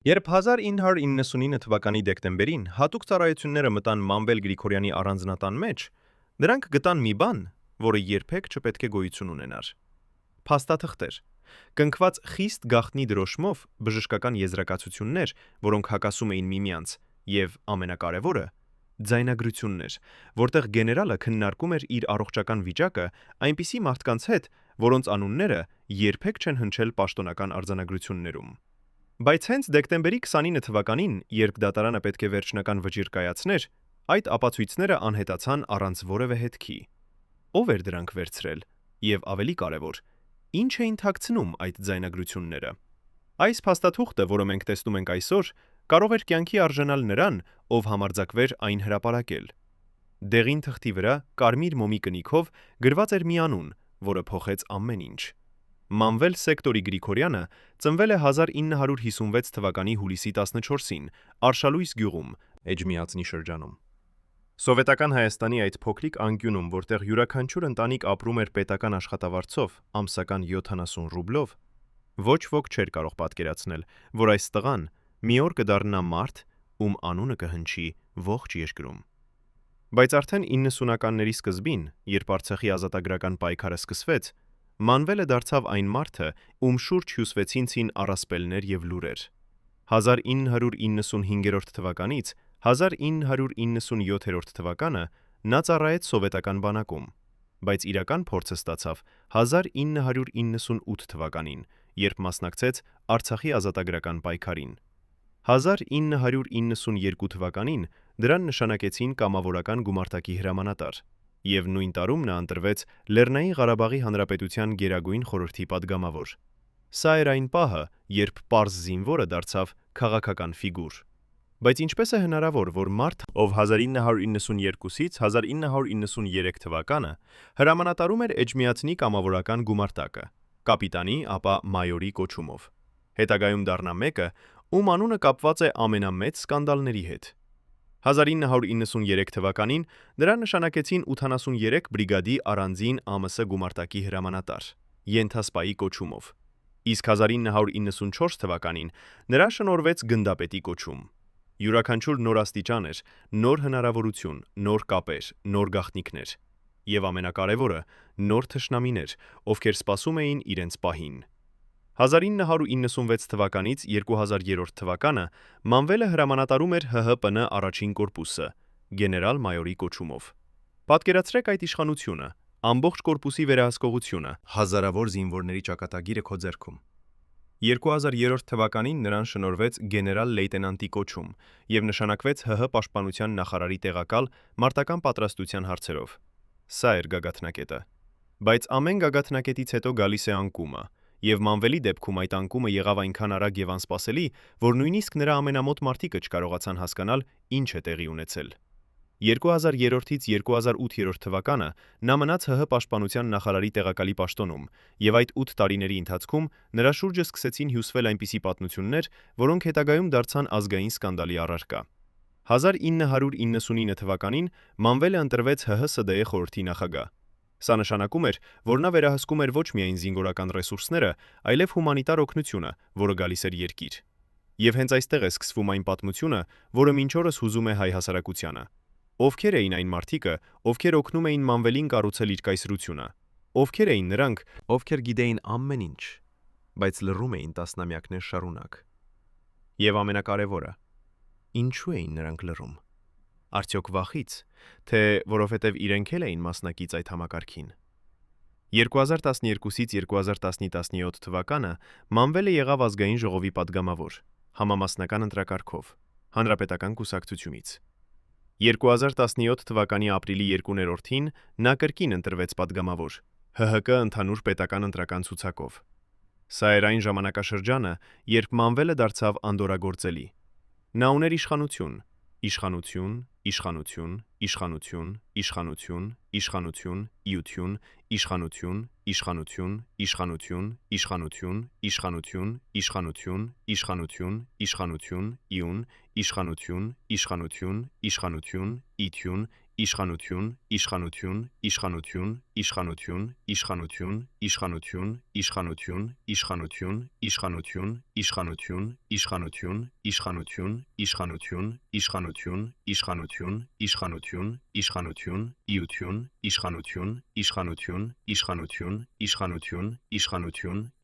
Երբ 1999 թվականի դեկտեմբերին հատուկ ծառայությունները մտան Մանվել Գրիգորյանի առանձնատան մեջ, նրանք գտան մի բան, որը երբեք չպետք է գոյություն ունենար։ Փաստաթղթեր, կնքված խիստ գաղտնի դրոշմով բժշկական եզրակացություններ, որոնք հակասում էին միմյանց, եւ ամենակարևորը, ձայնագրություններ, որտեղ գեներալը քննարկում էր իր առողջական վիճակը այնպիսի մարդկանց հետ, որոնց անունները երբեք չեն հնչել պաշտոնական արձանագրություններում։ Բայց հենց դեկտեմբերի 29 թվականին, երբ դատարանը պետք է վերջնական վճիռ կայացներ, այդ ապացույցները անհետացան առանց որևէ հետքի։ Ով էր դրանք վերցրել, եւ ավելի կարևոր, ինչ էին թաքցնում այդ ձայնագրությունները։ Այս փաստաթուղթը, որը մենք տեսնում ենք այսօր, կարող էր կյանքի արժանալ նրան, ով համարձակվեր այն հրապարակել։ Դեղին թղթի վրա կարմիր մոմի կնիքով գրված էր մի անուն, որը փոխեց ամեն ինչ։ Մանվել Սեկտորի Գրիգորյանը ծնվել է 1956 թվականի հուլիսի 14-ին Արշալույս գյուղում, Էջմիածնի շրջանում։ Սովետական Հայաստանի այդ փոքրիկ անկյունում, որտեղ յուրաքանչյուր ընտանիք ապրում էր պետական աշխատավարձով, ամսական 70 ռուբլով, ոչ ոք չէր կարող պատկերացնել, որ այս տղան մի օր կդառնա մարդ, ում անունը կհնչի ողջ երկրում։ Բայց արդեն 90-ականների սկզբին, երբ Արցախի ազատագրական պայքարը սկսվեց, Մանվելը դարձավ այն մարդը, ում շուրջ հյուսվեցին ցին առասպելներ եւ լուրեր։ 1995 թվականից 1997 թվականը նա ծառայեց սովետական բանակում, բայց իրական փորձը ստացավ 1998 թվականին, երբ մասնակցեց Արցախի ազատագրական պայքարին։ 1992 թվականին դրան նշանակեցին կամավորական գումարտակի հրամանատար, եւ նույն տարում նա ընտրվեց Լեռնային Ղարաբաղի Հանրապետության Գերագույն խորհրդի падգամավոր։ Սա էր այն պահը, երբ պարզ զինվորը դարձավ քաղաքական ֆիգուր։ Բայց ինչպես է հնարավոր, որ մարդ, ով 1992-ից 1993 թվականը հրամանատարում էր Էջմիածնի կամավորական գումարտակը, կապիտանի, ապա մայորի կոչումով, հետագայում դառնա մեկը, ում անունը կապված է ամենամեծ սկանդալների հետ։ 1993 թվականին նրան նշանակեցին 83 բրիգադի առանձին ԱՄՍ գումարտակի հրամանատար, ենթասպայի կոչումով, իսկ 1994 թվականին նրա շնորհվեց գնդապետի կոչում։ Յուրաքանչյուր նոր աստիճան էր, նոր հնարավորություն, նոր կապեր, նոր գաղտնիքներ, եւ ամենակարևորը, նոր թշնամիներ, ովքեր սպասում էին իրենց պահին։ 1996 թվականից 2003 թվականը Մանվելը հրամանատարում էր ՀՀՊՆ առաջին կորպուսը, գեներալ-մայորի կոչումով։ Պատկերացրեք այդ իշխանությունը, ամբողջ կորպուսի վերահսկողությունը, հազարավոր զինվորների ճակատագիրը քո ձեռքում։ 2003 թվականին նրան շնորհվեց գեներալ-լեյտենանտի կոչում եւ նշանակվեց ՀՀ պաշտպանության նախարարի տեղակալ մարտական պատրաստության հարցերով։ Սա էր գագաթնակետը։ Բայց ամեն գագաթնակետից հետո գալիս է անկումը, եւ Մանվելի դեպքում այդ անկումը եղավ այնքան արագ եւ անսպասելի, որ նույնիսկ նրա ամենամոտ մարդիկը չկարողացան հասկանալ ինչ է տեղի ունեցել։ 2003-ից 2008 թվականը նա մնաց ՀՀ պաշտպանության նախարարի տեղակալի պաշտոնում, եւ այդ 8 տարիների ընթացքում նրա շուրջը սկսեցին հյուսվել այնպիսի պատմություններ, որոնք հետագայում դարձան ազգային սկանդալի առարկա։ 1999 թվականին Մանվելը ընտրվեց ՀՀՍԴ խորհրդի նախագահ։ Սա նշանակում էր, որ նա վերահսկում էր ոչ միայն զինվորական ռեսուրսները, այլև հումանիտար օգնությունը, որը գալիս էր երկիր։ Եվ հենց այստեղ է սկսվում այն պատմությունը, որը մինչ օրս հուզում է հայ հասարակությանը։ Ովքեր էին այն մարդիկը, ովքեր օգնում էին Մանվելին կառուցել իր կայսրությունը։ Ովքեր էին նրանք, ովքեր գիտեին ամեն ինչ, բայց լռում էին տասնամյակներ շարունակ։ Եվ ամենակարևորը, ինչու էին նրանք լռում։ Արդյոք վախից, թե որովհետև իրենք էլ էին մասնակից այդ համակարգին։ 2012-ից 2017 թվականը Մանվելը եղավ ազգային ժողովի падգամավոր, համամասնական ընտրակարգով, հանրապետական կուսակցությունից։ 2017 թվականի ապրիլի 2-ին նա կրկին ընտրվեց падգամավոր, ՀՀԿ ընդհանուր պետական ընտրական ցուցակով։ Սա էր այն ժամանակաշրջանը, երբ Մանվելը դարձավ անդորրագործելի։ Նա ուներ իշխանություն, իշխանություն, իշխանություն, իշխանություն, իշխանություն, իշխանություն, իություն, իշխանություն, իշխանություն, իշխանություն, իշխանություն, իշխանություն, իշխանություն, իշխանություն, իշխանություն, իուն, իշխանություն, իշխանություն, իշխանություն, իթյուն, իշխանություն, իշխանություն, իշխանություն, իշխանություն, իշխանություն, իշխանություն, իշխանություն, իշխանություն, իշխանություն, իշխանություն, իշխանություն, իշխանություն, իշխանություն, իշխանություն, իշխանություն, իշխանություն, իշխանություն, իություն, իշխանություն, իշխանություն, իշխանություն, իշխանություն,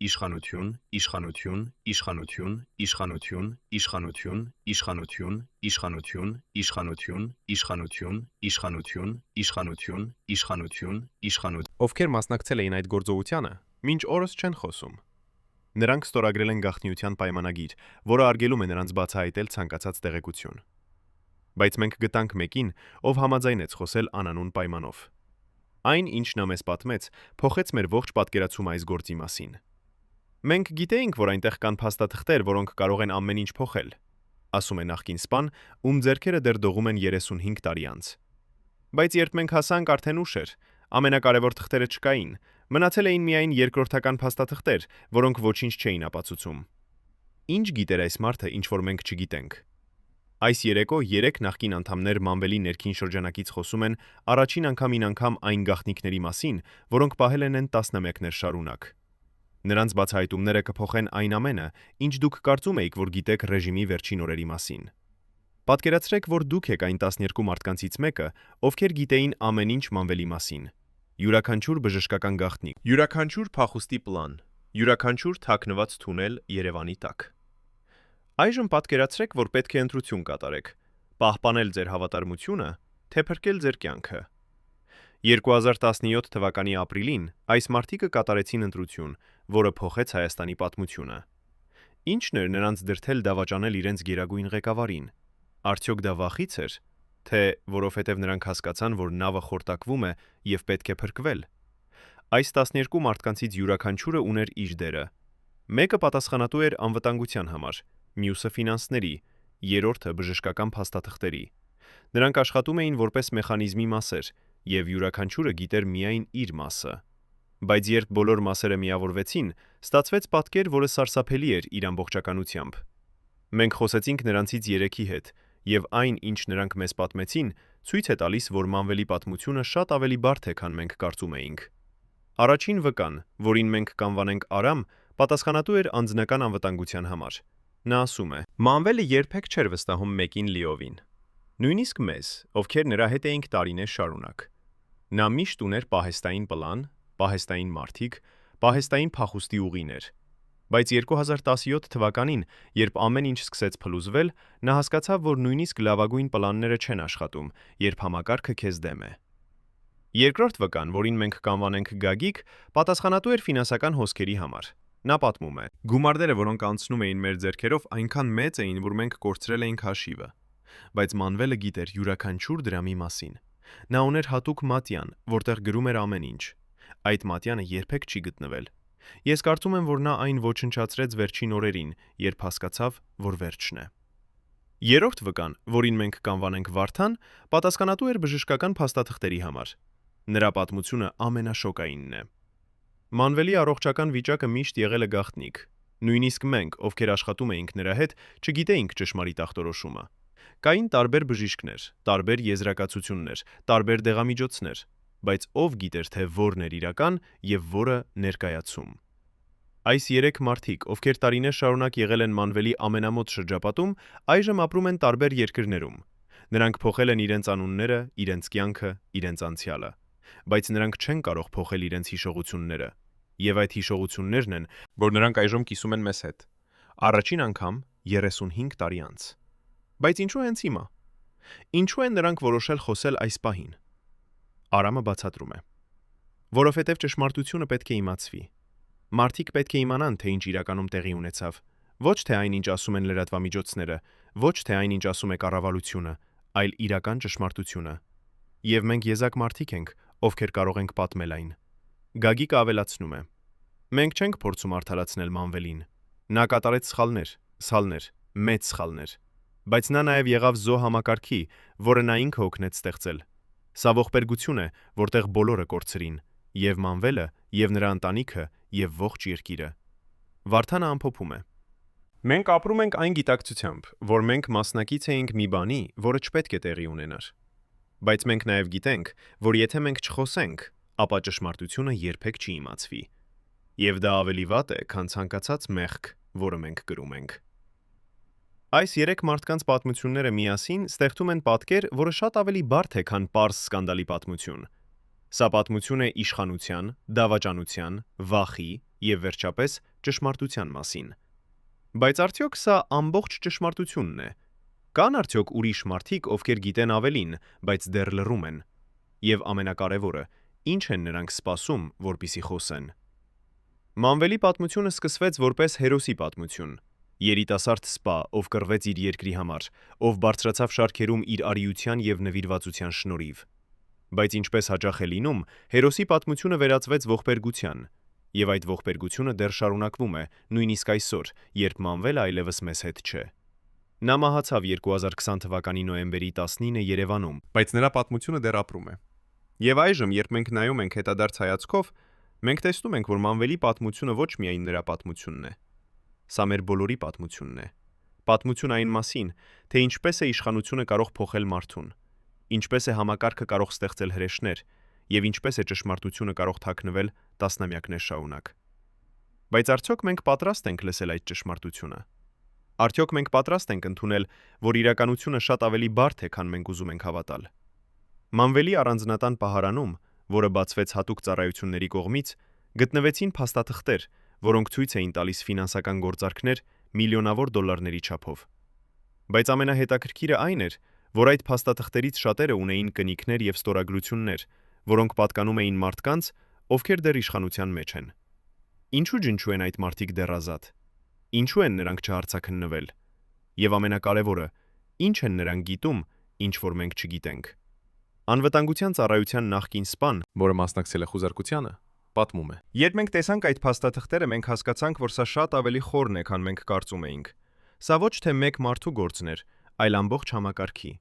իշխանություն, իշխանություն, իշխանություն, իշխանություն, իշխանություն, իշխանություն, իշխանություն, իշխանություն, իշխանություն, իշխանություն, իշխանություն, իշխանություն, իշխանություն, իշխանություն։ Ովքեր մասնակցել էին այդ գործողությանը, մինչ օրս չեն խոսում։ Նրանք ստորագրել են գաղտնիության պայմանագիր, որը արգելում է նրանց բացահայտել ցանկացած տեղեկություն։ Բայց մենք գտանք մեկին, ով համաձայնեց խոսել անանուն պայմանով։ Այն, ինչ նա մեզ պատմեց, փոխեց մեր ողջ պատկերացումը այս գործի մասին։ Մենք գիտեինք, որ այնտեղ կան փաստաթղթեր, որոնք կարող են ամեն ինչ փոխել, ասում է նախկին սպան, ում ձեռքերը դեռ դողում են 35 տարի անց։ Բայց երբ մենք հասանք, արդեն ուշ էր, ամենակարևոր թղթերը չկային, մնացել էին միայն երկրորդական փաստաթղթեր, որոնք ոչինչ չէին ապացուցում։ Ինչ գիտեր այս մարդը, ինչ որ մենք չգիտենք։ Այս երեկո 3 նախկին անդամներ Մանվելի ներքին շրջանակից խոսում են առաջին անգամ այն գաղտնիքների մասին, որոնք պահել են տասնամյակներ շարունակ։ Նրանց բացահայտումները կփոխեն այն ամենը, ինչ դուք կարծում էիք, որ գիտեք ռեժիմի վերջին օրերի մասին։ Պատկերացրեք, որ դուք եք այն 12 մարդկանցից մեկը, ովքեր գիտեին ամեն ինչ Մանվելի մասին։ Յուրաքանչյուր բժշկական գաղտնիք, յուրաքանչյուր փախուստի պլան, յուրաքանչյուր թաքնված թունել Երևանի տակ։ Այժմ պատկերացրեք, որ պետք է ընտրություն կատարեք՝ պահպանել ձեր հավատարմությունը, թե փրկել ձեր կյանքը։ 2017 թվականի ապրիլին այս մարդիկը կատարեցին ընտրություն, որը փոխեց Հայաստանի պատմությունը։ Ինչն էր նրանց դրդել դավաճանել իրենց գերագույն ղեկավարին։ Արդյոք դա վախից էր, թե որովհետև նրանք հասկացան, որ նավը խորտակվում է եւ պետք է փրկվել։ Այս 12 մարդկանցից յուրաքանչյուրը ուներ իր դերը։ Մեկը պատասխանատու էր անվտանգության համար, մյուսը ֆինանսների, երրորդը բժշկական փաստաթղթերի։ Նրանք աշխատում էին որպես մեխանիզմի մասեր, եւ յուրաքանչյուրը գիտեր միայն իր մասը։ Բայց երբ բոլոր մասերը միավորվեցին, ստացվեց պատկեր, որը սարսափելի էր իր ամբողջականությամբ։ Մենք խոսեցինք նրանցից 3-ի հետ, եւ այն, ինչ նրանք մեզ պատմեցին, ցույց է տալիս, որ Մանվելի պատմությունը շատ ավելի բարդ է, քան մենք կարծում էինք։ Առաջին վկան, որին մենք կանվանենք Արամ, պատասխանատու էր անձնական անվտանգության համար։ Նա ասում է. Մանվելը երբեք չէր վստահում մեկին լիովին։ Նույնիսկ մեզ, ովքեր նրա հետ էինք տարիներ շարունակ։ Նա միշտ ուներ պահեստային պլան, պահեստային մարդիկ, պահեստային փախուստի ուղիներ։ Բայց 2017 թվականին, երբ ամեն ինչ սկսեց փլուզվել, նա հասկացավ, որ նույնիսկ լավագույն պլանները չեն աշխատում, երբ համակարգը քեզ դեմ է։ Երկրորդ վկան, որին մենք կանվանենք Գագիկ, պատասխանատու էր ֆինանսական հոսքերի համար։ Նա պատմում է. Գումարները, որոնք անցնում էին մեր ձեռքերով, այնքան մեծ էին, որ մենք կորցրել էինք հաշիվը։ Բայց Մանվելը գիտեր յուրաքանչյուր դրամի մասին։ Նա ուներ հատուկ մատյան, որտեղ գրում էր ամեն ինչ։ Այդ մատյանը երբեք չի գտնվել։ Ես կարծում եմ, որ նա այն ոչնչացրեց վերջին օրերին, երբ հասկացավ, որ վերջն է։ Երրորդ վկան, որին մենք կանվանենք Վարդան, պատասխանատու էր բժշկական փաստաթղթերի համար։ Նրա պատմությունը ամենաշոկայինն է։ Մանվելի առողջական վիճակը միշտ եղել է գաղտնիք։ Նույնիսկ մենք, ովքեր աշխատում էինք նրա հետ, չգիտեինք ճշմարիտ ախտորոշումը։ Կային տարբեր բժիշկներ, տարբեր եզրակացություններ, տարբեր դեղամիջոցներ, բայց ով գիտեր, թե որն էր իրական եւ որը ներկայացում։ Այս 3 մարդիկ, ովքեր տարիներ շարունակ եղել են Մանվելի ամենամոտ շրջապատում, այժմ ապրում են տարբեր երկրներում։ Նրանք փոխել են իրենց անունները, իրենց կյանքը, իրենց անցյալը, բայց նրանք չեն կարող փոխել իրենց հիշողությունները։ Եվ այդ հիշողություններն են, որ նրանք այժմ կիսում են մեզ հետ։ Առաջին անգամ 35 տարի անց։ Բայց ինչու հենց հիմա։ Ինչու են նրանք որոշել խոսել այս պահին։ Արամը բացատրում է. Որովհետև ճշմարտությունը պետք է իմացվի։ Մարդիկ պետք է իմանան, թե ինչ իրականում տեղի ունեցավ, ոչ թե այն, ինչ ասում են լրատվամիջոցները, ոչ թե այն, ինչ ասում է կառավարությունը, այլ իրական ճշմարտությունը։ Եվ մենք եզակ մարդիկ ենք, ովքեր կարող ենք պատմել այն։ Գագիկը ավելացնում է. Մենք չենք փորձում արդարացնել Մանվելին։ Նա կատարեց սխալներ, մեծ սխալներ։ Բայց նա նաև եղավ զոհ համակարգի, որը նա ինքը օգնեց ստեղծել։ Սա ողբերգություն է, որտեղ բոլորը կորցրին, եւ Մանվելը, եւ նրա ընտանիքը, եւ ողջ երկիրը։ Վարդանը ամփոփում է. Մենք ապրում ենք այն գիտակցությամբ, որ մենք մասնակից էինք մի բանի, որը չպետք է տեղի ունենար։ Բայց մենք նաև գիտենք, որ եթե մենք չխոսենք, ապա ճշմարտությունը երբեք չի իմացվի։ Եվ դա ավելի վատ է, քան ցանկացած մեղք, որը մենք կրում ենք։ Այս 3 մարդկանց պատմությունները միասին ստեղծում են պատկեր, որը շատ ավելի բարդ է, քան պարզ սկանդալի պատմություն։ Սա պատմություն է իշխանության, դավաճանության, վախի եւ վերջապես ճշմարտության մասին։ Բայց արդյոք սա ամբողջ ճշմարտությունն է։ Կան արդյոք ուրիշ մարդիկ, ովքեր գիտեն ավելին, բայց դեռ լռում են։ Եվ ամենակարևորը, ինչ են նրանք սպասում, որպեսզի խոսեն։ Մանվելի պատմությունը սկսվեց որպես հերոսի պատմություն։ Երիտասարդ սպա, ով կռվեց իր երկրի համար, ով բարձրացավ շարքերում իր արիության եւ նվիրվածության շնորհիվ։ Բայց ինչպես հաճախ է լինում, հերոսի պատմությունը վերածվեց ողբերգության, եւ այդ ողբերգությունը դեռ շարունակվում է, նույնիսկ այսօր, երբ Մանվելը այլևս մեզ հետ չէ։ Նա մահացավ 2020 թվականի նոյեմբերի 19-ը Երևանում, բայց նրա պատմությունը դեռ ապրում է։ Եվ այժմ, երբ մենք նայում ենք հետադարձ հայացքով, մենք տեսնում ենք, որ Մանվելի պատմությունը ոչ միայն նրա պատմությունն է։ Սա մեր բոլորի պատմությունն է։ Պատմություն այն մասին, թե ինչպես է իշխանությունը կարող փոխել մարդուն, ինչպես է համակարգը կարող ստեղծել հրեշներ, եւ ինչպես է ճշմարտությունը կարող թաքնվել տասնամյակներ շարունակ։ Բայց արդյոք մենք պատրաստ ենք լսել այդ ճշմարտությունը։ Արդյոք մենք պատրաստ ենք ընդունել, որ իրականությունը շատ ավելի բարդ է, քան մենք ուզում ենք հավատալ։ Մանվելի առանձնատան պահարանում, որը բացվեց հատուկ ծառայությունների կողմից, գտնվեցին փաստաթղթեր, որոնք ցույց էին տալիս ֆինանսական գործարքներ միլիոնավոր դոլարների չափով։ Բայց ամենահետաքրքիրը այն էր, որ այդ փաստաթղթերից շատերը ունեին կնիքներ եւ ստորագրություններ, որոնք պատկանում էին մարդկանց, ովքեր դեռ իշխանության մեջ են։ Ինչու ջնջու են այդ մարդիկ դեռ ազատ։ Ինչու են նրանք չհարցաքննվել։ Եվ ամենակարևորը, ինչ են նրանք գիտում, ինչ որ մենք չգիտենք։ Անվտանգության ծառայության նախկին սպան, որը մասնակցել է խուզարկությանը, պատմում է. Երբ մենք տեսանք այդ փաստաթղթերը, մենք հասկացանք, որ սա շատ ավելի խորն է, քան մենք կարծում էինք։ Սա ոչ թե մեկ մարդու գործն էր, այլ ամբողջ համակարգի։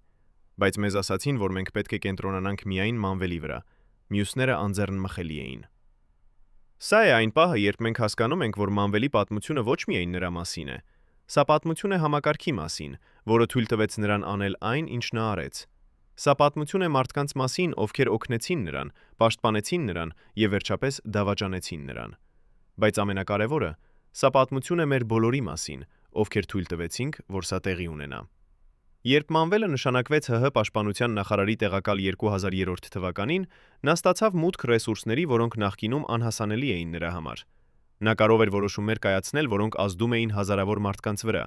Բայց մեզ ասացին, որ մենք պետք է կենտրոնանանք միայն Մանվելի վրա, մյուսները անձեռնմխելի էին։ Սա է այն պահը, երբ մենք հասկանում ենք, որ Մանվելի պատմությունը ոչ միայն նրա մասին է։ Սա պատմություն է համակարգի մասին, որը թույլ տվեց նրան անել այն, ինչ նա արեց։ Սա պատմություն է մարդկանց մասին, ովքեր օգնեցին նրան, պաշտպանեցին նրան եւ վերջապես դավաճանեցին նրան։ Բայց ամենակարևորը, սա պատմություն է մեր բոլորի մասին, ովքեր թույլ տվեցինք, որ սա տեղի ունենա։ Երբ Մանվելը նշանակվեց ՀՀ պաշտպանության նախարարի տեղակալ 2003 թվականին, նա ստացավ մուտք ռեսուրսների, որոնք նախկինում անհասանելի էին նրա համար։ Նա կարող էր որոշումներ կայացնել, որոնք ազդում էին հազարավոր մարդկանց վրա։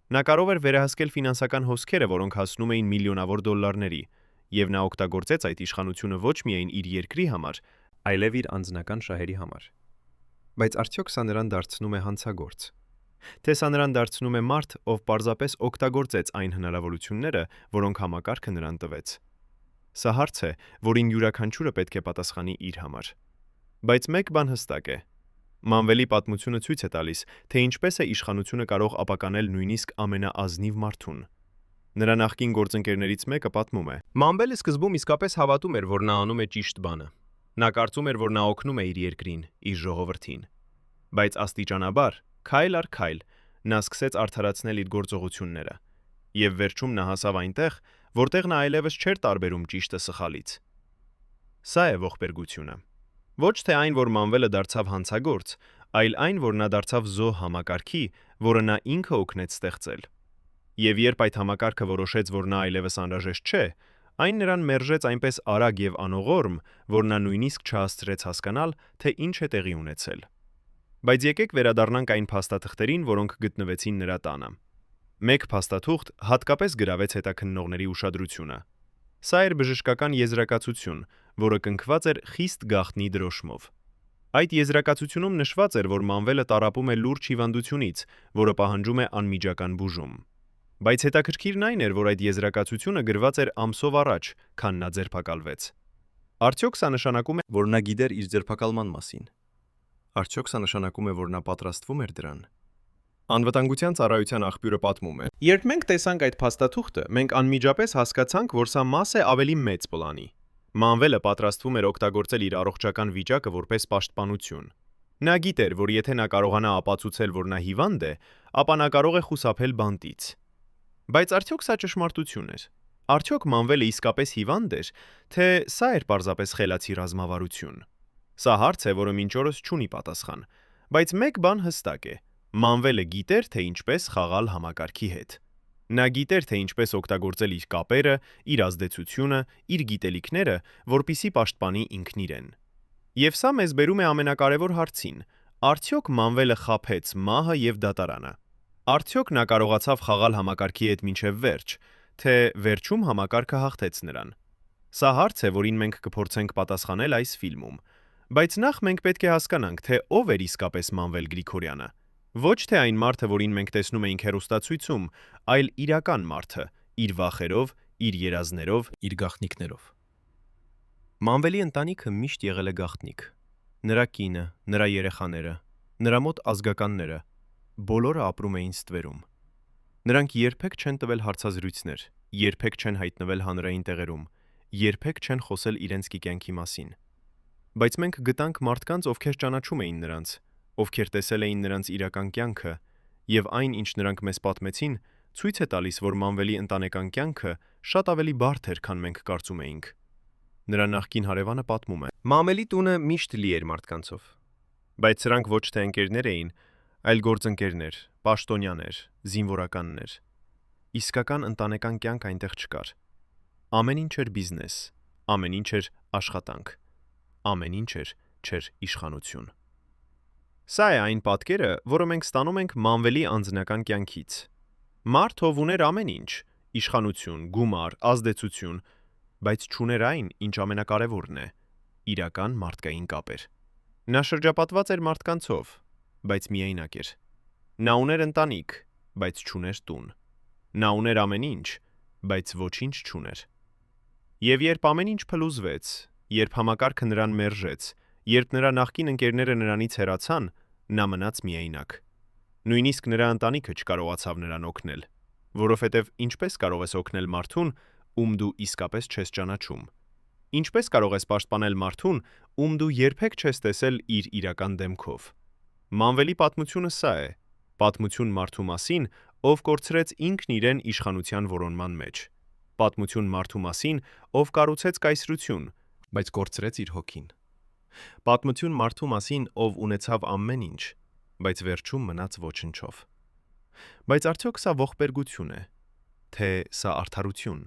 Նա կարող էր վերահսկել ֆինանսական հոսքերը, որոնք հասնում էին միլիոնավոր դոլարների, եւ նա օգտագործեց այդ իշխանությունը ոչ միայն իր երկրի համար, այլև իր անձնական շահերի համար։ Բայց արդյոք սա նրան դարձնում է հանցագործ։ Թե սա նրան դարձնում է մարդ, ով պարզապես օգտագործեց այն հնարավորությունները, որոնք համակարգը նրան տվեց։ Սա հարց է, որին յուրաքանչյուրը պետք է պատասխանի իր համար։ Բայց մեկ բան հստակ է. Մանվելի պատմությունը ցույց է տալիս, թե ինչպես է իշխանությունը կարող ապականել նույնիսկ ամենաազնիվ մարդուն։ Նրա նախկին գործընկերներից մեկը պատմում է. Մանվելը սկզբում իսկապես հավատում էր, որ նա անում է ճիշտ բանը։ Նա կարծում էր, որ նա օգնում է իր երկրին, իր ժողովրդին։ Բայց աստիճանաբար, քայլ առ քայլ, նա սկսեց արդարացնել իր գործողությունները, եւ վերջում նա հասավ այնտեղ, որտեղ նա այլևս չէր տարբերում ճիշտը սխալից։ Սա է ողբերգությունը։ Ոչ թե այն, որ Մանվելը դարձավ հանցագործ, այլ այն, որ նա դարձավ զոհ համակարգի, որը նա ինքը օգնեց ստեղծել։ Եվ երբ այդ համակարգը որոշեց, որ նա այլևս անհրաժեշտ չէ, այն նրան մերժեց այնպես արագ եւ անողորմ, որ նա նույնիսկ չհասցրեց հասկանալ, թե ինչ է տեղի ունեցել։ Բայց եկեք վերադառնանք այն փաստաթղթերին, որոնք գտնվեցին նրա տանը։ Մեկ փաստաթուղթ հատկապես գրավեց հետաքննողների ուշադրությունը։ Սա էր բժշկական եզրակացություն, որը կնքված էր խիստ գաղտնի դրոշմով։ Այդ եզրակացությունում նշված էր, որ Մանվելը տառապում է լուրջ հիվանդությունից, որը պահանջում է անմիջական բուժում։ Բայց հետաքրքիրն այն էր, որ այդ եզրակացությունը գրված էր ամսով առաջ, քան նա ձերբակալվեց։ Արդյոք սա նշանակում է, որ նա գիտեր իր ձերբակալման մասին։ Արդյոք սա նշանակում է, որ նա պատրաստվում էր դրան։ Անվտանգության ծառայության աղբյուրը պատմում է. Երբ մենք տեսանք այդ փաստաթուղթը, մենք անմիջապես հասկացանք, որ սա մաս է ավելի մեծ պլանի։ Մանվելը պատրաստվում էր օգտագործել իր առողջական վիճակը որպես պաշտպանություն։ Նա գիտեր, որ եթե նա կարողանա ապացուցել, որ նա հիվանդ է, ապա նա կարող է խուսափել բանտից։ Բայց արդյոք սա ճշմարտություն էր։ Արդյոք Մանվելը իսկապես հիվանդ էր, թե սա էր պարզապես խելացի ռազմավարություն։ Սա հարց է, որը մինչ օրս չունի պատասխան, բայց մեկ բան հստակ է. Մանվելը գիտեր, թե ինչպես խաղալ համակարգի հետ։ Նա գիտեր, թե ինչպես օգտագործել իր կապերը, իր ազդեցությունը, իր գիտելիքները, որպիսի պաշտպանի ինքն իրեն։ Եվ սա մեզ բերում է ամենակարևոր հարցին. արդյոք Մանվելը խաբեց մահը եւ դատարանը։ Արդյոք նա կարողացավ խաղալ համակարգի հետ մինչև վերջ, թե վերջում համակարգը հաղթեց նրան։ Սա հարց է, որին մենք կփորձենք պատասխանել այս ֆիլմում։ Բայց նախ մենք պետք է հասկանանք, թե ով էր իսկապես Մանվել Գրիգորյանը։ Ոչ թե այն մարդը, որին մենք տեսնում էինք հեռուստացույցում, այլ իրական մարդը, իր վախերով, իր երազներով, Իր գաղտնիքներով։ Մանվելի ընտանիքը միշտ եղել է գաղտնիք։ Նրա կինը, նրա երեխաները, նրա մոտ ազգականները, բոլորը ապրում էին ստվերում։ Նրանք երբեք չեն տվել հարցազրույցներ, երբեք չեն հայտնվել հանրային տեղերում, երբեք չեն խոսել իրենց կյանքի մասին։ Բայց մենք գտանք մարդկանց, ովքեր ճանաչում էին նրանց, ովքեր տեսել էին նրանց իրական կյանքը, եւ այն, ինչ նրանք մեզ պատմեցին, ցույց է տալիս, որ Մանվելի ընտանեկան կյանքը շատ ավելի բարդ էր, քան մենք կարծում էինք։ Նրա նախկին հարևանը պատմում է. Մամելի տունը միշտ լի էր մարդկանցով, բայց սրանք ոչ թե ընկերներ էին, այլ գործընկերներ, պաշտոնյաներ, զինվորականներ։ Իսկական ընտանեկան կյանք այնտեղ չկար։ Ամեն ինչ էր բիզնես, ամեն ինչ էր աշխատանք, ամեն ինչ չէր իշխանություն։ Սա է այն պատկերը, որը մենք ստանում ենք Մանվելի անձնական կյանքից։ Մարդ, ով ուներ ամեն ինչ՝ իշխանություն, գումար, ազդեցություն, բայց չուներ այն, ինչ ամենակարևորն է՝ իրական մարդկային կապեր։ Նա շրջապատված էր մարդկանցով, բայց միայնակ էր։ Նա ուներ ընտանիք, բայց չուներ տուն։ Նա ուներ ամեն ինչ, բայց ոչինչ չուներ։ Եվ երբ ամեն ինչ փլուզվեց, երբ համակարգը նրան մերժեց, երբ նրա նախկին ընկերները նրանից հեռացան, նա մնաց միայնակ։ Նույնիսկ նրա ընտանիքը չկարողացավ նրան օգնել, որովհետև ինչպես կարող ես օգնել մարդուն, ում դու իսկապես չես ճանաչում։ Ինչպես կարող ես պաշտպանել մարդուն, ում դու երբեք չես տեսել իր իրական դեմքով։ Մանվելի պատմությունը սա է. պատմություն մարդու մասին, ով կորցրեց ինքն իրեն իշխանության որոնման մեջ։ Պատմություն մարդու մասին, ով կառուցեց կայսրություն, Բայց կորցրեց իր հոգին։ Պատմություն մարդու մասին, ով ունեցավ ամեն ինչ, բայց վերջում մնաց ոչնչով։ Բայց արդյոք սա ողբերգություն է, թե սա արդարություն։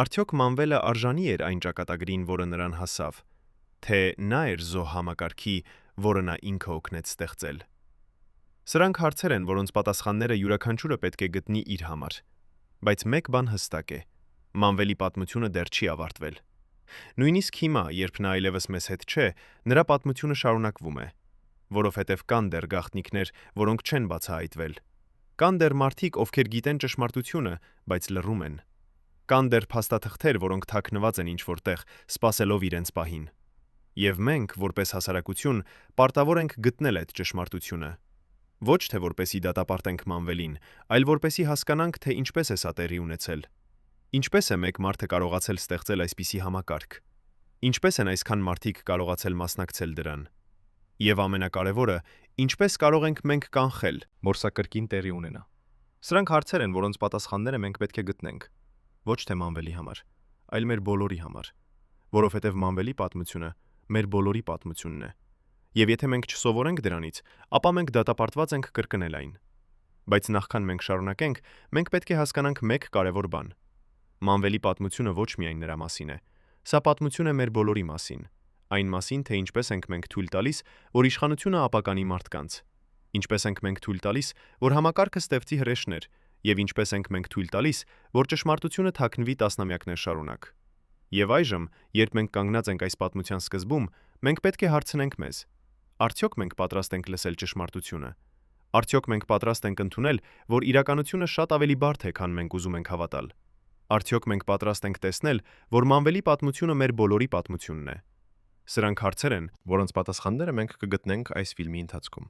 Արդյոք Մանվելը արժանի էր այն ճակատագրին, որը նրան հասավ, թե նա էր զոհ համակարգի, որը նա ինքը օգնեց ստեղծել։ Սրանք հարցեր են, որոնց պատասխանները յուրաքանչյուրը պետք է գտնի իր համար։ Բայց մեկ բան հստակ է. Մանվելի պատմությունը դեռ չի ավարտվել։ Նույնիսկ հիմա, երբ նա այլևս մեզ հետ չէ, նրա պատմությունը շարունակվում է, որովհետև կան դեռ գաղտնիքներ, որոնք չեն բացահայտվել։ Կան դեռ մարդիկ, ովքեր գիտեն ճշմարտությունը, բայց լռում են։ Կան դեռ փաստաթղթեր, որոնք թաքնված են ինչ-որ տեղ, սպասելով իրենց պահին։ Եվ մենք, որպես հասարակություն, պարտավոր ենք գտնել այդ ճշմարտությունը։ Ոչ թե որպեսի դատապարտենք Մանվելին, այլ որպեսի հասկանանք, թե ինչպես է սա տեղի ունեցել։ Ինչպես է մեկ մարդը կարողացել ստեղծել այսպիսի համակարգ։ Ինչպես են այսքան մարդիկ կարողացել մասնակցել դրան։ Եվ ամենակարևորը, ինչպես կարող ենք մենք կանխել, Որ սա կրկին տեղի ունենա։ Սրանք հարցեր են, որոնց պատասխանները մենք պետք է գտնենք։ Ոչ թե Մանվելի համար, այլ մեր բոլորի համար, որովհետև Մանվելի պատմությունը մեր բոլորի պատմությունն է։ Եվ եթե մենք չսովորենք դրանից, ապա մենք դատապարտված ենք կրկնել այն։ Բայց նախքան մենք շարունակենք, մենք պետք է հասկանանք մեկ կարևոր բան։ Մանվելի պատմությունը ոչ միայն նրա մասին է, սա պատմություն է մեր բոլորի մասին, այն մասին, թե ինչպես ենք մենք թույլ տալիս, որ իշխանությունը ապականի մարդկանց, ինչպես ենք մենք թույլ տալիս, որ համակարգը ստեղծի հրեշներ, եւ ինչպես ենք մենք թույլ տալիս, որ ճշմարտությունը թաքնվի տասնամյակներ շարունակ։ Եվ այժմ, երբ մենք կանգնած ենք այս պատմության սկզբում, մենք պետք է հարցնենք մեզ. արդյոք մենք պատրաստ ենք լսել ճշմարտությունը։ Արդյոք մենք պատրաստ ենք ընդունել, որ իրականությունը շատ ավելի բարդ է, քան մենք ուզում ենք հավատալ։ Արդյոք մենք պատրաստ ենք տեսնել, որ Մանվելի պատմությունը մեր բոլորի պատմությունն է։ Սրանք հարցեր են, Որոնց պատասխանները մենք կգտնենք այս ֆիլմի ընթացքում։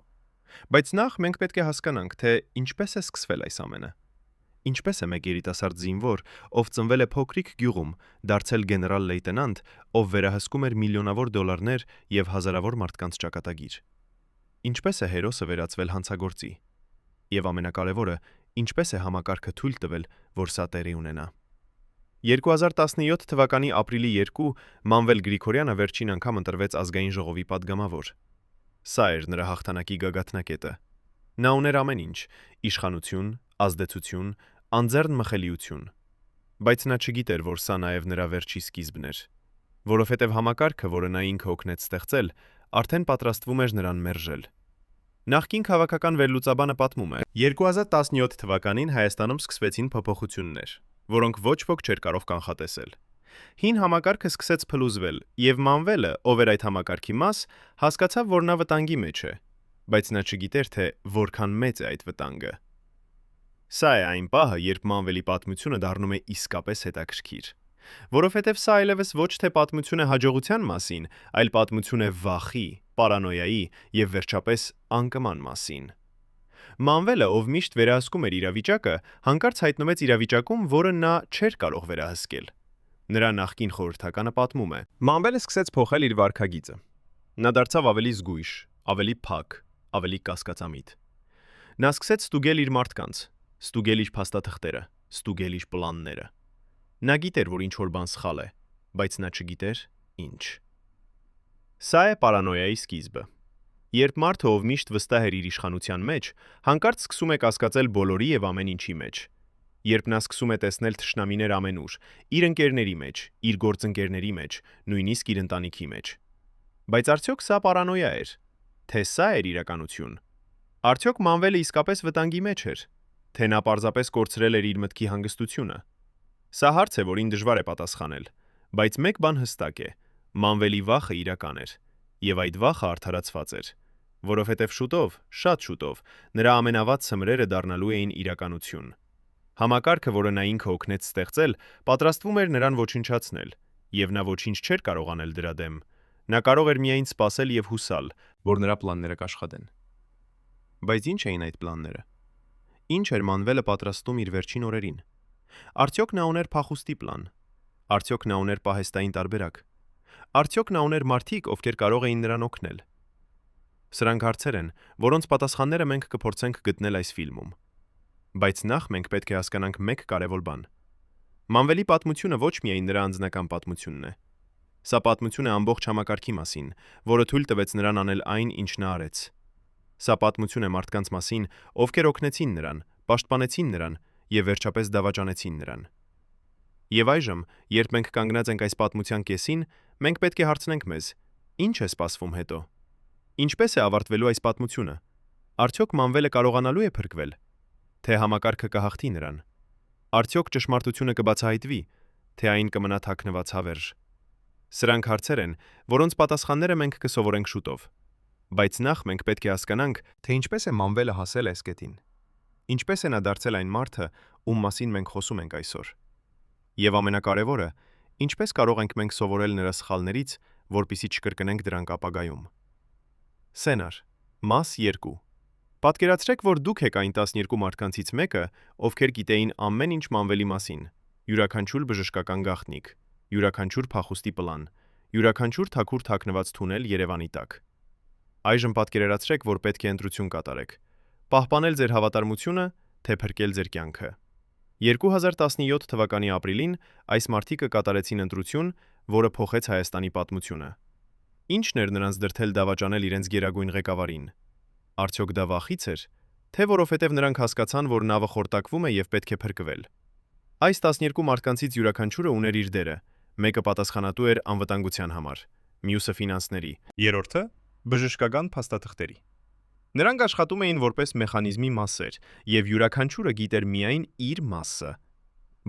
բայց նախ մենք պետք է հասկանանք, թե ինչպես է սկսվել այս ամենը։ Ինչպես է մեկ երիտասարդ զինվոր, ով ծնվել է փոքրիկ գյուղում, դարձել գեներալ լեյտենանտ, ով վերահսկում էր միլիոնավոր դոլարներ եւ հազարավոր մարդկանց ճակատագիր։ Ինչպես է հերոսը վերածվել հանցագործի։ Եվ ամենակարևորը, ինչպես է համակարգը թույլ տվել, որ սա տեղի ունենա։ 2017 թվականի ապրիլի 2 Մանվել Գրիգորյանը վերջին անգամ ընտրվեց ազգային ժողովի падգամավոր։ Սա էր նրա հաղթանակի գագաթնակետը։ Նա ուներ ամեն ինչ՝ իշխանություն, ազդեցություն, անձեռն մխելիություն։ Բայց նա չգիտեր, որ սա նաև նրա վերջի սկիզբն էր, որովհետև համակարգը, որը նա ինքը օգնեց ստեղծել, արդեն պատրաստվում էր նրան մերժել։ Նախկին քաղաքական վերլուծաբանը պատմում է. 2017 թվականին Հայաստանում սկսվեցին փոփոխություններ, որոնք ոչ ոք չէր կարող կանխատեսել։ Հին համակարգը սկսեց փլուզվել, եւ Մանվելը, ով էր այդ համակարգի մաս, հասկացավ, որ նա վտանգի մեջ է, բայց նա չգիտեր, թե որքան մեծ է այդ վտանգը։ Սա է այն պահը, երբ Մանվելի պատմությունը դառնում է իսկապես հետաքրքիր, որովհետև սա այլևս ոչ թե պատմություն է հաջողության մասին, այլ պատմություն է վախի, պարանոյայի եւ վերջապես անկման մասին։ Մանվելը, ով միշտ վերահսկում էր իրավիճակը, հանկարծ հայտնվեց իրավիճակում, որը նա չէր կարող վերահսկել։ Նրա նախկին խորհրդականը պատմում է. Մանվելը սկսեց փոխել իր վարքագիծը։ Նա դարձավ ավելի զգույշ, ավելի փակ, ավելի կասկածամիտ։ Նա սկսեց ստուգել իր մարդկանց, ստուգել իր փաստաթղթերը, ստուգել իր պլանները։ Նա գիտեր, որ ինչ-որ բան սխալ է, բայց նա չգիտեր ինչ։ Սա է պարանոյայի սկիզբը։ Երբ մարդը, ով միշտ վստահ էր իր իշխանության մեջ, հանկարծ սկսում է կասկածել բոլորի եւ ամեն ինչի մեջ։ Երբ նա սկսում է տեսնել թշնամիներ ամենուր, իր ընկերների մեջ, իր գործընկերների մեջ, նույնիսկ իր ընտանիքի մեջ։ Բայց արդյոք սա պարանոյա էր, թե սա էր իրականություն։ Արդյոք Մանվելը իսկապես վտանգի մեջ էր, թե նա պարզապես կորցրել էր իր մտքի հանգստությունը։ Սա հարց է, որին դժվար է պատասխանել, բայց մեկ բան հստակ է. Մանվելի վախը իրական էր, եւ այդ վախը արդարացված էր, որովհետև շուտով, շատ շուտով, նրա ամենավատ սմրերը դառնալու էին իրականություն։ Համակարգը, որը նա ինքը օգնեց ստեղծել, պատրաստվում էր նրան ոչնչացնել, եւ նա ոչինչ չէր կարող անել դրա դեմ։ Նա կարող էր միայն սպասել եւ հուսալ, որ նրա պլանները կաշխատեն։ բայց ինչ էին այդ պլանները։ Ինչ էր Մանվելը պատրաստում իր վերջին օրերին։ Արդյոք նա ուներ փախուստի պլան։ Արդյոք նա ուներ պահեստային տարբերակ։ Արդյոք նա ուներ մարդիկ, ովքեր կարող էին նրան օգնել։ Սրանք հարցեր են, որոնց պատասխանները մենք կփորձենք գտնել այս ֆիլմում։ Բայց նախ մենք պետք է հասկանանք մեկ կարևոր բան։ Մանվելի պատմությունը ոչ միայն նրա անձնական պատմությունն է։ Սա պատմություն է ամբողջ համակարգի մասին, որը թույլ տվեց նրան անել այն, ինչ նա արեց։ Սա պատմություն է մարդկանց մասին, ովքեր օգնեցին նրան, պաշտպանեցին նրան եւ վերջապես դավաճանեցին նրան։ Եվ այժմ, երբ մենք կանգնած ենք այս պատմության կեսին, մենք պետք է հարցնենք մեզ. ինչ է սպասվում հետո։ Ինչպես է ավարտվելու այս պատմությունը։ Արդյոք Մանվելը կարողանալու է փրկվել, թե համակարգը կհաղթի նրան։ Արդյոք ճշմարտությունը կբացահայտվի, թե այն կմնա թաքնված հավերժ։ Սրանք հարցեր են, որոնց պատասխանները մենք կսովորենք շուտով։ Բայց նախ մենք պետք է հասկանանք, Թե ինչպես է Մանվելը հասել այս կետին։ ինչպես է նա դարձել այն մարդը, ում մասին մենք խոսում ենք այսօր։ Եվ ամենակարևորը, ինչպես կարող ենք մենք սովորել նրա սխալներից, որպեսզի չկրկնենք դրանք ապագայում։ Սցենար. Մաս 2։ Պատկերացրեք, որ դուք եք այն 12 մարդկանցից մեկը, ովքեր գիտեին ամեն ինչ Մանվելի մասին՝ յուրաքանչյուր բժշկական գաղտնիք, յուրաքանչյուր փախուստի պլան, յուրաքանչյուր թաքուր թաքնված թունել Երևանի տակ։ Այժմ պատկերացրեք, որ պետք է ընտրություն կատարեք։ Պահպանել ձեր հավատարմությունը, թե փրկել ձեր կյանքը։ 2017 թվականի ապրիլին այս մարդիկը կատարեցին ընտրություն, որը փոխեց Հայաստանի պատմությունը։ Ինչն էր նրանց դրդել դավաճանել իրենց գերագույն ղեկավարին։ Արդյոք դա վախից էր, թե որովհետև նրանք հասկացան, որ նավը խորտակվում է եւ պետք է փրկվել։ Այս 12 մարդկանցից յուրաքանչյուրը ուներ իր դերը։ Մեկը պատասխանատու էր անվտանգության համար, մյուսը ֆինանսների, երրորդը բժշկական փաստաթղթերի։ Նրանք աշխատում էին որպես մեխանիզմի մասեր, եւ յուրաքանչյուրը գիտեր միայն իր մասը։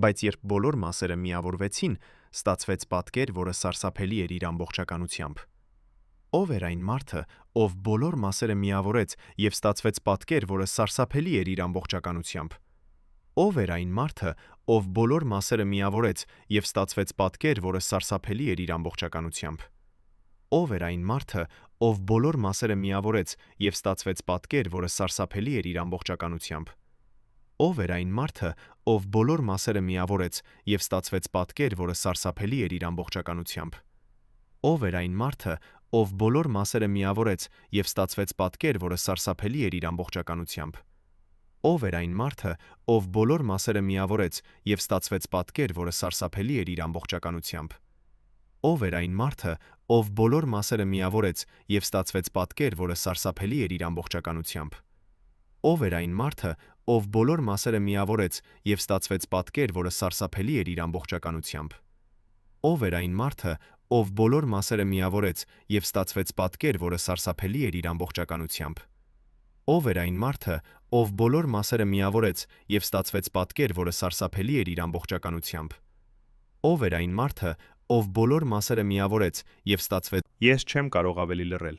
Բայց երբ բոլոր մասերը միավորվեցին, ստացվեց պատկեր, որը սարսափելի էր իր ամբողջականությամբ։ Ով էր այն մարդը, ով բոլոր մասերը միավորեց եւ ստացվեց պատկեր, որը սարսափելի էր իր ամբողջականությամբ։ Ով էր այն մարդը, ով բոլոր մասերը միավորեց եւ ստացվեց պատկեր, որը սարսափելի էր իր ամբողջականությամբ։ Ով էր այն մարդը, ով բոլոր մասերը միավորեց եւ ստացվեց պատկեր, որը սարսափելի էր իր ամբողջականությամբ։ Ով էր այն մարդը, ով բոլոր մասերը միավորեց եւ ստացվեց պատկեր, որը սարսափելի էր իր ամբողջականությամբ։ Ով էր այն մարդը, ով բոլոր մասերը միավորեց եւ ստացվեց պատկեր, որը սարսափելի էր իր ամբողջականությամբ։ Ով էր այն մարդը, ով բոլոր մասերը միավորեց եւ ստացվեց պատկեր, որը սարսափելի էր իր ամբողջականությամբ։ Ով էր այն մարդը, ով բոլոր մասերը միավորեց եւ ստացվեց պատկեր, որը սարսափելի էր իր ամբողջականությամբ։ Ով էր այն մարդը, ով բոլոր մասերը միավորեց եւ ստացվեց պատկեր, որը սարսափելի էր իր ամբողջականությամբ։ Ով էր այն մարդը, ով բոլոր մասերը միավորեց եւ ստացվեց պատկեր, որը սարսափելի էր իր ամբողջականությամբ։ Ով էր այն մարդը, ով բոլոր մասերը միավորեց եւ ստացվեց պատկեր, որը սարսափելի էր իր ամբողջականությամբ։ Ով էր այն մարդը, ով բոլոր մասերը միավորեց եւ ստացվեց։ Ես չեմ կարող ավելի լռել։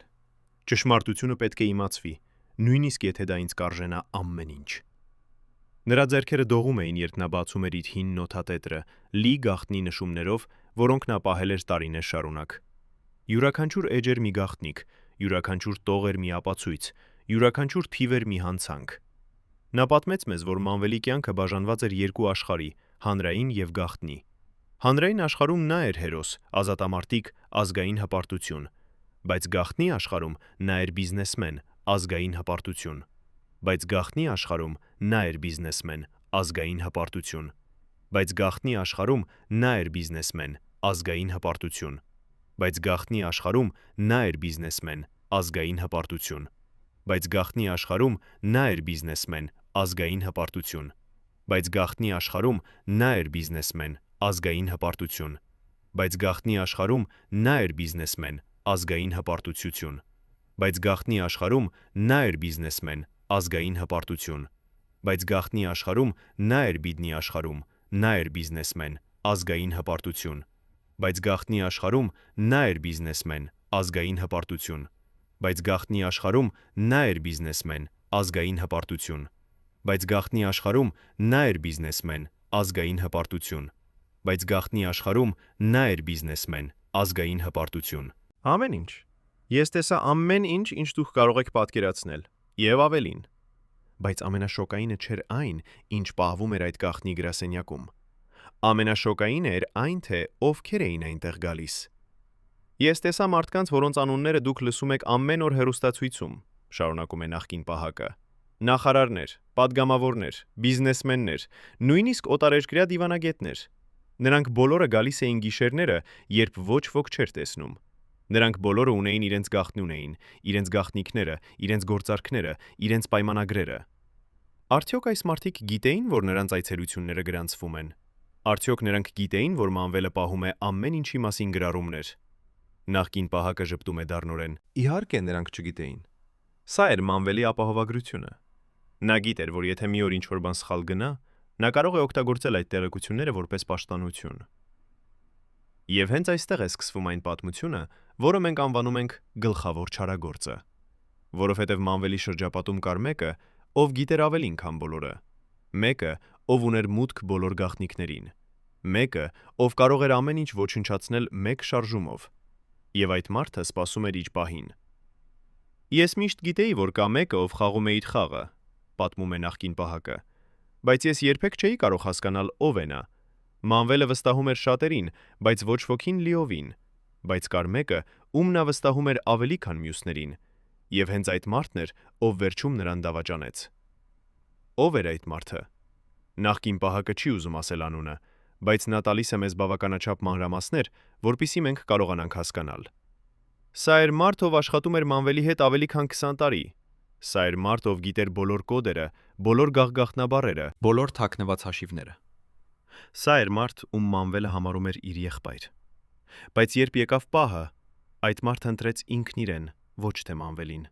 Ճշմարտությունը պետք է իմացվի, նույնիսկ եթե դա ինձ կարժենա ամեն ինչ։ Նրա ձեռքերը դողում էին, երբ նա բացում էր իր հին նոթատետրը, լի գաղտնի նշումներով, որոնք նա պահել էր տարիներ շարունակ։ Յուրաքանչյուր էջ էր մի գաղտնիք, յուրաքանչյուր տող էր մի ապացույց, յուրաքանչյուր թիվ էր մի հանցանք։ Նա պատմեց մեզ, որ Մանվելի կյանքը բաժանված էր երկու աշխարհի՝ հանրային եւ գաղտնի։ Հանրային աշխարհում նա էր հերոս, ազատամարտիկ, ազգային հպարտություն, բայց գաղտնի աշխարհում նա էր բիզնեսմեն, ազգային հպարտություն, բայց գաղտնի աշխարհում նա էր բիզնեսմեն, ազգային հպարտություն, բայց գաղտնի աշխարհում նա էր բիզնեսմեն, ազգային հպարտություն, բայց գաղտնի աշխարհում նա էր բիզնեսմեն, ազգային հպարտություն, բայց գաղտնի աշխարհում նա էր բիզնեսմեն, ազգային հպարտություն, բայց գաղտնի աշխարհում նա էր բիզնեսմեն, ազգային հպարտություն, բայց գաղտնի աշխարհում նա էր բիզնեսմեն, ազգային հպարտություն, բայց գաղտնի աշխարհում նա էր բիզնեսմեն, ազգային հպարտություն, բայց գաղտնի աշխարհում նա էր բիդնի աշխարհում, նա էր բիզնեսմեն, ազգային հպարտություն, բայց գաղտնի աշխարհում նա էր բիզնեսմեն, ազգային հպարտություն, բայց գաղտնի աշխարհում նա էր բիզնեսմեն, ազգային հպարտություն, բայց գաղտնի աշխարհում նա էր բիզնեսմեն, ազգային հպարտություն, բայց գաղտնի աշխարհում նա էր բիզնեսմեն, ազգային հպարտություն։ Ամեն ինչ։ Ես տեսա ամեն ինչ, ինչ դուք կարող եք պատկերացնել, եւ ավելին։ Բայց ամենաշոկայինը չէր այն, ինչ պահվում էր այդ գաղտնի գրասենյակում։ Ամենաշոկայինը էր այն, թե ովքեր էին այնտեղ գալիս։ Ես տեսա մարդկանց, որոնց անունները դուք լսում եք ամեն օր հեռուստացույցում, շարունակում է նախկին պահակը։ Նախարարներ, падգամավորներ, բիզնեսմեններ, նույնիսկ օտարերկրյա դիվանագետներ։ Նրանք բոլորը գալիս էին գիշերները, երբ ոչ ոք չէր տեսնում։ Նրանք բոլորը ունեին իրենց գաղտնիքները, իրենց գաղտնիքները, իրենց գործարքները, իրենց պայմանագրերը։ Արդյոք այս մարդիկ գիտեին, որ նրանց այցելությունները գրանցվում են։ Արդյոք նրանք գիտեին, որ Մանվելը պահում է ամեն ինչի մասին գրառումներ։ Նախկին պահակը ժպտում է դառնորեն։ Իհարկե նրանք չգիտեին։ Սա էր Մանվելի ապահովագրությունը։ Նա գիտեր, որ եթե մի օր ինչ-որ բան սխալ գնա, նա կարող է օգտագործել այդ տեղեկությունները որպես պաշտպանություն։ Եվ հենց այստեղ է սկսվում այն պատմությունը, որը մենք անվանում ենք գլխավոր չարագործը, որովհետև Մանվելի շրջապատում կար մեկը, ով գիտեր ավելին, քան բոլորը, մեկը, ով ուներ մուտք բոլոր գաղտնիքներին, մեկը, ով կարող էր ամեն ինչ ոչնչացնել մեկ շարժումով, եւ այդ մարդը սպասում էր իր պահին։ Ես միշտ գիտեի, որ կա մեկը, ով խաղում է իր խաղը, պատմում է նախկին պահակը, բայց ես երբեք չէի կարող հասկանալ ով է նա։ Մանվելը վստահում էր շատերին, բայց ոչ ոքին լիովին, բայց կար մեկը, ում նա վստահում էր ավելի, քան մյուսներին, եւ հենց այդ մարդն էր, ով վերջում նրան դավաճանեց։ Ով էր այդ մարդը։ Նախկին պահակը չի ուզում ասել անունը, բայց նա տալիս է մեզ բավականաչափ մանրամասներ, որպեսզի մենք կարողանանք հասկանալ։ Սա էր մարդ, ով աշխատում էր Մանվելի հետ ավելի քան 20 տարի։ Սա էր մարդ, ով գիտեր բոլոր կոդերը, բոլոր գաղտնաբառերը, Բոլոր թաքնված հաշիվները։ Սա էր մարդ, ում Մանվելը համարում էր իր եղբայր։ Բայց երբ եկավ պահը, այդ մարդը ընտրեց ինքն իրեն, ոչ թե Մանվելին։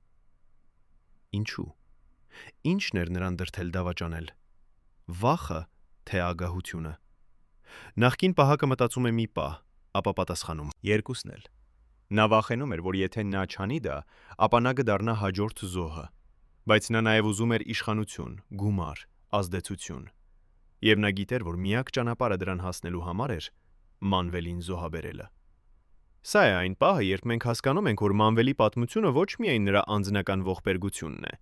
Ինչու։ Ինչն էր նրան դրդել դավաճանել։ Վախը, թե ագահությունը։ Նախկին պահակը մտածում է մի պահ, ապա պատասխանում. երկուսն էլ։ Նա վախենում էր, որ եթե նա չանի դա, ապա նա կդառնա հաջորդ զոհը։ Բայց նա նաև ուզում էր իշխանություն, գումար, ազդեցություն։ Եվ նա գիտեր, որ միակ ճանապարհը դրան հասնելու համար էր Մանվելին զոհաբերելը։ Սա է այն պահը, երբ մենք հասկանում ենք, որ Մանվելի պատմությունը ոչ միայն նրա անձնական ողբերգությունն է։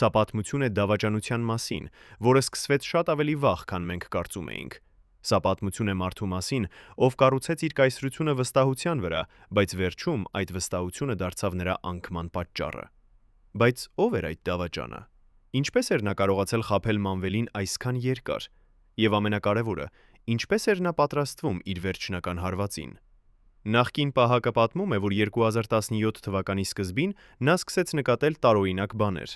Սա պատմություն է դավաճանության մասին, որը սկսվեց շատ ավելի վաղ, քան մենք կարծում էինք։ Սա պատմություն է մարդու մասին, ով կառուցեց իր կայսրությունը վստահության վրա, բայց վերջում այդ վստահությունը դարձավ նրա անկման պատճառը։ Բայց ով էր այդ դավաճանը։ Ինչպես էր նա կարողացել խաբել Մանվելին այսքան երկար, եւ ամենակարևորը, ինչպես էր նա պատրաստվում իր վերջնական հարվածին։ Նախկին պահակը պատմում է, որ 2017 թվականի սկզբին նա սկսեց նկատել տարօրինակ բաներ։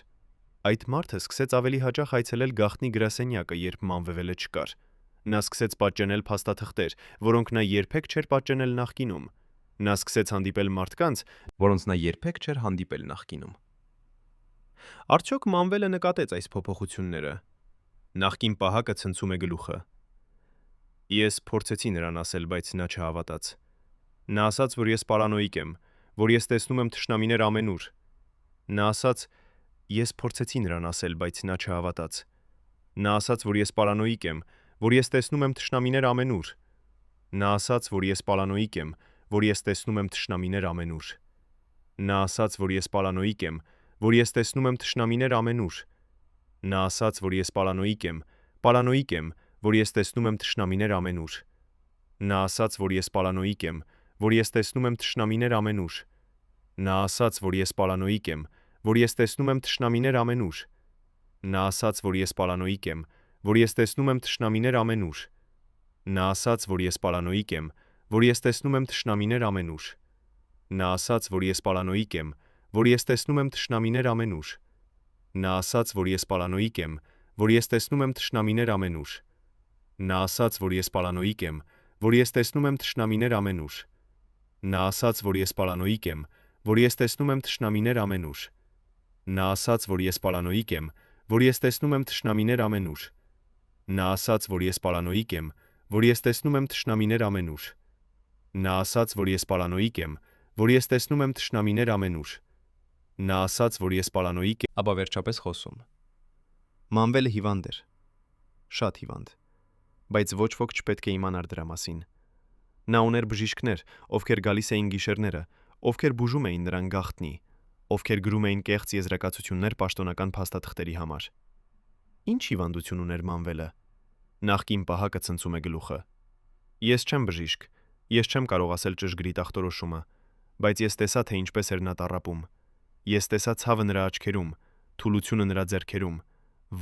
Այդ մարդը սկսեց ավելի հաճախ այցելել գաղտնի գրասենյակը, երբ Մանվելը չկար։ Նա սկսեց պատճենել փաստաթղթեր, որոնք նա երբեք չէր պատճենել նախկինում։ Նա սկսեց հանդիպել մարդկանց, Որոնց նա երբեք չէր հանդիպել նախկինում։ Արդյոք Մանվելը նկատեց այս փոփոխությունները։ Նախկին պահակը ցնցում է գլուխը։ Ես փորձեցի նրան ասել, բայց նա չհավատաց։ Նա ասաց, որ ես պարանոիկ եմ, որ ես տեսնում եմ թշնամիներ ամենուր։ Նա ասաց, ես փորձեցի նրան ասել, բայց նա չհավատաց։ Նա ասաց, որ ես պարանոիկ եմ, որ ես տեսնում եմ թշնամիներ ամենուր։ Նա ասաց, որ ես պարանոիկ եմ, որ ես տեսնում եմ թշնամիներ ամենուր։ Նա ասաց, որ ես պարանոիկ եմ, որ ես տեսնում եմ թշնամիներ ամենուր։ Նա ասաց, որ ես պարանոիկ եմ, որ ես տեսնում եմ թշնամիներ ամենուր։ Նա ասաց, որ ես պարանոիկ եմ, որ ես տեսնում եմ թշնամիներ ամենուր։ Նա ասաց, որ ես պարանոիկ եմ, որ ես տեսնում եմ թշնամիներ ամենուր։ Նա ասաց, որ ես պարանոիկ եմ, որ ես տեսնում եմ թշնամիներ ամենուր։ Նա ասաց, որ ես պարանոիկ եմ, որ ես տեսնում եմ թշնամիներ ամենուր։ Նա ասաց, որ ես պարանոիկ եմ, որ ես տեսնում եմ թշնամիներ ամենուր։ Նա ասաց, որ ես պարանոիկ եմ, որ ես տեսնում եմ թշնամիներ ամենուր։ Նա ասաց, որ ես պարանոիկ եմ, որ ես տեսնում եմ թշնամիներ ամենուր։ Նա ասաց, որ ես պարանոիկ եմ, որ ես տեսնում եմ թշնամիներ ամենուր։ Նա ասաց, որ ես պարանոիկ եմ, որ ես տեսնում եմ թշնամիներ ամենուր։ Նա ասաց, որ ես պարանոիկ եմ, որ ես տեսնում եմ թշնամիներ ամենուր։ Նա ասաց, որ ես պարանոիկ եմ, որ ես տեսնում եմ թշնամիներ ամենուր։ Նա ասաց, որ ես պարանոիկ եմ։ Ապա վերջապես խոսում։ Մանվելը հիվանդ էր։ Շատ հիվանդ։ Բայց ոչ ոք չպետք է իմանար դրա մասին։ Նա ուներ բժիշկներ, ովքեր գալիս էին գիշերները, ովքեր բուժում էին նրան գաղտնի, ովքեր գրում էին կեղծ եզրակացություններ պաշտոնական փաստաթղթերի համար։ Ինչ հիվանդություն ուներ Մանվելը։ Նախկին պահակը ցնցում է գլուխը։ Ես չեմ բժիշկ, ես չեմ կարող ասել ճշգրիտ ախտորոշումը, բայց ես տեսա, թե ինչպես էր նա տառապում։ Ես տեսա ցավը նրա աչքերում, թուլությունը նրա ձեռքերում,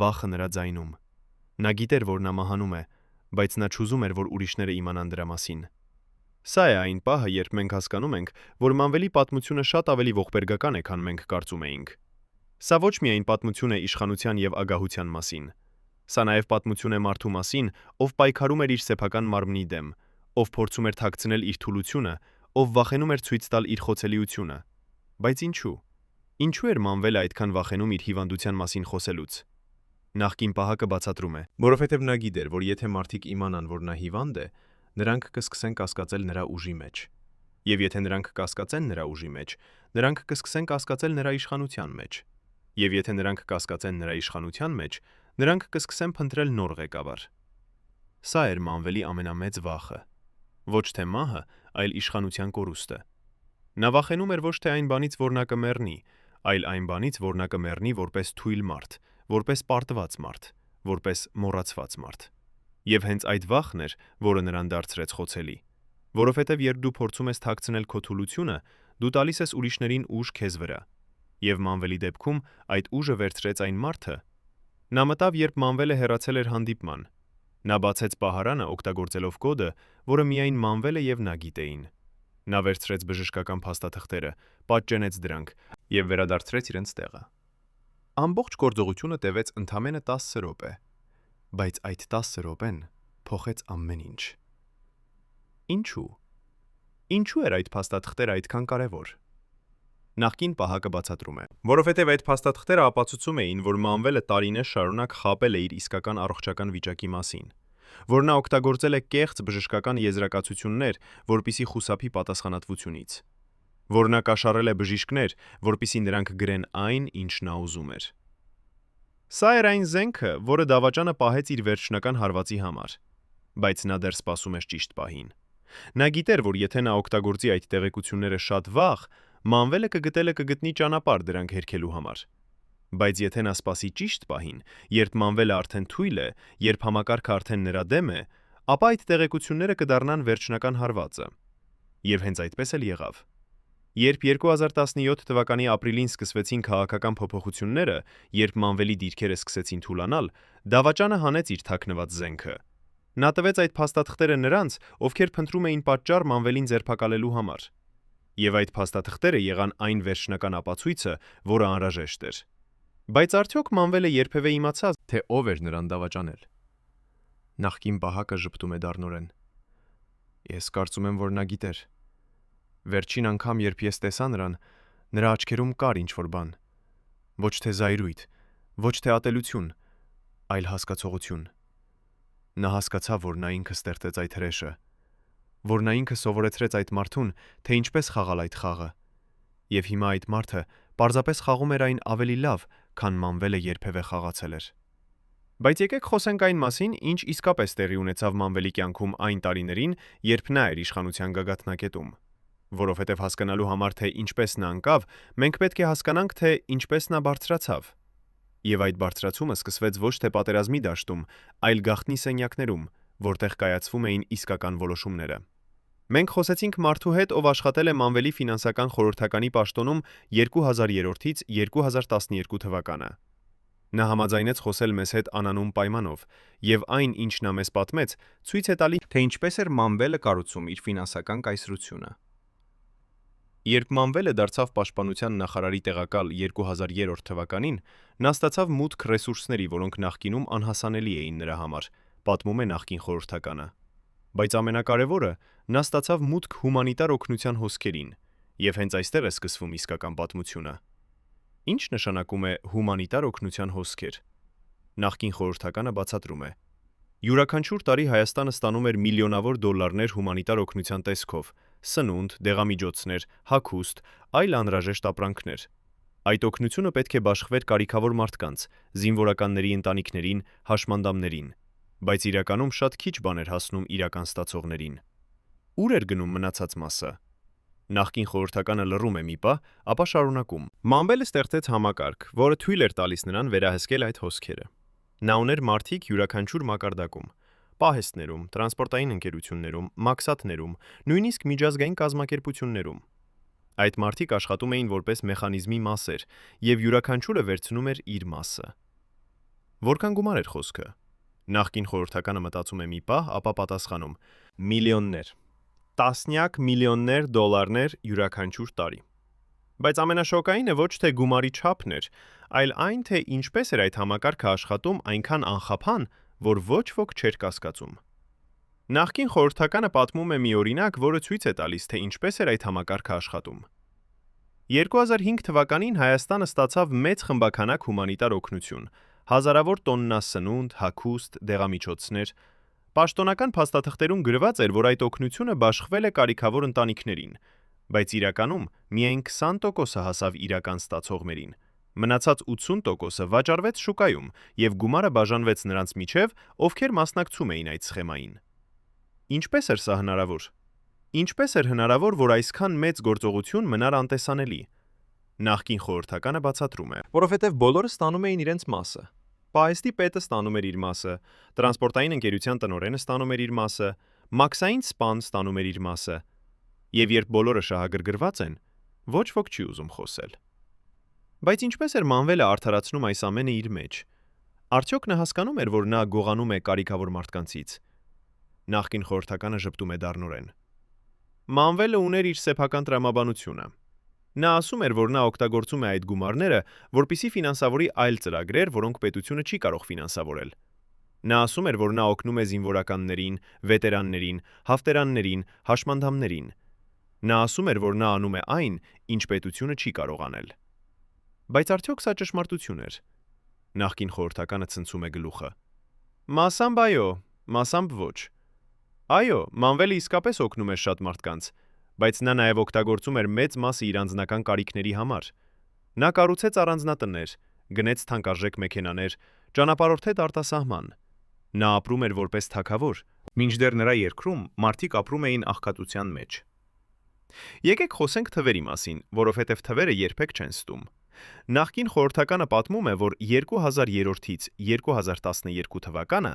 վախը նրա ձայնում։ Նա գիտեր, որ նա մահանում է, բայց նա չուզում էր, որ ուրիշները իմանան դրա մասին։ Սա է այն պահը, երբ մենք հասկանում ենք, որ Մանվելի պատմությունը շատ ավելի ողբերգական է, քան մենք կարծում էինք։ Սա ոչ միայն պատմություն է իշխանության եւ ագահության մասին։ Սա նաև պատմություն է մարդու մասին, ով պայքարում էր իր սեփական մարմնի դեմ, ով փորձում էր թաքցնել իր թուլությունը, ով վախենում էր ցույց տալ իր խոցելիությունը։ Բայց ինչու։ Ինչու էր Մանվելը այդքան վախենում իր հիվանդության մասին խոսելուց։ Նախկին պահակը բացատրում է, որովհետև նա գիտեր, որ եթե մարդիկ իմանան, որ նա հիվանդ է, նրանք կսկսեն կասկածել նրա ուժի մեջ։ Եվ եթե նրանք կասկածեն նրա ուժի մեջ, նրանք կսկսեն կասկածել նրա իշխանության մեջ։ Եվ եթե նրանք կասկածեն նրա իշխանության մեջ, նրանք կսկսեն փնտրել նոր ղեկավար։ Սա էր Մանվելի ամենամեծ վախը։ Ոչ թե մահը, այլ իշխանության կորուստը։ Նա վախենում էր ոչ թե այն բանից, որ նա կմեռնի, այլ այն բանից, որ նա կմեռնի որպես թույլ մարդ, որպես պարտված մարդ, որպես մոռացված մարդ։ Եվ հենց այդ վախն էր, որը նրան դարձրեց խոցելի։ Որովհետև երբ դու փորձում ես թաքցնել քո թուլությունը, դու տալիս ես ուրիշներին ուժ քեզ վրա։ Եվ Մանվելի դեպքում այդ ուժը վերցրեց այն մարդը։ Նա մտավ, երբ Մանվելը հեռացել էր հանդիպման։ Նա բացեց պահարանը, օգտագործելով կոդը, որը միայն Մանվելը եւ նա գիտեին։ Նա վերցրեց բժշկական փաստաթղթերը, պատճենեց դրանք եւ վերադարձրեց իրենց տեղը։ Ամբողջ գործողությունը տևեց ընդամենը 10 րոպե, բայց այդ 10 րոպեն փոխեց ամեն ինչ։ Ինչու։ Ինչու էր այդ փաստաթղթերը այդքան կարևոր։ Նախկին պահակը բացատրում է, որովհետև այդ փաստաթղթերը ապացուցում էին, որ Մանվելը տարիներ շարունակ խաբել է իր իսկական առողջական վիճակի մասին, որ նա օգտագործել է կեղծ բժշկական եզրակացություններ, որպիսի խուսափի պատասխանատվությունից, որ նա կաշառել է բժիշկներ, որպիսի նրանք գրեն այն, ինչ նա ուզում էր։ Սա էր այն զենքը, որը դավաճանը պահեց իր վերջնական հարվածի համար, բայց նա դեռ սպասում էր ճիշտ պահին։ Նա գիտեր, որ եթե նա օգտագործի այդ տեղեկությունները շատ վաղ, Մանվելը կգտնի ճանապարհ դրանք հերքելու համար։ Բայց եթե նա սպասի ճիշտ պահին, երբ Մանվելը արդեն թույլ է, երբ համակարգը արդեն նրա դեմ է, ապա այդ տեղեկությունները կդառնան վերջնական հարվածը։ Եվ հենց այդպես էլ եղավ։ Երբ 2017 թվականի ապրիլին սկսվեցին քաղաքական փոփոխությունները, երբ Մանվելի դիրքերը սկսեցին թուլանալ, դավաճանը հանեց իր թաքնված զենքը։ Նա տվեց այդ փաստաթղթերը նրանց, ովքեր փնտրում էին պատճառ Մանվելին ձերբակալելու համար։ Եվ այդ փաստաթղթերը եղան այն վերջնական ապացույցը, որը անհրաժեշտ էր։ Բայց արդյոք Մանվելը երբևէ իմացավ, Թե ով էր նրան դավաճանել։ նախկին բահակը ժպտում է դառնորեն։ Ես կարծում եմ, որ նա գիտեր։ Վերջին անգամ, երբ ես տեսա նրան, նրա աչքերում կար ինչ-որ բան։ Ոչ թե զայրույթ, ոչ թե ատելություն, այլ հասկացողություն։ Նա հասկացավ, որ նա ինքը ստեղծեց այդ հրեշը, որ նա ինքը սովորեցրեց այդ մարդուն, թե ինչպես խաղալ այդ խաղը։ Եվ հիմա այդ մարդը պարզապես խաղում էր այն ավելի լավ, քան Մանվելը երբևէ խաղացել էր։ Բայց եկեք խոսենք այն մասին, ինչ իսկապես տեղի ունեցավ Մանվելի կյանքում այն տարիներին, երբ նա էր իշխանության գագաթնակետում։ Որովհետև հասկանալու համար, թե ինչպես նա ընկավ, մենք պետք է հասկանանք, թե ինչպես նա բարձրացավ։ Եվ այդ բարձրացումը սկսվեց ոչ թե պատերազմի դաշտում, այլ գաղտնի սենյակներում, որտեղ կայացվում էին իսկական որոշումները։ Մենք խոսեցինք մարդու հետ, ով աշխատել է Մանվելի ֆինանսական խորհրդականի պաշտոնում 2003-ից 2012 թվականը։ Նա համաձայնեց խոսել մեզ հետ անանուն պայմանով, եւ այն, ինչ նա մեզ պատմեց, ցույց է տալի, Թե ինչպես էր Մանվելը կառուցում իր ֆինանսական կայսրությունը։ երբ Մանվելը դարձավ պաշտպանության նախարարի տեղակալ 2003 թվականին, նա ստացավ մուտք ռեսուրսների, որոնք նախկինում անհասանելի էին նրա համար, պատմում է նախկին խորհրդականը։ Բայց ամենակարևորը, նա ստացավ մուտք հումանիտար օգնության հոսքերին, եւ հենց այստեղ է սկսվում իսկական պատմությունը։ Ինչ նշանակում է հումանիտար օգնության հոսքեր։ Նախկին խորհրդականը բացատրում է. Յուրաքանչյուր տարի Հայաստանը ստանում էր միլիոնավոր դոլարներ հումանիտար օգնության տեսքով՝ սնունդ, դեղամիջոցներ, հագուստ, այլ անհրաժեշտ ապրանքներ։ Այդ օգնությունը պետք է բաշխվեր կարիքավոր մարդկանց, զինվորականների ընտանիքներին, հաշմանդամներին, բայց իրականում շատ քիչ բան էր հասնում իրական ստացողներին։ Ուր էր գնում մնացած մասը։ Նախկին խորհրդականը լռում է մի պահ, ապա շարունակում. Մանվելը ստեղծեց համակարգ, որը թույլ էր տալիս նրան վերահսկել այդ հոսքերը։ Նա ուներ մարդիկ յուրաքանչյուր մակարդակում՝ պահեստներում, տրանսպորտային ընկերություններում, մաքսատներում, նույնիսկ միջազգային կազմակերպություններում։ Այդ մարդիկ աշխատում էին որպես մեխանիզմի մասեր, եւ յուրաքանչյուրը վերցնում էր իր մասը։ Որքան գումար էր խոսքը։ Նախկին խորհրդականը մտածում է մի պահ, ապա պատասխանում. միլիոններ, տասնյակ միլիոններ դոլարներ յուրաքանչյուր տարի։ Բայց ամենաշոկայինը ոչ թե գումարի չափն էր, այլ այն, թե ինչպես էր այդ համակարգը աշխատում այնքան անխափան, որ ոչ ոք չէր կասկածում։ Նախկին խորհրդականը պատմում է մի օրինակ, որը ցույց է տալիս, թե ինչպես էր այդ համակարգը աշխատում։ 2005 թվականին Հայաստանը ստացավ մեծ խմբաքանակ հումանիտար օգնություն, հազարավոր տոննա սնունդ, հագուստ, դեղամիջոցներ։ Պաշտոնական փաստաթղթերում գրված էր, որ այդ օգնությունը բաշխվել է կարիքավոր ընտանիքներին, բայց իրականում միայն 20%-ը հասավ իրական ստացողներին։ Մնացած 80%-ը վաճառվեց շուկայում, եւ գումարը բաժանվեց նրանց միջև, ովքեր մասնակցում էին այդ սխեմային։ Ինչպես էր սա հնարավոր։ Ինչպես էր հնարավոր, որ այսքան մեծ գործողություն մնար անտեսանելի։ Նախկին խորհրդականը բացատրում է. Որովհետև բոլորը ստանում էին իրենց մասը։ Պահեստի պետը ստանում էր իր մասը, տրանսպորտային ընկերության տնօրենը ստանում էր իր մասը, մաքսային սպան ստանում էր իր մասը։ Եվ երբ բոլորը շահագրգռված են, ոչ ոք չի ուզում խոսել։ Բայց ինչպես էր Մանվելը արդարացնում այս ամենը իր մեջ։ Արդյոք նա հասկանում էր, որ նա գողանում է կարիքավոր մարդկանցից։ Նախկին խորհրդականը ժպտում է դառնորեն։ Մանվելը ուներ իր սեփական տրամաբանությունը։ Նա ասում էր, որ նա օգտագործում է այդ գումարները, որպեսզի ֆինանսավորի այլ ծրագրեր, որոնք պետությունը չի կարող ֆինանսավորել։ Նա ասում էր, որ նա օգնում է զինվորականներին, վետերաններին, հավտերաններին, հաշմանդամներին։ Նա ասում էր, որ նա անում է այն, ինչ պետությունը չի կարող անել։ Բայց արդյոք սա ճշմարտություն էր։ Նախկին խորհրդականը ցնցում է գլուխը։ Մասամբ այո, մասամբ ոչ։ Այո, Մանվելը իսկապես օգնում էր շատ մարդկանց, բայց նա նաև օգտագործում էր մեծ մասը իր անձնական կարիքների համար։ Նա կառուցեց առանձնատներ, գնեց թանկարժեք մեքենաներ, ճանապարհորդեց արտասահման։ Նա ապրում էր որպես թագավոր, Մինչդեռ նրա երկրում մարդիկ ապրում էին աղքատության մեջ։ Եկեք խոսենք թվերի մասին, որովհետև թվերը երբեք չեն ստում։ Նախկին խորհրդականը պատմում է, որ 2003-ից 2012 թվականը,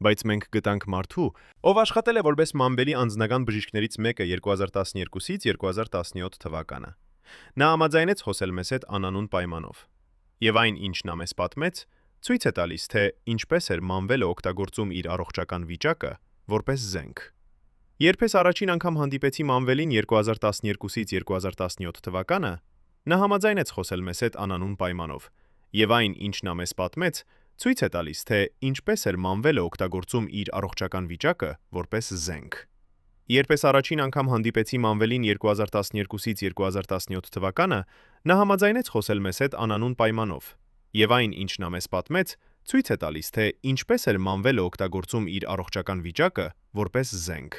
Բայց մենք գտանք մարդու, ով աշխատել է որպես Մամբելի անձնական բժիշկներից մեկը 2012-ից 2017 թվականը։ Նա համաձայնեց խոսել մեզ հետ անանուն պայմանով։ Եվ այն, ինչ նա մեզ պատմեց, ցույց է տալիս, թե ինչպես էր Մամբելը օգտագործում իր առողջական վիճակը որպես զենք։ Երբ ես առաջին անգամ հանդիպեցի Մամբելին 2012-ից 2017 թվականը, նա համաձայնեց խոսել մեզ հետ անանուն պայմանով, եւ այն, ինչ նա մեզ պատմեց, ցույց է տալիս, թե ինչպես էր Մամբելը օգտագործում իր առողջական վիճակը որպես զենք։ Երբ ես առաջին անգամ հանդիպեցի Մամբելին 2012-ից 2017 թվականը, նա համաձայնեց խոսել մեզ հետ անանուն պայմանով, եւ այն, ինչ նա մեզ պատմեց, ցույց է տալիս, թե ինչպես էր Մամբելը օգտագործում իր առողջական վիճակը որպես զենք։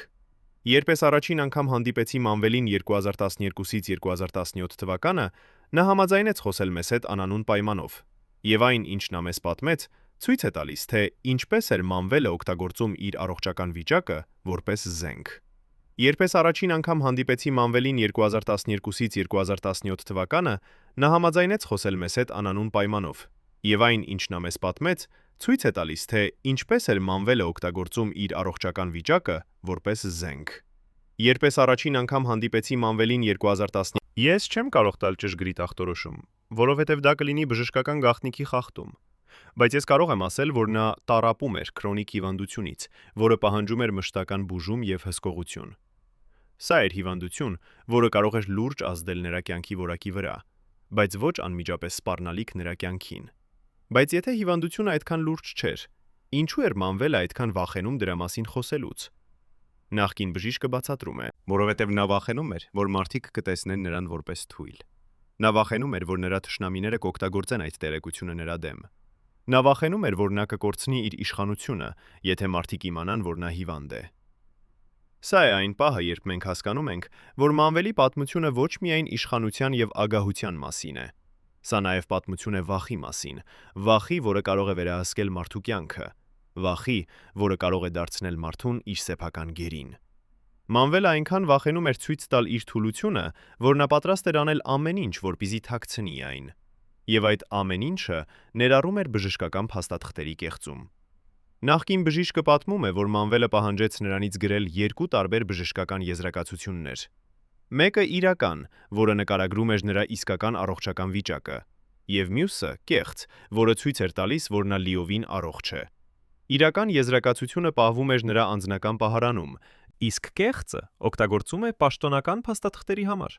Երբ ես առաջին անգամ հանդիպեցի Մամբելին 2012-ից 2017 թվականը, նա համաձայնեց խոսել մեզ հետ անանուն պայմանով, եւ այն, ինչ նա մեզ պատմեց, ցույց է տալիս, թե ինչպես էր Մամբելը օգտագործում իր առողջական վիճակը որպես զենք։ Երբ ես առաջին անգամ հանդիպեցի Մամբելին 2012-ից 2017 թվականը, նա համաձայնեց խոսել մեզ հետ անանուն պայմանով, եւ այն, ինչ նա մեզ պատմեց, ցույց է տալիս, թե ինչպես էր Մամբելը օգտագործում իր առողջական վիճակը որպես զենք։ Երբ ես առաջին անգամ հանդիպեցի Մամբելին 2010, Ես չեմ կարող տալ ճշգրիտ ախտորոշում, որովհետև դա կլինի բժշկական գաղտնիքի խախտում։ Բայց ես կարող եմ ասել, որ նա տառապում էր քրոնիկ հիվանդությունից, որը պահանջում էր մշտական բուժում եւ հսկողություն։ Սա էր հիվանդություն, որը կարող էր լուրջ ազդել նրա կյանքի որակի վրա, բայց ոչ անմիջապես սպառնալիք նրա կյանքին։ Բայց եթե հիվանդությունը այդքան լուրջ չէր, ինչու էր Մամբելը այդքան վախենում դրա մասին խոսելուց։ Նախկին բժիշկը բացատրում է, որովհետև նա վախենում էր, որ մարդիկ կտեսնեն նրան որպես թույլ։ Նա վախենում էր, որ նրա թշնամիները կօգտագործեն այդ տեղեկությունը նրա դեմ։ Նա վախենում էր, որ նա կկորցնի իր իշխանությունը, եթե մարդիկ իմանան, որ նա հիվանդ է։ Սա է այն պահը, երբ մենք հասկանում ենք, որ Մամբելի պատմությունը ոչ միայն իշխանության եւ ագահության մասին է։ Սա նաեւ պատմություն է վախի մասին, վախի, որը կարող է վերահսկել մարդու կյանքը, վախի, որը կարող է դարձնել մարդուն իր սեփական գերին։ Մամբելը այնքան վախենում էր ցույց տալ իր թուլությունը, որ նա պատրաստ էր անել ամեն ինչ, որպեսզի թաքցնի այն։ Եվ այդ ամեն ինչը ներառում էր բժշկական փաստաթղթերի կեղծում։ Նախկին բժիշկը պատմում է, որ Մամբելը պահանջեց նրանից գրել երկու տարբեր բժշկական եզրակացություններ։ Մեկը իրական, որը նկարագրում էր նրա իսկական առողջական վիճակը, եւ մյուսը կեղծ, որը ցույց էր տալիս, որ նա լիովին առողջ է։ Իրական եզրակացությունը պահվում էր նրա անձնական պահարանում, իսկ կեղծը օգտագործում է պաշտոնական փաստաթղթերի համար։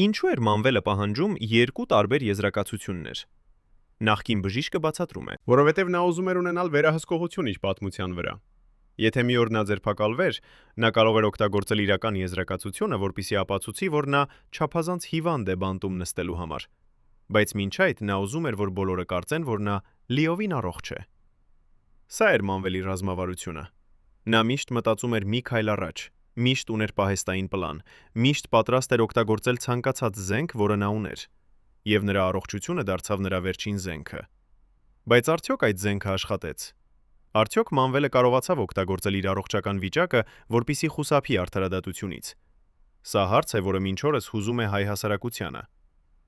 Ինչու էր Մամբելը պահանջում երկու տարբեր եզրակացություններ։ Նախկին բժիշկը բացատրում է, որովհետև նա ուզում էր ունենալ վերահսկողություն իր պատմության վրա։ Եթե մի օր նա ձերբակալվեր, նա կարող էր օգտագործել իրական եզրակացությունը, որպեսզի ապացուցի, որ նա չափազանց հիվանդ է բանտում նստելու համար։ Բայց մինչ այդ նա ուզում էր, որ բոլորը կարծեն, որ նա լիովին առողջ է։ Սա էր Մամբելի ռազմավարությունը։ Նա միշտ մտածում էր մի քայլ առաջ, միշտ ուներ պահեստային պլան, միշտ պատրաստ էր օգտագործել ցանկացած զենք, որը նա ուներ, եւ նրա առողջությունը դարձավ նրա վերջին զենքը։ Բայց արդյոք այդ զենքը աշխատեց։ Արդյոք Մամբելը կարողացավ օգտագործել իր առողջական վիճակը, որպեսզի խուսափի արդարադատությունից։ Սա հարց է, որը մինչ օրս հուզում է հայ հասարակությանը։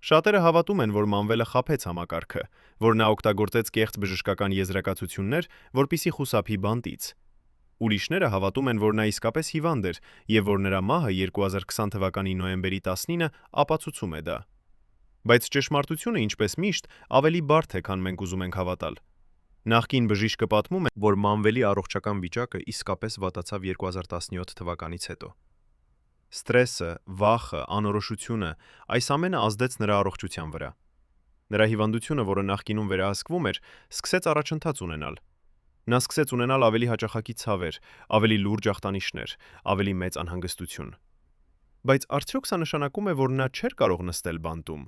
Շատերը հավատում են, որ Մամբելը խաբեց համակարգը, որ նա օգտագործեց կեղծ բժշկական եզրակացություններ, որպեսզի խուսափի բանտից։ Ուրիշները հավատում են, որ նա իսկապես հիվանդ էր եւ որ նրա մահը 2020 թվականի նոյեմբերի 19-ը ապացուցում է դա։ Բայց ճշմարտությունը, ինչպես միշտ, ավելի բարդ է, քան մենք ուզում ենք հավատալ։ Նախկին բժիշկը պատմում է, որ Մամբելի առողջական վիճակը իսկապես վատացավ 2017 թվականից հետո։ Ստրեսը, վախը, անորոշությունը, այս ամենը ազդեց նրա առողջության վրա։ Նրա հիվանդությունը, որը նախկինում վերահսկվում էր, սկսեց առաջընթաց ունենալ։ Նա սկսեց ունենալ ավելի հաճախակի ցավեր, ավելի լուրջ ախտանիշներ, ավելի մեծ անհանգստություն։ Բայց արդյոք սա նշանակում է, որ նա չէր կարող նստել բանտում։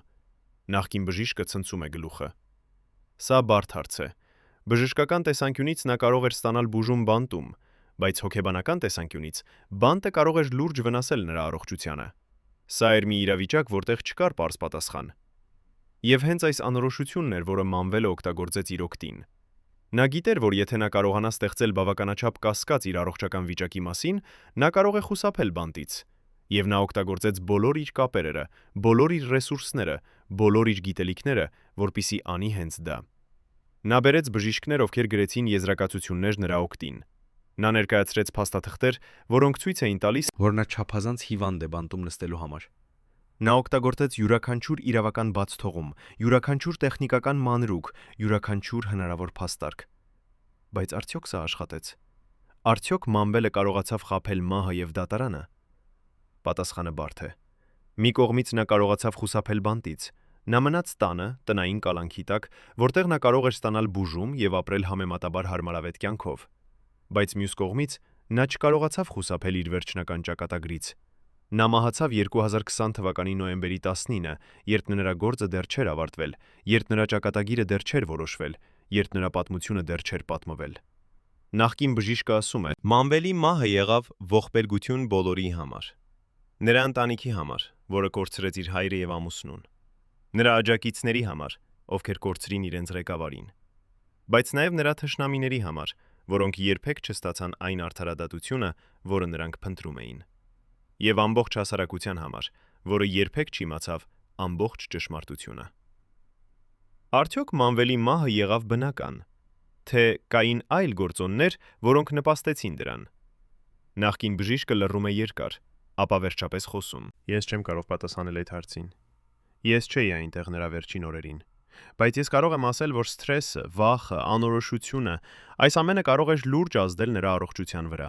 Նախկին բժիշկը ցնցում է գլուխը։ Սա բարդ հարց է։ Բժշկական տեսանկյունից նա կարող էր ստանալ բուժում բանտում, բայց հոգեբանական տեսանկյունից բանտը կարող էր լուրջ վնասել նրա առողջությանը։ Սա էր մի իրավիճակ, որտեղ չկար պարզ պատասխան։ Եվ հենց այս անորոշությունն էր, որը Մամբելը օգտագործեց իր օգտին։ Նա գիտեր, որ եթե նա կարողանա ստեղծել բավականաչափ կասկած իր առողջական վիճակի մասին, նա կարող է խուսափել բանտից։ Եվ նա օգտագործեց բոլոր իր կապերը, բոլոր իր ռեսուրսները, բոլոր իր գիտելիքները, որպեսզի անի հենց դա։ Նա բերեց բժիշկներ, ովքեր գրեցին եզրակացություններ նրա օգտին։ Նա ներկայացրեց փաստաթղթեր, որոնք ցույց էին տալիս, որ նա չափազանց հիվանդ է բանտում նստելու համար։ Նա օգտագործեց յուրաքանչյուր իրավական բաց թողում, յուրաքանչյուր տեխնիկական մանրուք, յուրաքանչյուր հնարավոր փաստարկ։ Բայց արդյոք սա աշխատեց։ Արդյոք Մամբելը կարողացավ խաբել մահը եւ դատարանը։ Պատասխանը բարդ է։ Մի կողմից նա կարողացավ խուսափել բանտից։ Նա մնաց տանը, տնային կալանքի տակ, որտեղ նա կարող էր ստանալ բուժում եւ ապրել համեմատաբար հարմարավետ կյանքով։ Բայց մյուս կողմից նա չկարողացավ խուսափել իր վերջնական ճակատագրից։ Նա մահացավ 2020 թվականի նոյեմբերի 19-ը, երբ նրա գործը դեռ չէր ավարտվել, երբ նրա ճակատագիրը դեռ չէր որոշվել, երբ նրա պատմությունը դեռ չէր պատմվել։ Նախկին բժիշկը ասում է. Մամբելի մահը եղավ ողբերգություն բոլորի համար։ Նրա ընտանիքի համար, որը կորցրեց իր հայրը եւ ամուսնուն։ Նրա աջակիցների համար, ովքեր կորցրին իրենց ղեկավարին։ Բայց նաեւ նրա թշնամիների համար, որոնք երբեք չստացան այն արդարադատությունը, որը նրանք փնտրում էին։ Եվ ամբողջ հասարակության համար, որը երբեք չիմացավ ամբողջ ճշմարտությունը։ Արդյոք Մամբելի մահը եղավ բնական, թե կային այլ գործոններ, որոնք նպաստեցին դրան։ Նախկին բժիշկը լռում է երկար, ապա վերջապես խոսում։ Ես չեմ կարող պատասխանել այդ հարցին։ Ես չէի այնտեղ նրա վերջին օրերին, բայց ես կարող եմ ասել, որ սթրեսը, վախը, անորոշությունը, այս ամենը կարող է լուրջ ազդել նրա առողջության վրա։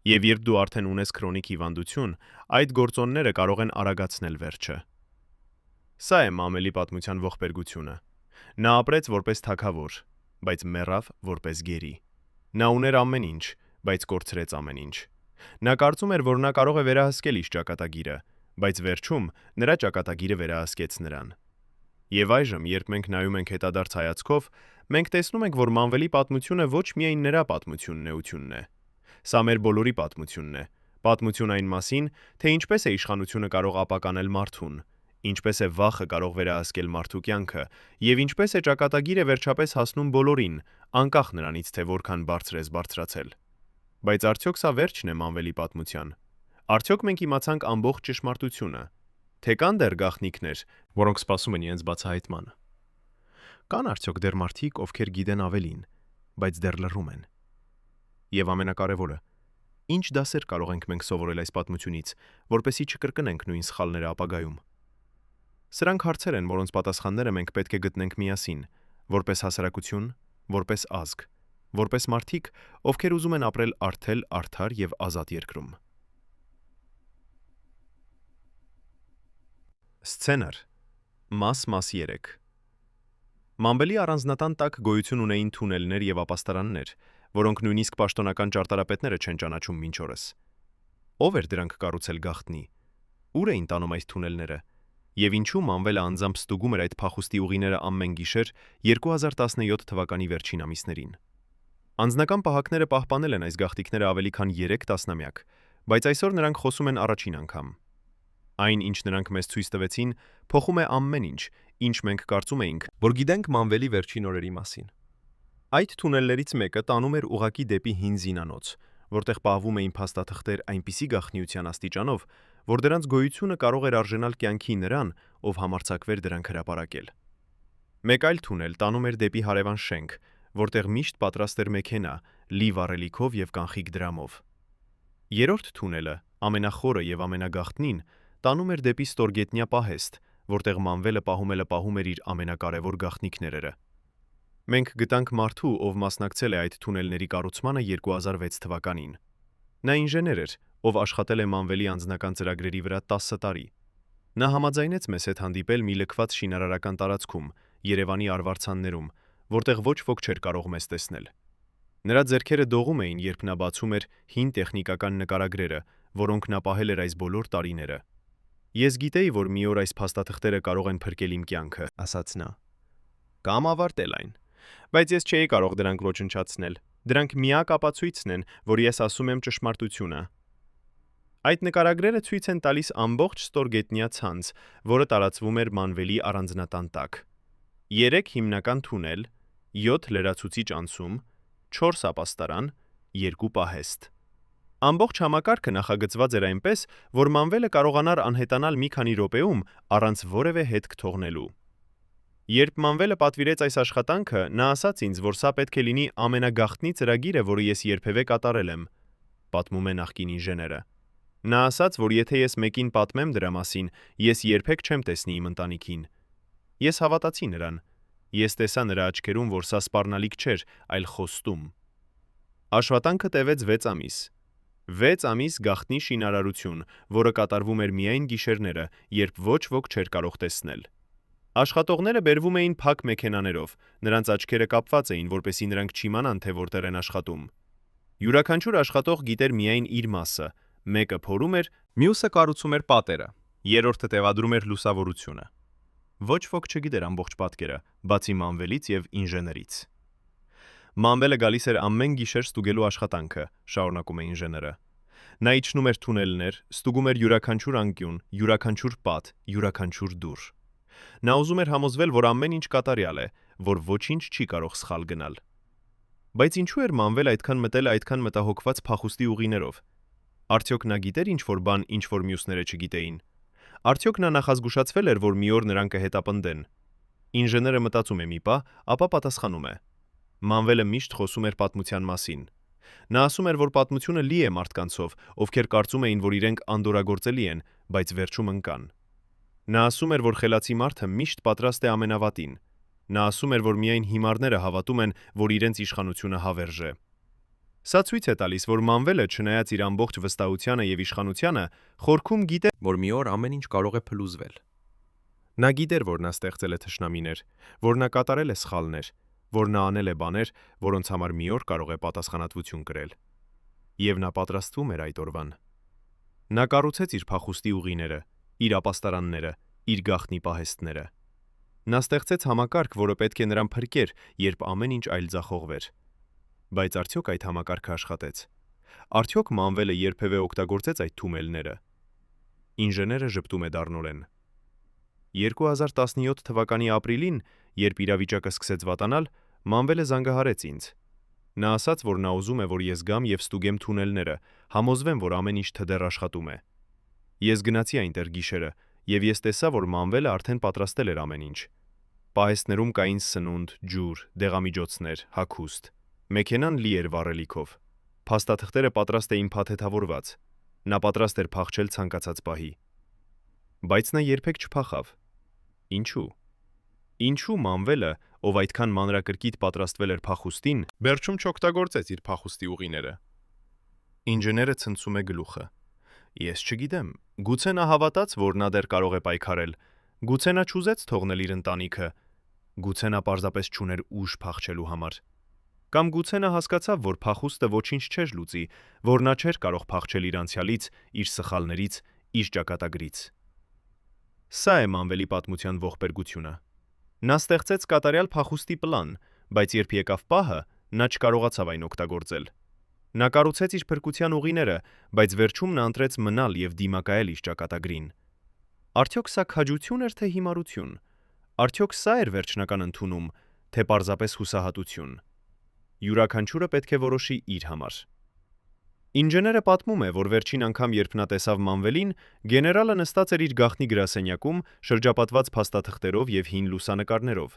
Եվ երբ դու արդեն ունես քրոնիկ հիվանդություն, այդ գործոնները կարող են արագացնել վերջը։ Սա է Մամբելի պատմության ողբերգությունը։ Նա ապրեց որպես թագավոր, բայց մեռավ որպես գերի։ Նա ուներ ամեն ինչ, բայց կորցրեց ամեն ինչ։ Նա կարծում էր, որ նա կարող է վերահսկել իր ճակատագիրը, բայց վերջում նրա ճակատագիրը վերահսկեց նրան։ Եվ այժմ, երբ մենք նայում ենք հետադարձ հայացքով, մենք տեսնում ենք, որ Մամբելի պատմությունը ոչ միայն նրա պատմությունն է։ Սա մեր բոլորի պատմությունն է։ Պատմություն այն մասին, թե ինչպես է իշխանությունը կարող ապականել մարդուն, ինչպես է վախը կարող վերահսկել մարդու կյանքը, եւ ինչպես է ճակատագիրը վերջապես հասնում բոլորին, անկախ նրանից, թե որքան բարձր ես բարձրացել։ Բայց արդյոք սա վերջն է Մամբելի պատմության։ Արդյոք մենք իմացանք ամբողջ ճշմարտությունը, թե կան դեռ գաղտնիքներ, որոնք սպասում են իրենց բացահայտմանը։ Կան արդյոք դեռ մարդիկ, ովքեր գիտեն ավելին, բայց դեռ լռում են։ Եվ ամենակարևորը, ինչ դասեր կարող ենք մենք սովորել այս պատմությունից, որպեսզի չկրկնենք նույն սխալները ապագայում։ Սրանք հարցեր են, որոնց պատասխանները մենք պետք է գտնենք միասին, որպես հասարակություն, որպես ազգ, որպես մարդիկ, ովքեր ուզում են ապրել արդել, արդար եւ ազատ երկրում։ Սցենար Մաս 3 Մամբելի առանձնատան տակ գոյություն ունեին թունելներ եւ ապաստարաններ, որոնք նույնիսկ պաշտոնական ճարտարապետները չեն ճանաչում մինչ օրս։ Ով էր դրանք կառուցել գաղտնի։ Ուր էին տանում այս թունելները։ Եվ ինչու Մամբելը անձամբ ստուգում էր այդ փախուստի ուղիները ամեն գիշեր 2017 թվականի վերջին ամիսներին։ Անձնական պահակները պահպանել են այս գաղտնիքները ավելի քան 3 տասնամյակ, բայց այսօր նրանք խոսում են առաջին անգամ։ Այն, ինչ նրանք մեզ ցույց տվեցին, փոխում է ամեն ինչ, ինչ մենք կարծում էինք, որ գիտենք Մամբելի վերջին օրերի մասին։ Այդ թունելներից մեկը տանում էր ուղակի դեպի հին զինանոց, որտեղ պահվում էին փաստաթղթեր այնպիսի գաղտնիության աստիճանով, որ դրանց գոյությունը կարող էր արժանալ կյանքի նրան, ով համարձակվեր դրանք հրապարակել։ Մեկ այլ թունել տանում էր դեպի հարևան շենք, որտեղ միշտ պատրաստ էր մեքենա, լի վառելիքով եւ կանխիկ դրամով։ Երրորդ թունելը, ամենախորը եւ ամենագաղտնին, տանում էր դեպի ստորգետնյա պահեստ, որտեղ Մամբելը պահում էր իր ամենակարևոր գաղտնիքները։ Մենք գտանք մարդու, ով մասնակցել է այդ թունելների կառուցմանը 2006 թվականին։ Նա ինժեներ էր, ով աշխատել է Մամբելի անձնական ծրագրերի վրա 10 տարի։ Նա համաձայնեց մեզ հետ հանդիպել մի լքված շինարարական տարածքում, Երևանի արվարձաններում, որտեղ ոչ ոք չէր կարող մեզ տեսնել։ Նրա ձեռքերը դողում էին, երբ նա բացում էր հին տեխնիկական նկարագրերը, որոնք նա պահել էր այս բոլոր տարիները։ Ես գիտեի, որ մի օր այս փաստաթղթերը կարող են փրկել իմ կյանքը, ասաց նա։ Կամ ավարտել այն։ Բայց ես չէի կարող դրանք ոչնչացնել։ Դրանք միակ ապացույցն են, որ ես ասում եմ ճշմարտությունը։ Այդ նկարագրերը ցույց են տալիս ամբողջ ստորգետնյա ցանց, որը տարածվում էր Մամբելի առանձնատան տակ։ 3 հիմնական թունել, 7 լրացուցիչ անցում, 4 ապաստարան, 2 պահեստ։ Ամբողջ համակարգը նախագծված էր այնպես, որ Մամբելը կարողանար անհետանալ մի քանի րոպեում առանց որևէ հետք թողնելու։ Երբ Մանվելը պատվիրեց այս աշխատանքը, նա ասաց ինձ, որ սա պետք է լինի ամենագաղտնի ծրագիրը, որը ես երբևէ կատարել եմ, պատմում է նախկին ինժեները։ Նա ասաց, որ եթե ես մեկին պատմեմ դրա մասին, ես երբեք չեմ տեսնի իմ ընտանիքին։ Ես հավատացի նրան։ Ես տեսա նրա աչքերում, որ սա սպառնալիք չէր, այլ խոստում։ Աշխատանքը տևեց 6 ամիս։ 6 ամիս գաղտնի շինարարություն, որը կատարվում էր միայն գիշերները, երբ ոչ ոք չէր կարող տեսնել։ Աշխատողները բերվում էին փակ մեքենաներով, նրանց աչքերը կապված էին, որպեսզի նրանք չիմանան, թե որտեղ են աշխատում։ Յուրաքանչյուր աշխատող գիտեր միայն իր մասը, մեկը փորում էր, Մյուսը կառուցում էր պատերը, երրորդը տեղադրում էր լուսավորությունը։ ոչ ոք չգիտեր ամբողջ պատկերը, բացի Մանվելից եւ ինժեներից։ Մանվելը գալիս էր ամեն գիշեր ստուգելու աշխատանքը, շարունակում է ինժեները։ Նա իջնում էր թունելներ, ստուգում էր յուրաքանչյուր անկյուն, յուրաքանչյուր պատ, յուրաքանչյուր դուռ։ Նա ուզում էր համոզվել, որ ամեն ինչ կատարյալ է, որ ոչինչ չի կարող սխալ գնալ։ Բայց ինչու էր Մանվելը այդքան մտել այդքան մտահոգված փախուստի ուղիներով։ Արդյոք նա գիտեր ինչ-որ բան, ինչ-որ մյուսները չգիտեին։ Արդյոք նա նախազգուշացվել էր, որ մի օր նրան կհետապնդեն։ Ինժեները մտածում է մի պահ, ապա պատասխանում է. Մանվելը միշտ խոսում էր պատմության մասին։ Նա ասում էր, որ պատմությունը լի է մարդկանցով, ովքեր կարծում էին, որ իրենք անդորրագործելի են, բայց վերջում ընկան։ Նա ասում էր, որ խելացի մարդը միշտ պատրաստ է ամենավատին։ Նա ասում էր, որ միայն հիմարները հավատում են, որ իրենց իշխանությունը հավերժ է։ Սա ցույց է տալիս, որ Մանվելը, չնայած իր ամբողջ վստահությանը եւ իշխանությանը, խորքում գիտեր, Որ մի օր ամեն ինչ կարող է փլուզվել։ նա գիտեր, որ նա ստեղծել է թշնամիներ, որ նա կատարել է սխալներ, որ նա անել է բաներ, որոնց համար մի օր կարող է պատասխանատվություն կրել։ Եվ նա պատրաստվում էր այդ օրվան։ Նա կառուցեց իր փախուստի ուղիները, իր ապաստարանները, իր գաղտնի պահեստները։ Նա ստեղծեց համակարգ, որը պետք է նրան փրկեր, երբ ամեն ինչ այլ ձախողվեր։ Բայց արդյոք այդ համակարգը աշխատեց։ Արդյոք Մանվելը երբևէ օգտագործեց այդ թունելները։ Ինժեները ժպտում է դառնորեն։ 2017 թվականի ապրիլին, երբ իրավիճակը սկսեց վատանալ, Մանվելը զանգահարեց ինձ։ Նա ասաց, որ նա ուզում է, որ ես գամ եւ ստուգեմ թունելները, համոզվեմ, որ ամեն ինչ թդեռ աշխատում է։ Ես գնացի այնտեղ գիշերը, եւ ես տեսա, որ Մանվելը արդեն պատրաստել էր ամեն ինչ։ Պահեստներում կային սնունդ, ջուր, դեղամիջոցներ, հագուստ։ Մեքենան լի էր վառելիքով։ Փաստաթղթերը պատրաստ էին փաթեթավորված։ Նա պատրաստ էր փախչել ցանկացած պահի։ Բայց նա երբեք չփախավ։ Ինչու՞։ Ինչու Մանվելը, ով այդքան մանրակրկիտ պատրաստվել էր փախուստին, Վերջում չօգտագործեց իր փախուստի ուղիները։ ինժեները ցնցում է գլուխը։ Ես չգիտեմ, գուցե նա հավատաց, որ նա դեռ կարող է պայքարել, գուցե նա չուզեց թողնել իր ընտանիքը, գուցե նա պարզապես չուներ ուժ փախչելու համար։ Կամ գուցե նա հասկացավ, որ փախուստը ոչինչ չէր լուծի, որ նա չէր կարող փախչել իր անցյալից, իր սխալներից, իր ճակատագրից։ Սա է Մանվելի պատմության ողբերգությունը։ Նա ստեղծեց կատարյալ փախուստի պլան, բայց երբ եկավ պահը, նա չկարողացավ այն օգտագործել։ Նա կառուցեց իր փրկության ուղիները, բայց վերջում նա ընտրեց մնալ եւ դիմակայել իր ճակատագրին։ Արդյոք սա քաջություն էր, թե հիմարություն։ Արդյոք սա էր վերջնական ընդունում, թե պարզապես հուսահատություն։ Յուրաքանչյուրը պետք է որոշի իր համար։ Ինժեները պատմում է, որ վերջին անգամ, երբ նա տեսավ Մանվելին, գեներալը նստած էր իր գաղտնի գրասենյակում, շրջապատված փաստաթղթերով եւ հին լուսանկարներով։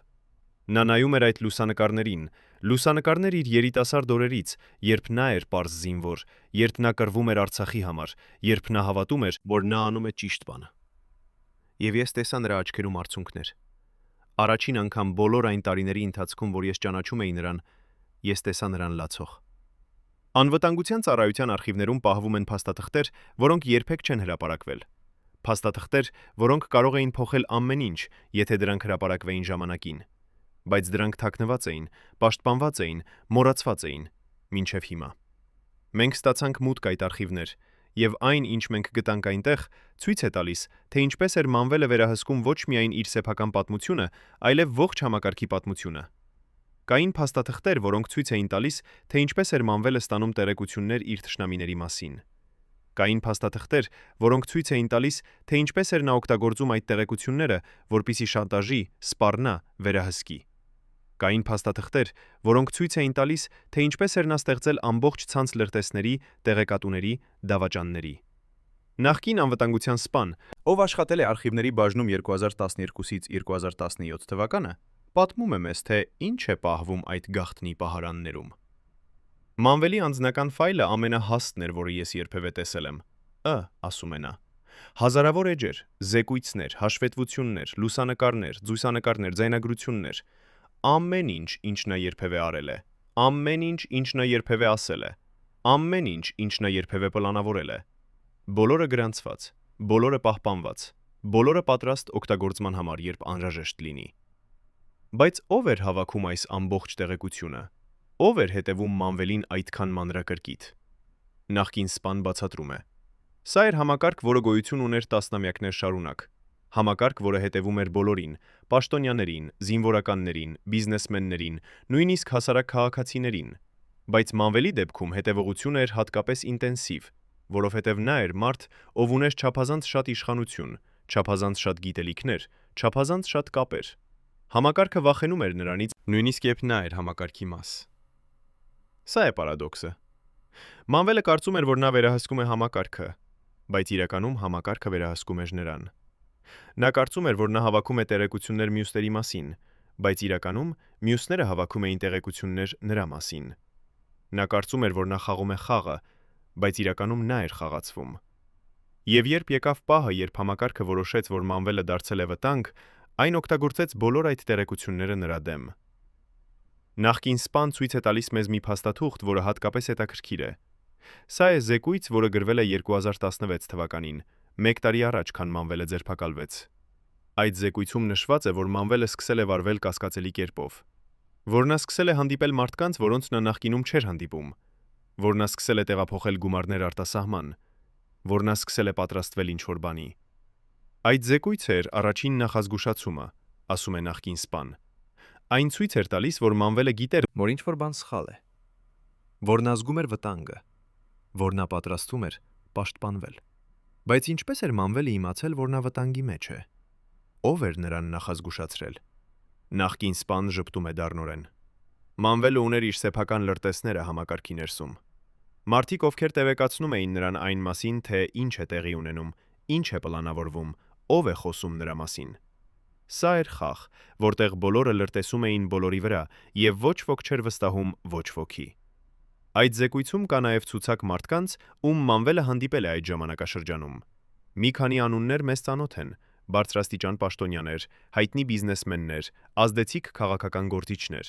Նա նայում էր այդ լուսանկարներ իր երիտասարդ օրերից, երբ նա էր պարզ զինվոր, երբ նա կռվում էր Արցախի համար, երբ նա հավատում էր, որ նա անում է ճիշտ բանը։ Եվ ես տեսա նրա աչքերում արցունքներ։ Առաջին անգամ բոլոր այն տարիների ընթացքում, որ ես ճանաչում էի նրան, ես տեսա նրան լացող։ Անվտանգության ծառայության արխիվներում պահվում են փաստաթղթեր, որոնք երբեք չեն հրապարակվել։ Փաստաթղթեր, որոնք կարող էին փոխել ամեն ինչ, եթե դրանք հրապարակվեին ժամանակին։ Բայց դրանք թաքնված էին, պաշտպանված էին, մոռացված էին, մինչև հիմա։ Մենք ստացանք մուտք այդ արխիվներ, եւ այն, ինչ մենք գտանք այնտեղ, ցույց է տալիս, թե ինչպես էր Մանվելը վերահսկում ոչ միայն իր սեփական պատմությունը, այլև ողջ համակարգի պատմությունը։ Կային փաստաթղթեր, որոնք ցույց էին տալիս, թե ինչպես էր Մանվելը ստանում տեղեկություններ իր թշնամիների մասին։ Կային փաստաթղթեր, որոնք ցույց էին տալիս, թե ինչպես էր նա օգտագործում այդ տեղեկությունները, որպեսզի շանտաժի, սպառնա, վերահսկի։ Կային փաստաթղթեր, որոնք ցույց էին տալիս, թե ինչպես էր նա ստեղծել ամբողջ ցանց լրտեսների, տեղեկատուների, դավաճանների։ Նախկին անվտանգության սպան, ով աշխատել է արխիվների բաժնում 2012-ից 2017 թվականը, պատմում է մեզ, թե ինչ է պահվում այդ գաղտնի պահարաններում։ Մանվելի անձնական ֆայլը ամենահաստն էր, որը ես երբևէ տեսել եմ։ Ասում է նա։ Հազարավոր էջեր, զեկույցներ, հաշվետվություններ, լուսանկարներ, զույսանկարներ, ձայնագրություններ, ամեն ինչ, ինչ նա երբևէ արել է, ամեն ինչ, ինչ նա երբևէ ասել է, ամեն ինչ, ինչ նա երբևէ պլանավորել է։ Բոլորը գրանցված, բոլորը պահպանված, բոլորը պատրաստ օգտագործման համար, երբ անհրաժեշտ լինի։ Բայց ով էր հավաքում այս ամբողջ տեղեկությունը։ Ով էր հետևում Մանվելին այդքան մանրակրկիտ։ Նախկին սպան բացատրում է. Սա էր համակարգ, որը գոյություն ուներ տասնամյակներ շարունակ։ Համակարգ, որը հետևում էր բոլորին՝ պաշտոնյաներին, զինվորականներին, բիզնեսմեններին, նույնիսկ հասարակ քաղաքացիներին։ Բայց Մանվելի դեպքում հետևողությունը էր հատկապես ինտենսիվ, որովհետև նա էր մարդ, ով ուներ չափազանց շատ իշխանություն, չափազանց շատ գիտելիքներ, չափազանց շատ կապեր։ Համակարգը վախենում էր նրանից, նույնիսկ երբ նա էր համակարգի մաս։ Սա է պարադոքսը։ Մանվելը կարծում էր, որ նա վերահսկում է համակարգը, բայց իրականում համակարգը վերահսկում էր նրան։ Նա կարծում էր, որ նա հավաքում է տեղեկություններ մյուսների մասին, բայց իրականում մյուսները հավաքում էին տեղեկություններ նրա մասին։ Նա կարծում էր, որ նա խաղում է խաղը, բայց իրականում նա էր խաղացվում։ Եվ երբ եկավ պահը, երբ համակարգը որոշեց, որ Մանվելը դարձել է վտանգ, այն օգտագործեց բոլոր այդ տեղեկությունները նրա դեմ։ Նախկին սպան ցույց է տալիս մեզ մի փաստաթուղթ, որը հատկապես հետաքրքիր է։ Սա է զեկույց, որը գրվել է 2016 թվականին, 1 տարի առաջ, քան Մանվելը ձերբակալվեց։ Այդ զեկույցում նշված է, որ Մանվելը սկսել է վարվել կասկածելի կերպով, որ նա սկսել է հանդիպել մարդկանց, որոնց նա նախկինում չէր հանդիպում, որ նա սկսել է տեղափոխել գումարներ արտասահման, որ նա սկսել է պատրաստվել ինչ-որ բանի։ Այդ զեկույցը էր առաջին նախազգուշացումը, ասում է նախկին սպան։ Այն ցույց էր տալիս, որ Մանվելը գիտեր, որ ինչ-որ բան սխալ է, որ նա զգում էր վտանգը, որ նա պատրաստվում էր պաշտպանվել։ Բայց ինչպես էր Մանվելը իմացել, որ նա վտանգի մեջ է։ Ով էր նրան նախազգուշացրել։ Նախկին սպան ժպտում է դառնորեն։ Մանվելը ուներ իր սեփական լրտեսները համակարգի ներսում։ Մարդիկ, ովքեր տեղեկացնում էին նրան այն մասին, թե ինչ է տեղի ունենում, ինչ է պլանավորվում, ով է խոսում նրա մասին։ Սա էր խաղ, որտեղ բոլորը լրտեսում էին բոլորի վրա, եւ ոչ ոք չէր վստահում ոչ ոքի։ Այդ զեկույցում կա նաև ցուցակ մարդկանց, ում Մանվելը հանդիպել է այդ ժամանակաշրջանում։ Մի քանի անուններ մեզ ծանոթ են՝ բարձրաստիճան պաշտոնյաներ, հայտնի բիզնեսմեններ, ազդեցիկ քաղաքական գործիչներ։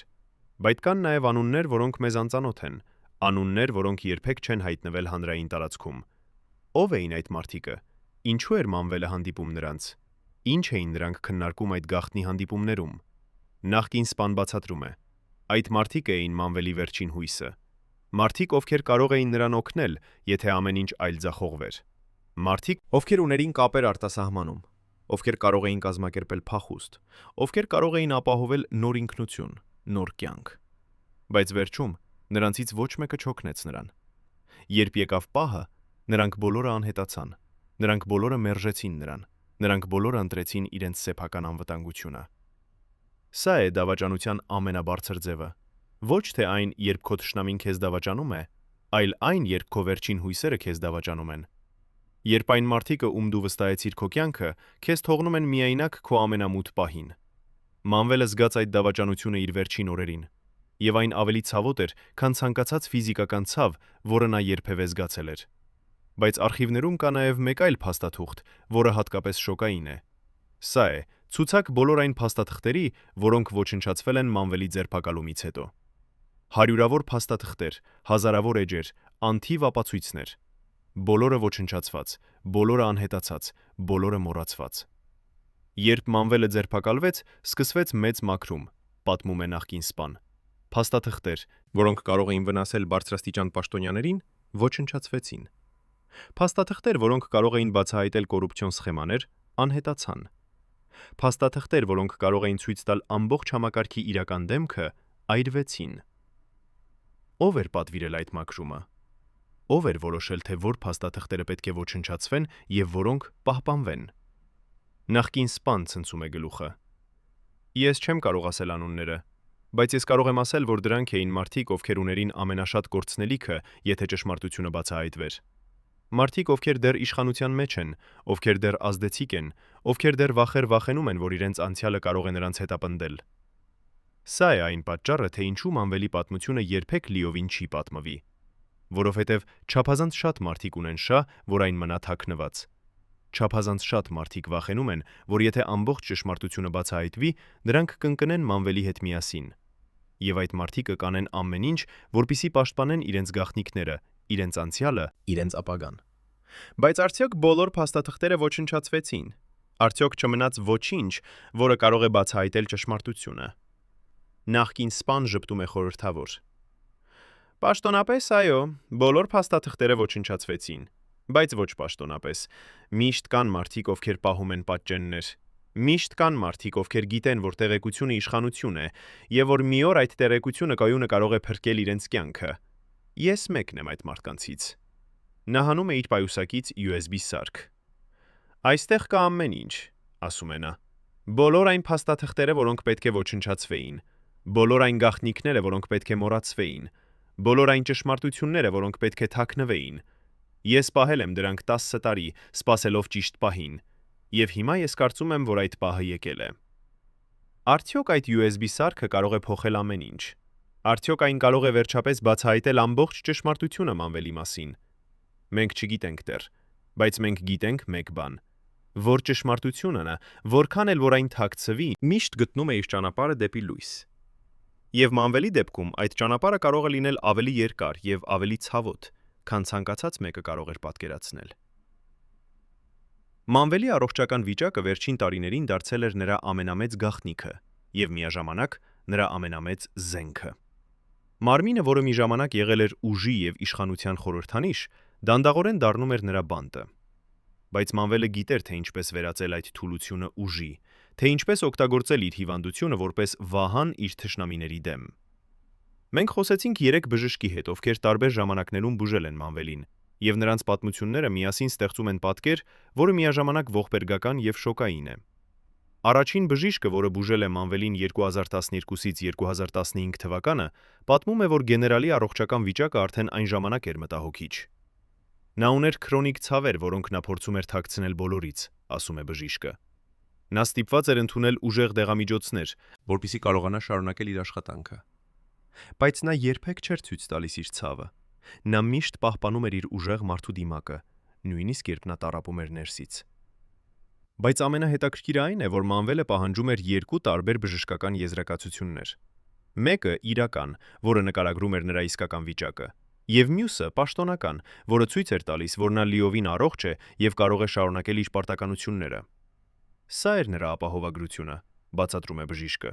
Բայց կան նաև անուններ, որոնք մեզ անծանոթ են, անուններ, որոնք երբեք չեն հայտնվել հանրային տարածքում։ Ով էին այդ մարդիկը։ Ինչու էր Մանվելը հանդիպում նրանց։ Ինչ էին նրանք քննարկում այդ գաղտնի հանդիպումներում։ Նախկին սպան բացատրում է. այդ մարդիկ էին Մանվելի վերջին հույսը։ Մարդիկ, ովքեր կարող էին նրան օգնել, եթե ամեն ինչ այլ ձախողվեր։ Մարդիկ, ովքեր ուներին կապեր արտասահմանում, ովքեր կարող էին կազմակերպել փախուստ, ովքեր կարող էին ապահովել նոր ինքնություն, նոր կյանք։ Բայց վերջում նրանցից ոչ մեկը չօգնեց նրան։ Երբ եկավ պահը, նրանք բոլորը անհետացան, նրանք բոլորը մերժեցին նրան, նրանք բոլորը ընտրեցին իրենց սեփական անվտանգությունը։ Սա է դավաճանության ամենաբարձր ձևը։ Ոչ թե այն, երբ քո թշնամին քեզ դավաճանում է, այլ այն, երբ քո վերջին հույսերը քեզ դավաճանում են։ Երբ այն մարդիկը, ում դու վստահեցիր քո կյանքը, քեզ թողնում են միայնակ քո ամենամութ պահին։ Մանվելը զգաց այդ դավաճանությունը իր վերջին օրերին, եւ այն ավելի ցավոտ էր, քան ցանկացած ֆիզիկական ցավ, որը նա երբևէ զգացել էր։ Բայց արխիվներում կա նաև մեկ այլ փաստաթուղթ, որը հատկապես շոկային է։ Սա է ցուցակ բոլոր այն փաստաթղթերի, որոնք ոչնչացվել են Մանվելի ձերբակալումից հետո։ Հարյուրավոր փաստաթղթեր, հազարավոր էջեր, անթիվ ապացույցներ։ Բոլորը ոչնչացված, բոլորը անհետացած, բոլորը մոռացված։ Երբ Մանվելը ձերբակալվեց, սկսվեց մեծ մաքրում, պատմում է նախկին սպան։ Փաստաթղթեր, որոնք կարող էին վնասել բարձրաստիճան պաշտոնյաներին, ոչնչացվեցին։ Փաստաթղթեր, որոնք կարող էին բացահայտել կոռուպցիոն սխեմաներ, անհետացան։ Փաստաթղթեր, որոնք կարող էին ցույց տալ ամբողջ համակարգի իրական դեմքը, այրվեցին։ Ով էր պատվիրել այդ մաքրումը։ Ով էր որոշել, թե որ փաստաթղթերը պետք է ոչնչացվեն եւ որոնք պահպանվեն։ Նախկին սպան ցնցում է գլուխը։ Ես չեմ կարող ասել անունները, բայց ես կարող եմ ասել, որ դրանք էին մարդիկ, ովքեր ուներին ամենաշատ կորցնելիքը, եթե ճշմարտությունը բացահայտվեր։ Մարդիկ, ովքեր դեռ իշխանության մեջ են, ովքեր դեռ ազդեցիկ են, ովքեր դեռ վախենում են, որ իրենց անցյալը կարող է նրանց հետապնդել։ Սա է այն պատճառը, թե ինչու Մանվելի պատմությունը երբեք լիովին չի պատմվի, որովհետև չափազանց շատ մարդիկ ունեն շահ, որ այն մնա թաքնված։ Չափազանց շատ մարդիկ վախենում են, որ եթե ամբողջ ճշմարտությունը բացահայտվի, նրանք կընկնեն Մանվելի հետ միասին։ Եվ այդ մարդիկը կանեն ամեն ինչ, որպեսզի պաշտպանեն իրենց գաղտնիքները, իրենց անցյալը, իրենց ապագան։ Բայց արդյոք բոլոր փաստաթղթերը ոչնչացվեցին։ Արդյոք չմնաց ոչինչ, որը կարող է բացահայտել ճշմարտությունը։ Նախկին սպան ժպտում է խորհրդավոր։ Պաշտոնապես այո, բոլոր փաստաթղթերը ոչնչացվեցին, բայց ոչ պաշտոնապես։ Միշտ կան մարդիկ, ովքեր պահում են պատճեններ։ Միշտ կան մարդիկ, ովքեր գիտեն, որ տեղեկությունը իշխանություն է, եւ որ մի օր այդ տեղեկությունը կայունը կարող է փրկել իրենց կյանքը։ Ես մեկն եմ այդ մարդկանցից։ Նա հանում է իր պայուսակից USB սարք։ Այստեղ կա ամեն ինչ, ասում է նա։ Բոլոր այն փաստաթղթերը, որոնք պետք է ոչնչացվեին, բոլոր այն գաղտնիքները, որոնք պետք է մոռացվեին, բոլոր այն ճշմարտությունները, որոնք պետք է թաքնվեին։ Ես պահել եմ դրանք 10 տարի, սպասելով ճիշտ պահին, եւ հիմա ես կարծում եմ, որ այդ պահը եկել է։ Արդյոք այդ USB սարքը կարող է փոխել ամեն ինչ։ Արդյոք այն կարող է վերջապես բացահայտել ամբողջ ճշմարտությունը Մանվելի մասին։ Մենք չգիտենք դեռ, բայց մենք գիտենք մեկ բան, որ ճշմարտությունը, որքան էլ որ այն թաքցվի, Միշտ գտնում է իր ճանապարհը դեպի լույս։ Եվ Մանվելի դեպքում այդ ճանապարհը կարող է լինել ավելի երկար եւ ավելի ցավոտ, քան ցանկացած մեկը կարող էր պատկերացնել։ Մանվելի առողջական վիճակը վերջին տարիներին դարձել էր նրա ամենամեծ գաղտնիքը եւ միաժամանակ նրա ամենամեծ զենքը։ Մարմինը, որը մի ժամանակ եղել էր ուժի եւ իշխանության խորհրդանիշ, դանդաղորեն դառնում էր նրա բանտը։ Բայց Մանվելը գիտեր, թե ինչպես վերածել այդ թուլությունը ուժի, թե ինչպես օգտագործել իր հիվանդությունը որպես վահան իր թշնամիների դեմ։ Մենք խոսեցինք 3 բժշկի հետ, ովքեր տարբեր ժամանակներում բուժել են Մանվելին, եւ նրանց պատմությունները միասին ստեղծում են պատկեր, որը միաժամանակ ողբերգական եւ շոկային է։ Առաջին բժիշկը, որը բուժել է Մանվելին 2012-ից 2015 թվականը, պատմում է, որ գեներալի առողջական վիճակը արդեն այն ժամանակ էր մտահոգիչ։ Նա ուներ քրոնիկ ցավեր, որոնք նա փորձում էր թաքցնել բոլորից, ասում է բժիշկը։ Նա ստիպված էր ընդունել ուժեղ դեղամիջոցներ, որպեսզի կարողանա շարունակել իր աշխատանքը։ Բայց նա երբեք չէր ցույց տալիս իր ցավը։ Նա միշտ պահպանում էր իր ուժեղ մարդու դիմակը, նույնիսկ երբ նա տառապում էր ներսից։ Բայց ամենահետաքրքիրը այն է, որ Մանվելը պահանջում էր 2 տարբեր բժշկական եզրակացություններ։ Մեկը իրական, որը նկարագրում էր նրա իսկական վիճակը, եւ մյուսը պաշտոնական, որը ցույց էր տալիս, որ նա լիովին առողջ է եւ կարող է շարունակել իր պարտականությունները։ Սա էր նրա ապահովագրությունը, բացատրում է բժիշկը։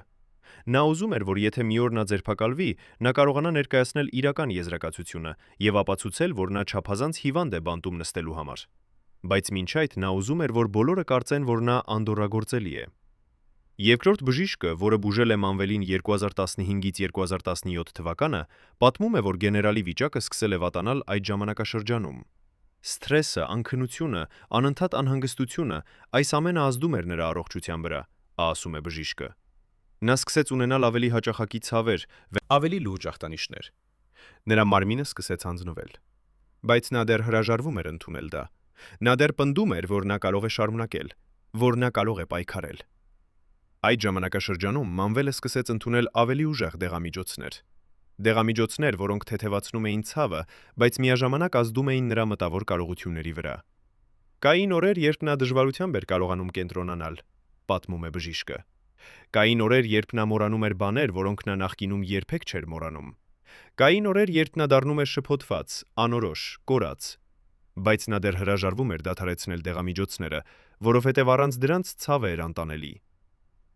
Նա ուզում էր, որ եթե մի օր նա ձերբակալվի, նա կարողանա ներկայացնել իրական եզրակացությունը եւ ապացուցել, որ նա չափազանց հիվանդ է բանտում նստելու համար։ Բայց մինչ այդ նա ուզում էր, որ բոլորը կարծեն, որ նա անդորրագործելի է։ Երկրորդ բժիշկը, որը բուժել է Մանվելին 2015-ից 2017 թվականը, պատմում է, որ գեներալի վիճակը սկսել է վատանալ այդ ժամանակաշրջանում։ Սթրեսը, անքնությունը, անընդհատ անհանգստությունը, այս ամենը ազդում էր նրա առողջության վրա, ասում է բժիշկը։ Նա սկսեց ունենալ ավելի հաճախակի ցավեր, Ավելի լուրջ ախտանիշներ։ Նրա մարմինը սկսեց հանձնվել։ Բայց նա դեռ հրաժարվում էր ընդունել դա։ Նա դեռ պնդում էր, որ նա կարող է շարունակել, որ նա կարող է պայքարել։ Այդ ժամանակաշրջանում Մանվելը սկսեց ընդունել ավելի ուժեղ դեղամիջոցներ։ Դեղամիջոցներ, որոնք թեթևացնում էին ցավը, բայց միաժամանակ ազդում էին նրա մտավոր կարողությունների վրա։ Կային օրեր, երբ նա դժվարությամբ էր կարողանում կենտրոնանալ, պատմում է բժիշկը։ Կային օրեր, երբ նա մոռանում էր բաներ, որոնք նա նախկինում երբեք չէր մոռանում։ Կային օրեր, երբ նա դառնում էր շփոթված, անորոշ, կորած։ Բայց նա դեռ հրաժարվում էր դադարեցնել դեղամիջոցները, որովհետև առանց դրանց ցավը էր անտանելի։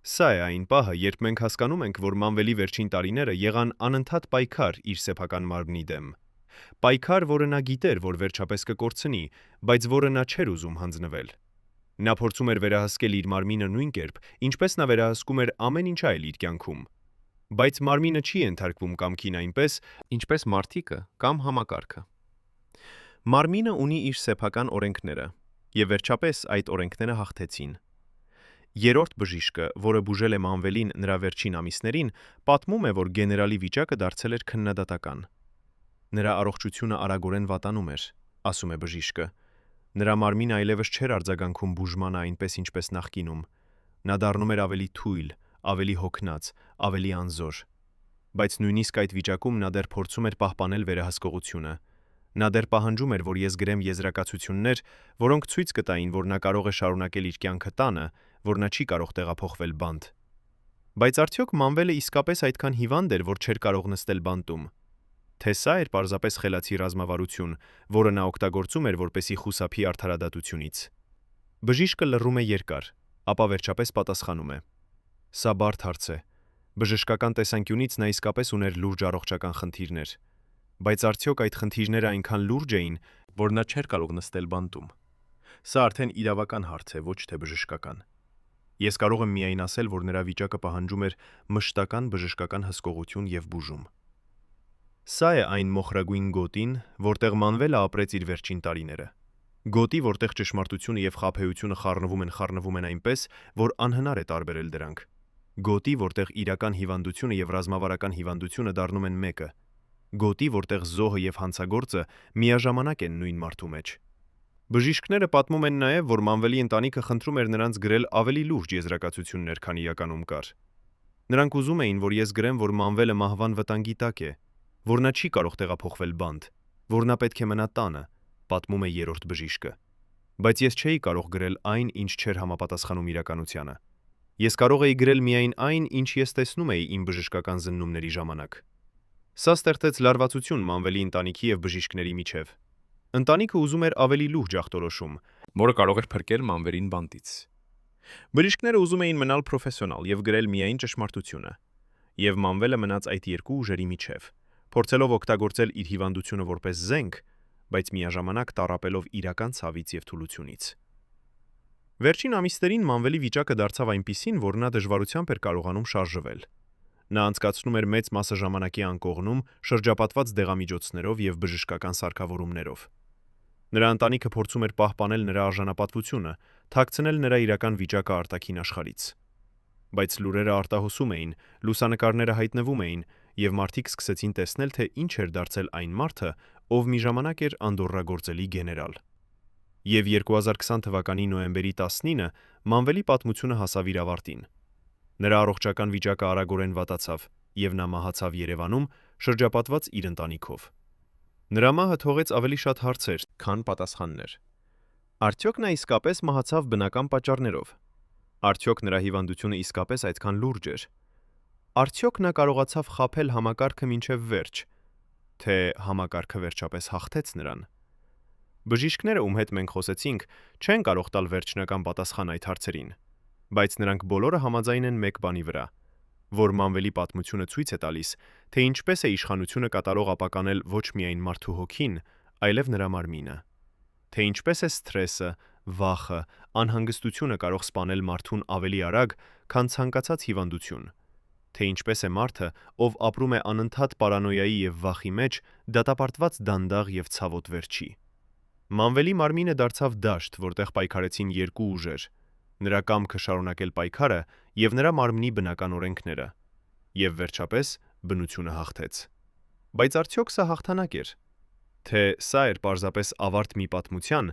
Սա է այն պահը, երբ մենք հասկանում ենք, որ Մանվելի վերջին տարիները եղան անընդհատ պայքար իր սեփական մարմնի դեմ։ Պայքար, որը նա գիտեր, որ վերջապես կկորցնի, բայց որը նա չէր ուզում հանձնվել։ Նա փորձում էր վերահսկել իր մարմինը նույն կերպ, ինչպես նա վերահսկում էր ամեն ինչ այլ իր կյանքում։ Բայց մարմինը չի ենթարկվում կամքին այնպես, ինչպես մարդիկը կամ համակարգը։ Մարմինը ունի իր սեփական օրենքները, եւ վերջապես այդ օրենքները հաղթեցին։ Երրորդ բժիշկը, որը բուժել է Մանվելին նրա վերջին ամիսներին, պատմում է, որ գեներալի վիճակը դարձել էր քննադատական։ Նրա առողջությունը արագորեն վատանում էր։ ասում է բժիշկը։ Նրա մարմինը այլևս չէր արձագանքում բուժմանը այնպես ինչպես նախկինում։ Նա դառնում էր ավելի թույլ, ավելի հոգնած, ավելի անզոր։ Բայց նույնիսկ այդ վիճակում նա դեռ փորձում էր պահպանել վերահսկողությունը։ Նա դեռ պահանջում էր, որ ես գրեմ եզրակացություններ, որոնք ցույց կտային, որ նա կարող է շարունակել իր կյանքը տանը, որ նա չի կարող տեղափոխվել բանտ։ Բայց արդյոք Մանվելը իսկապես այդքան հիվանդ էր, որ չէր կարող նստել բանտում։ Թե սա էր պարզապես խելացի ռազմավարություն, որը նա օգտագործում էր որպեսզի խուսափի արդարադատությունից։ Բժիշկը լռում է երկար, ապա վերջապես պատասխանում է. Սա բարդ հարց է։ Բժշկական տեսանկյունից նա իսկապես ուներ լուրջ առողջական խնդիրներ։ Բայց արդյոք այդ խնդիրները այնքան լուրջ էին, որ նա չէր կարող նստել բանտում։ Սա արդեն իրավական հարց է, ոչ թե բժշկական։ Ես կարող եմ միայն ասել, որ նրա վիճակը պահանջում էր մշտական բժշկական հսկողություն եւ բուժում։ Սա է այն մոխրագույն գոտին, որտեղ Մանվելը ապրեց իր վերջին տարիները։ Գոտի, որտեղ ճշմարտությունը եւ խաբեությունը խառնվում են այնպես, որ անհնար է տարբերել դրանք։ Գոտի, որտեղ իրական հիվանդությունը եւ ռազմավարական հիվանդությունը դառնում են մեկը։ Գոտի, որտեղ զոհը եւ հանցագործը միաժամանակ են նույն մարդու մեջ։ Բժիշկները պատմում են նաեւ, որ Մանվելի ընտանիքը խնդրում էր նրանց գրել ավելի լուրջ եզրակացություններ, քան իրականում կար։ Նրանք ուզում էին, որ ես գրեմ, որ Մանվելը մահվան վտանգի տակ է, որ նա չի կարող տեղափոխվել բանտ, որ նա պետք է մնա տանը, պատմում է երրորդ բժիշկը։ Բայց ես չէի կարող գրել այն, ինչ չէր համապատասխանում իրականությանը։ Ես կարող էի գրել միայն այն, ինչ ես տեսնում էի իմ բժշկական զննումների ժամանակ։ Սա ստեղծեց լարվածություն Մանվելի ընտանիքի եւ բժիշկների միջև։ Ընտանիքը ուզում էր ավելի լուրջ ախտորոշում, որը կարող էր փրկել Մանվելին բանտից։ Բժիշկները ուզում էին մնալ պրոֆեսիոնալ եւ գրել միայն ճշմարտությունը։ Եվ Մանվելը մնաց այդ երկու ուժերի միջև, փորձելով օգտագործել իր հիվանդությունը որպես զենք, բայց միաժամանակ տառապելով իրական ցավից եւ թուլությունից։ Վերջին ամիսներին Մանվելի վիճակը դարձավ այնպիսին, որ նա դժվարությամբ էր կարողանում շարժվել։ Նա անցկացնում էր մեծ մասը ժամանակի անկողնում, շրջապատված դեղամիջոցներով եւ բժշկական սարքավորումներով։ Նրա ընտանիքը փորձում էր պահպանել նրա արժանապատվությունը, թաքցնել նրա իրական վիճակը արտաքին աշխարհից։ Բայց լուրերը արտահոսում էին, լուսանկարները հայտնվում էին, եւ մարդիկ սկսեցին տեսնել, թե ինչ էր դարձել այն մարդը, ով մի ժամանակ էր անդորրագործելի գեներալ։ Եվ 2020 թվականի նոյեմբերի 19-ը Մանվելի պատմությունը հասավ իր ավարտին։ Նրա առողջական վիճակը արագորեն վատացավ, եւ նա մահացավ Երևանում, շրջապատված իր ընտանիքով։ Նրա մահը թողեց ավելի շատ հարցեր, քան պատասխաններ։ Արդյոք նա իսկապես մահացավ բնական պատճառներով։ Արդյոք նրա հիվանդությունը իսկապես այդքան լուրջ էր։ Արդյոք նա կարողացավ խաբել համակարգը մինչև վերջ, թե համակարգը վերջապես հաղթեց նրան։ Բժիշկները, ում հետ մենք խոսեցինք, չեն կարող տալ վերջնական պատասխան այդ հարցերին, բայց նրանք բոլորը համաձայն են մեկ բանի վրա, որ Մանվելի պատմությունը ցույց է տալիս, թե ինչպես է իշխանությունը կատարող ապականել ոչ միայն մարդու հոգին, այլև նրա մարմինը, թե ինչպես է սթրեսը, վախը, անհանգստությունը կարող սպանել մարդուն ավելի արագ, քան ցանկացած հիվանդություն, թե ինչպես է մարդը, ով ապրում է անընդհատ պարանոյայի եւ վախի մեջ, դատապարտված դանդաղ եւ ցավոտ վերջի։ Մանվելի մարմինը դարձավ դաշտ, որտեղ պայքարեցին երկու ուժեր՝ նրա կամքը շարունակել պայքարը եւ նրա մարմնի բնական օրենքները, եւ վերջապես բնությունը հաղթեց։ Բայց արդյոք սա հաղթանակ էր, թե սա էր պարզապես ավարտ մի պատմության,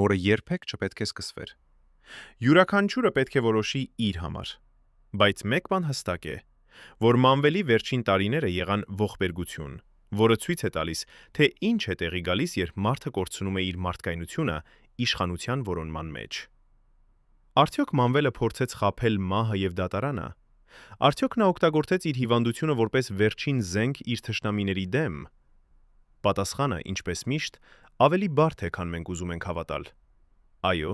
որը երբեք չպետք է սկսվեր։ Յուրաքանչյուրը պետք է որոշի իր համար, բայց մեկ բան հստակ է, որ Մանվելի վերջին տարիները եղան ողբերգություն, որը ցույց է տալիս, թե ինչ է տեղի գալիս, երբ մարդը կորցնում է իր մարդկայնությունը իշխանության որոնման մեջ։ Արդյոք Մանվելը փորձեց խաբել մահը եւ դատարանը։ Արդյոք նա օգտագործեց իր հիվանդությունը որպես վերջին զենք իր թշնամիների դեմ։ Պատասխանը, ինչպես միշտ, ավելի բարդ է, քան մենք ուզում ենք հավատալ։ Այո,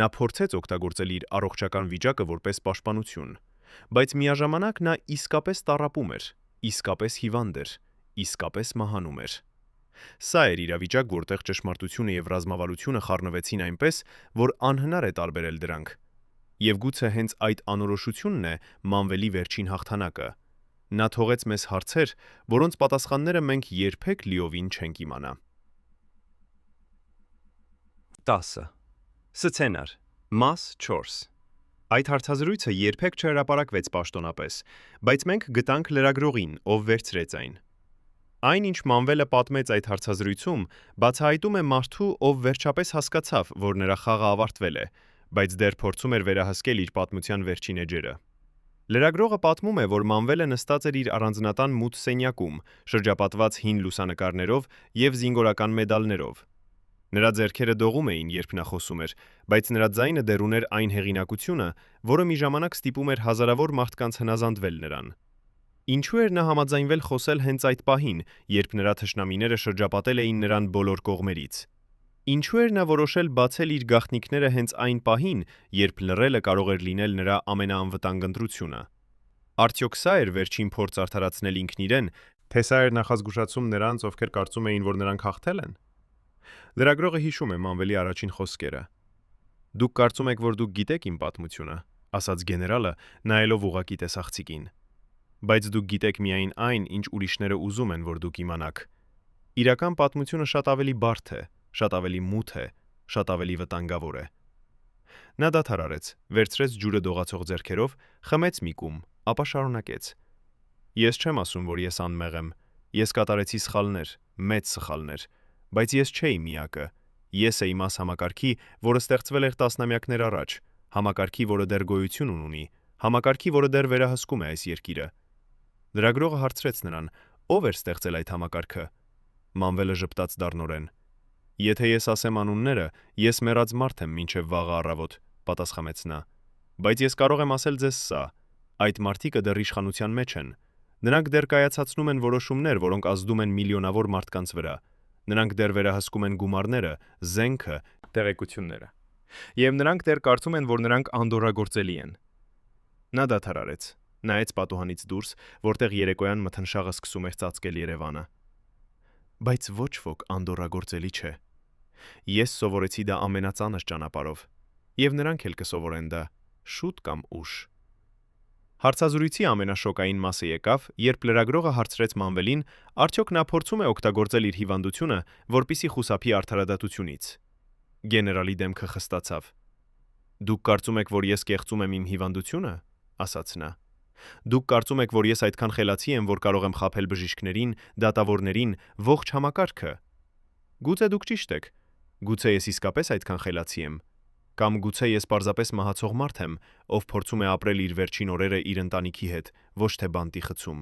նա փորձեց օգտագործել իր առողջական վիճակը որպես պաշտպանություն, բայց միաժամանակ նա իսկապես տառապում էր, իսկապես հիվանդ էր, իսկապես մահանում էր։ Սա էր իրավիճակ, որտեղ ճշմարտությունը եւ ռազմավարությունը խառնվեցին այնպես, որ անհնար է տարբերել դրանք։ Եվ գուցե հենց այդ անորոշությունն է Մանվելի վերջին հաղթանակը։ Նա թողեց մեզ հարցեր, որոնց պատասխանները մենք երբեք լիովին չենք իմանա։ 10. Սցենար. Մաս 4. Այդ հարցազրույցը երբեք չհրապարակվեց պաշտոնապես, բայց մենք գտանք լրագրողին, ով վերցրեց այն։ Այն, ինչ Մանվելը պատմեց այդ հարցազրույցում, բացահայտում է մարդու, ով վերջապես հասկացավ, որ նրա խաղը ավարտվել է, բայց դեռ փորձում էր վերահսկել իր պատմության վերջին էջերը։ Լրագրողը պատմում է, որ Մանվելը նստած էր իր առանձնատան մութ սենյակում, շրջապատված հին լուսանկարներով եւ զինգորական մեդալներով։ Նրա ձեռքերը դողում էին, երբ նա խոսում էր, բայց նրա ձայնը դեռ ուներ այն հեղինակությունը, որը մի ժամանակ ստիպում էր հազարավոր մարդկանց հնազանդվել նրան։ Ինչու էր նա համաձայնվել խոսել հենց այդ պահին, երբ նրա թշնամիները շրջապատել էին նրան բոլոր կողմերից։ Ինչու էր նա որոշել բացել իր գաղտնիքները հենց այն պահին, երբ լռելը կարող էր լինել նրա ամենաանվտանգ ընտրությունը։ Արդյոք սա էր վերջին փորձ արդարացնել ինքն իրեն, թե սա էր նախազգուշացում նրանց, ովքեր կարծում էին, որ նրանք հաղթել են։ Լրագրողը հիշում է Մանվելի առաջին խոսքերը։ Դուք կարծում եք, որ դուք գիտեք իմ պատմությունը, ասաց գեներալը, նայելով ուղղակի տեսախցիկին։ Բայց դուք գիտեք միայն այն, ինչ ուրիշները ուզում են, որ դուք իմանաք։ Իրական պատմությունը շատ ավելի բարդ է, շատ ավելի մութ է, շատ ավելի վտանգավոր է։ Նա դադար արեց, վերցրեց ջուրը դողացող ձեռքերով, խմեց մի կում, ապա շարունակեց. Ես չեմ ասում, որ ես անմեղ եմ։ Ես կատարեցի սխալներ, մեծ սխալներ, բայց ես չէի միակը։ Ես էի մաս համակարգի, որը ստեղծվել էր տասնամյակներ առաջ, համակարգի, որը դեռ գոյություն ունի, համակարգի, որը դեռ վերահսկում է այս երկիրը։ Լրագրողը հարցրեց նրան. ով էր ստեղծել այդ համակարգը։ Մանվելը ժպտաց դառնորեն. Եթե ես ասեմ անունները, ես մեռած մարդ եմ մինչև վաղը առավոտ, պատասխանեց նա։ Բայց ես կարող եմ ասել ձեզ սա. այդ մարդիկը դեռ իշխանության մեջ են։ Նրանք դեռ կայացացնում են որոշումներ, որոնք ազդում են միլիոնավոր մարդկանց վրա։ Նրանք դեռ վերահսկում են գումարները, զենքը, տեղեկությունները։ Եվ նրանք դեռ կարծում են, որ նրանք անդորրագործելի են։ Նա դադար արեց, նայեց պատուհանից դուրս, որտեղ երեկոյան մթնշաղը սկսում էր ծածկել Երևանը։ Բայց ոչ ոք անդորրագործելի չէ։ Ես սովորեցի դա ամենածանր ճանապարհով, եւ նրանք էլ կսովորեն դա շուտ կամ ուշ։ Հարցազրույցի ամենաշոկային մասը եկավ, երբ լրագրողը հարցրեց Մանվելին, արդյոք նա փորձում է օգտագործել իր հիվանդությունը, որպեսզի խուսափի արդարադատությունից։ Գեներալի դեմքը խստացավ։ Դուք կարծում եք, որ ես կեղծում եմ իմ հիվանդությունը, ասաց նա։ Դուք կարծում եք, որ ես այդքան խելացի եմ, որ կարող եմ խաբել բժիշկներին, դատավորներին, ողջ համակարգը։ Գուցե դուք ճիշտ եք։ Գուցե ես իսկապես այդքան խելացի եմ։ Կամ գուցե ես պարզապես մահացող մարդ եմ, ով փորձում է ապրել իր վերջին օրերը իր ընտանիքի հետ, ոչ թե բանտի խցում։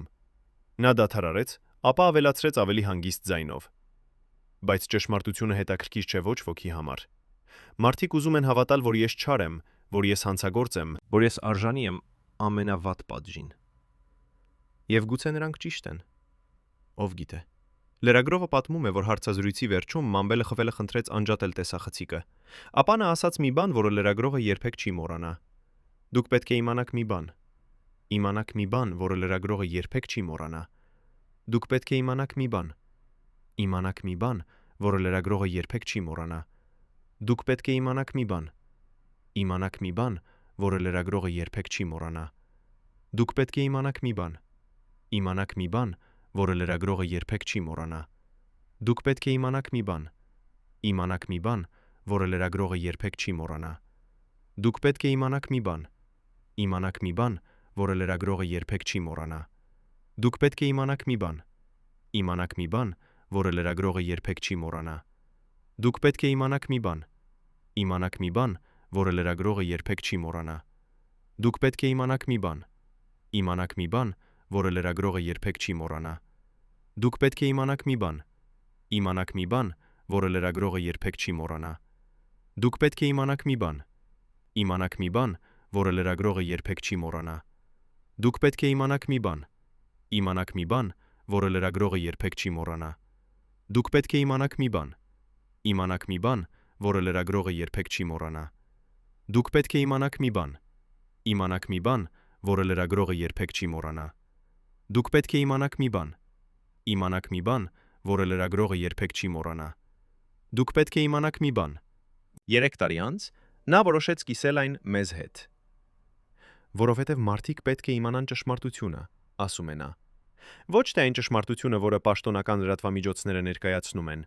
Նա դադար արեց, ապա ավելացրեց ավելի հանգիստ ձայնով. Բայց ճշմարտությունը հետաքրքիր չէ ոչ ոքի համար։ Մարդիկ ուզում են հավատալ, որ ես չար եմ, որ ես հանցագործ եմ, որ ես արժանի եմ ամենավատ պատժին։ Եվ գուցե նրանք ճիշտ են։ Ով գիտե։ Լրագրողը պատմում է, որ հարցազրույցի վերջում Մանվելը խվելը խնդրեց անջատել տեսախցիկը։ Ապա նա ասաց մի բան, որը լրագրողը երբեք չի մոռանա։ Դուք պետք է իմանաք մի բան։ Իմանաք մի բան, որը լրագրողը երբեք չի մոռանա։ Դուք պետք է իմանաք մի բան։ Իմանաք մի բան, որը լրագրողը երբեք չի մոռանա։ Դուք պետք է իմանաք մի բան։ Իմանաք մի բան, որը լրագրողը երբեք չի մոռանա։ Դուք պետք է իմանաք մի բան։ Իմանաք մի բան, որը լրագրողը երբեք չի մոռանա։ Դուք պետք է իմանաք մի բան։ Իմանաք մի բան, որը լրագրողը երբեք չի մոռանա։ Դուք պետք է իմանաք մի բան։ Իմանաք մի բան, որը լրագրողը երբեք չի մոռանա։ Դուք պետք է իմանաք մի բան։ Իմանաք մի բան, որը լրագրողը երբեք չի մոռանա։ Դուք պետք է իմանաք մի բան։ Իմանաք մի բան, որը լրագրողը երբեք չի մոռանա։ Դուք պետք է իմանաք մի բան։ Իմանաք մի բան, որը լրագրողը երբեք չի մոռանա։ Դուք պետք է իմանաք մի բան։ Իմանաք մի բան, որը լրագրողը երբեք չի մոռանա։ Դուք պետք է իմանաք մի բան։ Իմանաք մի բան, որը լրագրողը երբեք չի մոռանա։ Դուք պետք է իմանաք մի բան։ Իմանաք մի բան, որը լրագրողը երբեք չի մոռանա։ Դուք պետք է իմանաք մի բան։ Իմանաք մի բան, որը լրագրողը երբեք չի մոռանա։ Դուք պետք է իմանաք մի բան։ Իմանաք մի բան, որը լրագրողը երբեք չի մոռանա։ Դուք պետք է իմանաք մի բան։ Իմանաք մի բան, որը լրագրողը երբեք չի մոռանա։ Դուք պետք է իմանաք մի բան։ 3 տարի անց նա որոշեց կիսել այն մեզ հետ։ Որովհետև մարդիկ պետք է իմանան ճշմարտությունը, ասում է նա։ Ոչ թե այն ճշմարտությունը, որը պաշտոնական լրատվամիջոցները ներկայացնում են,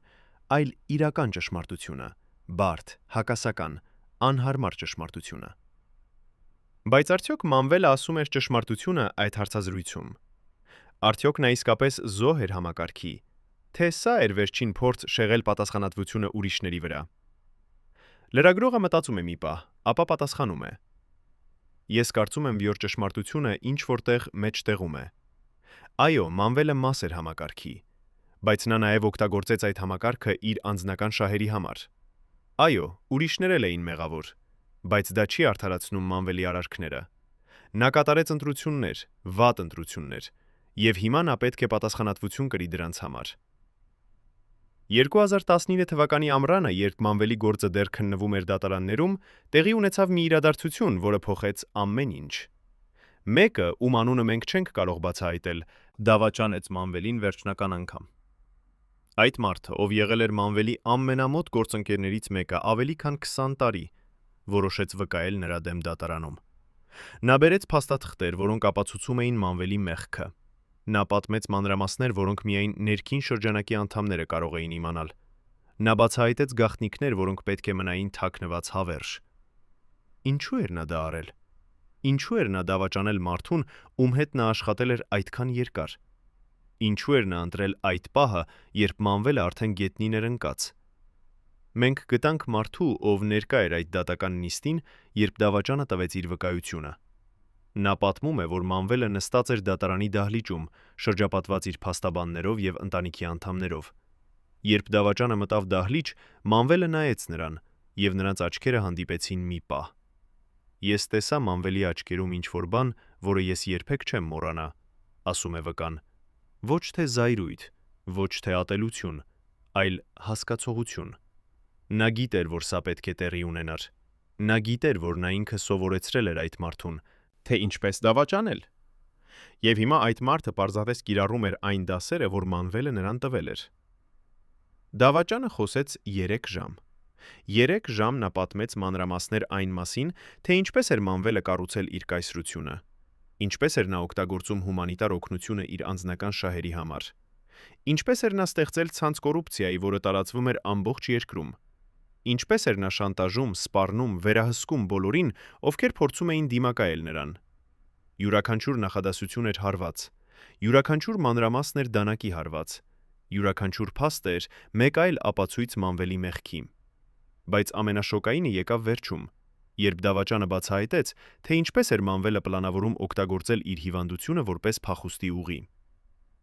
այլ իրական ճշմարտությունը, բարդ, հակասական, անհարմար ճշմարտությունը։ Բայց արդյոք Մանվելը ասում էր ճշմարտությունը այդ հարցազրույցում։ Արդյոք նա իսկապես զոհ էր համակարգի, թե սա էր վերջին փորձ շեղել պատասխանատվությունը ուրիշների վրա։ Լրագրողը մտածում է մի պահ, ապա պատասխանում է. Ես կարծում եմ, որ ճշմարտությունը ինչ որտեղ մեջտեղում է։ Այո, Մանվելը մաս էր համակարգի, բայց նա նաև օգտագործեց այդ համակարգը իր անձնական շահերի համար։ Այո, ուրիշներ էլ էին մեղավոր, բայց դա չի արդարացնում Մանվելի արարքները։ Նա կատարեց ընտրություններ, վատ ընտրություններ, եւ հիմա նա պետք է պատասխանատվություն կրի դրանց համար։ 2019 թվականի ամռանը, երբ Մանվելի գործը դեռ քննվում էր դատարաններում, տեղի ունեցավ մի իրադարձություն, որը փոխեց ամեն ինչ։ Մեկը, ում անունը մենք չենք կարող բացահայտել, Դավաճանեց Մանվելին վերջնական անգամ։ Այդ մարդը, ով եղել էր Մանվելի ամենամոտ գործընկերներից մեկը ավելի քան 20 տարի, որոշեց վկայել նրա դեմ դատարանում։ Նա բերեց փաստաթղթեր, որոնք ապացուցում էին Մանվելի մեղքը։ Նա պատմեց մանրամասներ, որոնք միայն ներքին շրջանակի անդամները կարող էին իմանալ։ Նա բացահայտեց գաղտնիքներ, որոնք պետք է մնային թաքնված հավերժ։ Ինչու էր նա դա արել։ Ինչու էր նա դավաճանել մարդուն, ում հետ նա աշխատել էր այդքան երկար։ Ինչու էր նա ընտրել այդ պահը, երբ Մանվելը արդեն գետնին էր ընկած։ Մենք գտանք մարդու, ով ներկա էր այդ դատական նիստին, երբ դավաճանը տվեց իր վկայությունը։ Նա պատմում է, որ Մանվելը նստած էր դատարանի դահլիճում, շրջապատված իր փաստաբաններով եւ ընտանիքի անդամներով։ Երբ դավաճանը մտավ դահլիճ, Մանվելը նայեց նրան, եւ նրանց աչքերը հանդիպեցին մի պահ։ Ես տեսա Մանվելի աչքերում ինչ-որ բան, որը ես երբեք չեմ մոռանա, ասում է վկան։ Ոչ թե զայրույթ, ոչ թե ատելություն, այլ հասկացողություն։ Նա գիտեր, որ սա պետք է տեղի ունենար։ Նա գիտեր, որ նա ինքը սովորեցրել էր այդ մարդուն, թե ինչպես դավաճանել։ Եվ հիմա այդ մարդը պարզապես կիրառում էր այն դասերը, որ Մանվելը նրան տվել էր։ Դավաճանը խոսեց 3 ժամ։ 3 ժամ նա պատմեց մանրամասներ այն մասին, թե ինչպես էր Մանվելը կառուցել իր կայսրությունը, ինչպես էր նա օգտագործում հումանիտար օգնությունը իր անձնական շահերի համար, ինչպես էր նա ստեղծել ցանց կոռուպցիայի, որը տարածվում էր ամբողջ երկրում, ինչպես էր նա շանտաժում, սպառնում, վերահսկում բոլորին, ովքեր փորձում էին դիմակայել նրան։ Յուրաքանչյուր նախադասություն էր հարված, յուրաքանչյուր մանրամասն էր դանակի հարված, յուրաքանչյուր փաստ էր մեկ այլ ապացույց Մանվելի մեղքի։ Բայց ամենաշոկայինը եկավ վերջում, երբ դավաճանը բացահայտեց, թե ինչպես էր Մանվելը պլանավորում օգտագործել իր հիվանդությունը որպես փախուստի ուղի։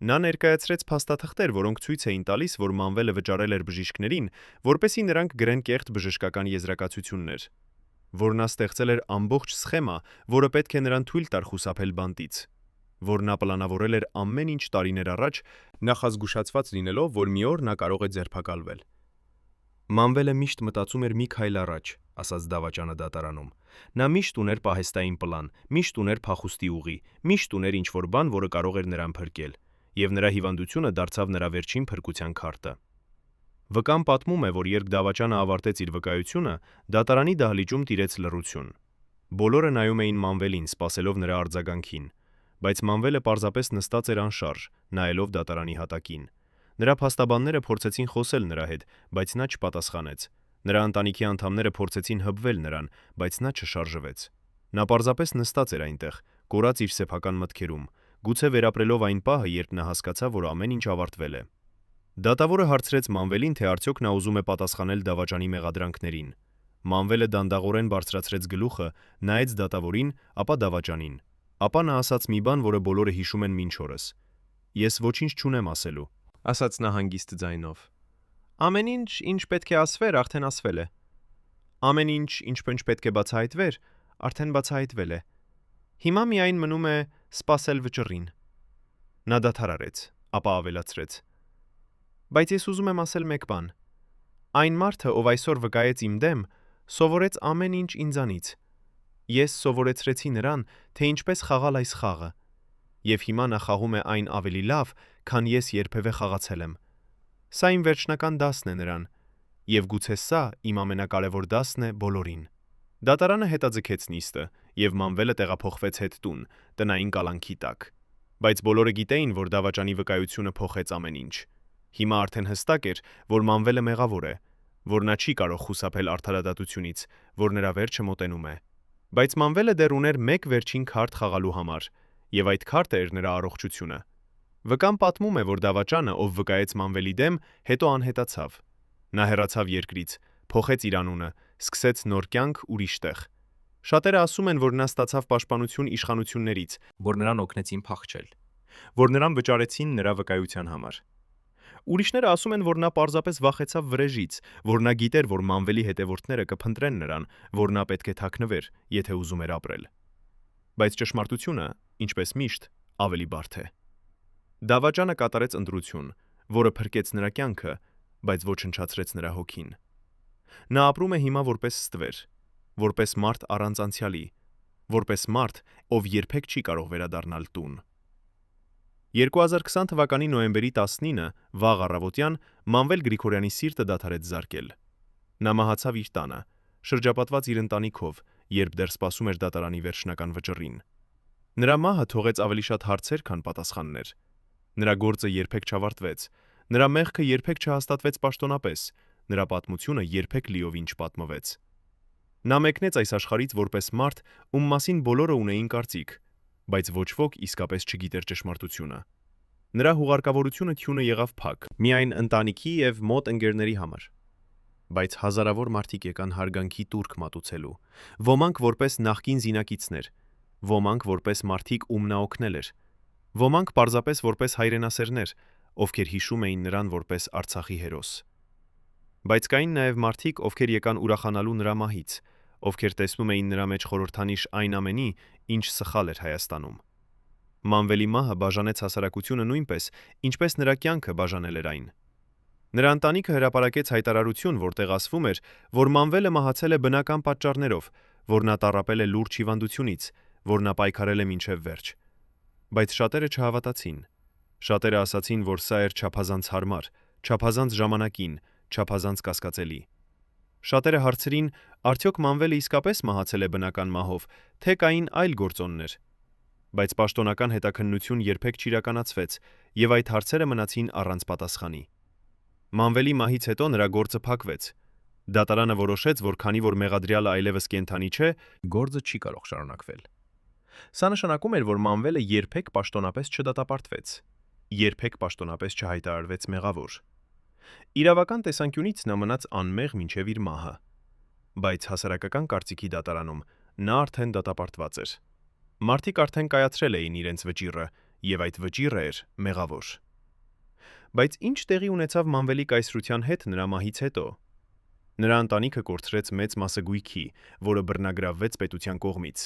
Նա ներկայացրեց փաստաթղթեր, որոնք ցույց էին տալիս, որ Մանվելը վճարել էր բժիշկներին, որպեսզի նրանք գրեն կեղծ բժշկական եզրակացություններ, որ նա ստեղծել էր ամբողջ սխեմա, որը պետք է նրան թույլ տար խուսափել բանտից, որ նա պլանավորել էր ամեն ինչ տարիներ առաջ, նախազգուշացված լինելով, որ մի օր նա կարող է ձերբակալվել։ Մանվելը միշտ մտածում էր մի քայլ առաջ, ասաց դավաճանը դատարանում։ Նա միշտ ուներ պահեստային պլան, միշտ ուներ փախուստի ուղի, միշտ ուներ ինչ-որ բան, որը կարող էր նրան փրկել, եւ նրա հիվանդությունը դարձավ նրա վերջին փրկության քարտը։ Վկան պատմում է, որ երբ դավաճանը ավարտեց իր վկայությունը, դատարանի դահլիճում տիրեց լռություն։ Բոլորը նայում էին Մանվելին, սպասելով նրա արձագանքին, բայց Մանվելը պարզապես նստած էր անշարժ, նայելով դատարանի հատակին։ Նրա փաստաբանները փորձեցին խոսել նրա հետ, բայց նա չպատասխանեց։ Նրա ընտանիքի անդամները փորձեցին հպվել նրան, բայց նա չշարժվեց։ Նա պարզապես նստած էր այնտեղ, կորած իր սեփական մտքերում, գուցե վերապրելով այն պահը, երբ նա հասկացավ, որ ամեն ինչ ավարտվել է։ Դատավորը հարցրեց Մանվելին, թե արդյոք նա ուզում է պատասխանել դավաճանի մեղադրանքներին։ Մանվելը դանդաղորեն բարձրացրեց գլուխը, նայեց դատավորին, ապա դավաճանին։ Ապա նա ասաց մի բան, որը բոլորը հիշում են մինչ օրս։ Ես ոչինչ չունեմ ասելու, ասաց նա հանգիստ ձայնով։ Ամեն ինչ, ինչ պետք է ասվեր, արդեն ասվել է։ Ամեն ինչ, ինչ պետք է բացահայտվեր, արդեն բացահայտվել է։ Հիմա միայն մնում է սպասել վճռին։ Նա դադարեց, ապա ավելացրեց. Բայց ես ուզում եմ ասել մեկ բան։ Այն մարդը, ով այսօր վկայեց իմ դեմ, սովորեց ամեն ինչ ինձանից։ Ես սովորեցրեցի նրան, թե ինչպես խաղալ այս խաղը, եւ հիմա նա խաղում է այն ավելի լավ, քան ես երբևէ խաղացել եմ։ Սա իմ վերջնական դասն է նրան, եւ գուցե սա իմ ամենակարևոր դասն է բոլորին։ Դատարանը հետաձգեց նիստը, եւ Մանվելը տեղափոխվեց հետ տուն, տնային կալանքի տակ։ Բայց բոլորը գիտեին, որ դավաճանի վկայությունը փոխեց ամեն ինչ։ Հիմա արդեն հստակ էր, որ Մանվելը մեղավոր է, որ նա չի կարող խուսափել արդարադատությունից, որ նրա վերջը մոտենում է։ Բայց Մանվելը դեռ ուներ մեկ վերջին քարտ խաղալու համար, եւ այդ քարտը էր նրա առողջությունը։ Վկան պատմում է, որ դավաճանը, ով վկայեց Մանվելի դեմ, հետո անհետացավ։ Նա հեռացավ երկրից, փոխեց իր անունը, սկսեց նոր կյանք ուրիշ տեղ։ Շատերը ասում են, որ նա ստացավ պաշտպանություն իշխանություններից, որ նրան օգնեցին փախչել։ որ նրան վճարեցին նրա վկայության համար։ Ուրիշները ասում են, որ նա պարզապես վախեցավ վրեժից, որ նա գիտեր, որ Մանվելի հետևորդները կփնտրեն նրան, որ նա պետք է թաքնվեր, եթե ուզում էր ապրել։ Բայց ճշմարտությունը, ինչպես միշտ, ավելի բարդ է։ Դավաճանը կատարեց ընտրություն, որը փրկեց նրա կյանքը, բայց ոչնչացրեց նրա հոգին։ Նա ապրում է հիմա որպես ստվեր, որպես մարդ առանց անցյալի, որպես մարդ, ով երբեք չի կարող վերադառնալ տուն։ 2020 թվականի նոյեմբերի 19-ը, վաղ առավոտյան, Մանվել Գրիգորյանի սիրտը դադարեց զարկել։ Նա մահացավ իր տանը, շրջապատված իր ընտանիքով, երբ դեռ սպասում էր դատարանի վերջնական վճռին։ Նրա մահը թողեց ավելի շատ հարցեր, քան պատասխաններ։ Նրա գործը երբեք չավարտվեց, նրա մեղքը երբեք չհաստատվեց պաշտոնապես, նրա պատմությունը երբեք լիովին չպատմվեց։ Նա մեկնեց այս աշխարհից որպես մարդ, ում մասին բոլորը ունեին կարծիք, բայց ոչ ոք իսկապես չգիտեր ճշմարտությունը։ Նրա հուղարկավորությունը թյունը եղավ փակ, միայն ընտանիքի եւ մոտ ընկերների համար։ Բայց հազարավոր մարդիկ եկան հարգանքի տուրք մատուցելու, ոմանք որպես նախկին զինակիցներ, ոմանք որպես մարդիկ, ում նա օգնել էր, ոմանք պարզապես որպես հայրենասերներ, ովքեր հիշում էին նրան որպես Արցախի հերոս։ Բայց կային նաև մարդիկ, ովքեր եկան ուրախանալու նրա մահից, ովքեր տեսնում էին նրա մեջ խորհրդանիշ այն ամենի, ինչ սխալ էր Հայաստանում։ Մանվելի մահը բաժանեց հասարակությունը նույնպես, ինչպես նրա կյանքը բաժանել էր այն։ Նրա ընտանիքը հրապարակեց հայտարարություն, որտեղ ասվում էր, որ Մանվելը մահացել է բնական պատճառներով, որ նա տառապել է լուրջ հիվանդությունից, որ նա պայքարել է մինչև վերջ։ Բայց շատերը չհավատացին։ Շատերը ասացին, որ սա էր չափազանց հարմար, չափազանց ժամանակին, չափազանց կասկածելի։ Շատերը հարցրին, արդյոք Մանվելը իսկապես մահացել է բնական մահով, թե կային այլ գործոններ։ Բայց պաշտոնական հետաքննություն երբեք չիրականացվեց, եւ այդ հարցերը մնացին առանց պատասխանի։ Մանվելի մահից հետո նրա գործը փակվեց։ Դատարանը որոշեց, որ քանի որ մեղադրյալը այլևս կենդանի չէ, Գործը չի կարող շարունակվել։ Սա նշանակում էր, որ Մանվելը երբեք պաշտոնապես չդատապարտվեց, երբեք պաշտոնապես չհայտարարվեց մեղավոր։ Իրավական տեսանկյունից նա մնաց անմեղ մինչև իր մահը, բայց հասարակական կարծիքի դատարանում նա արդեն դատապարտված էր։ Մարդիկ արդեն կայացրել էին իրենց վճիռը, եւ այդ վճիռը էր մեղավոր։ Բայց ինչ տեղի ունեցավ Մանվելի կայսրության հետ նրա մահից հետո։ Նրա ընտանիքը կորցրեց մեծ մասը գույքի, որը բռնագրավվեց պետության կողմից։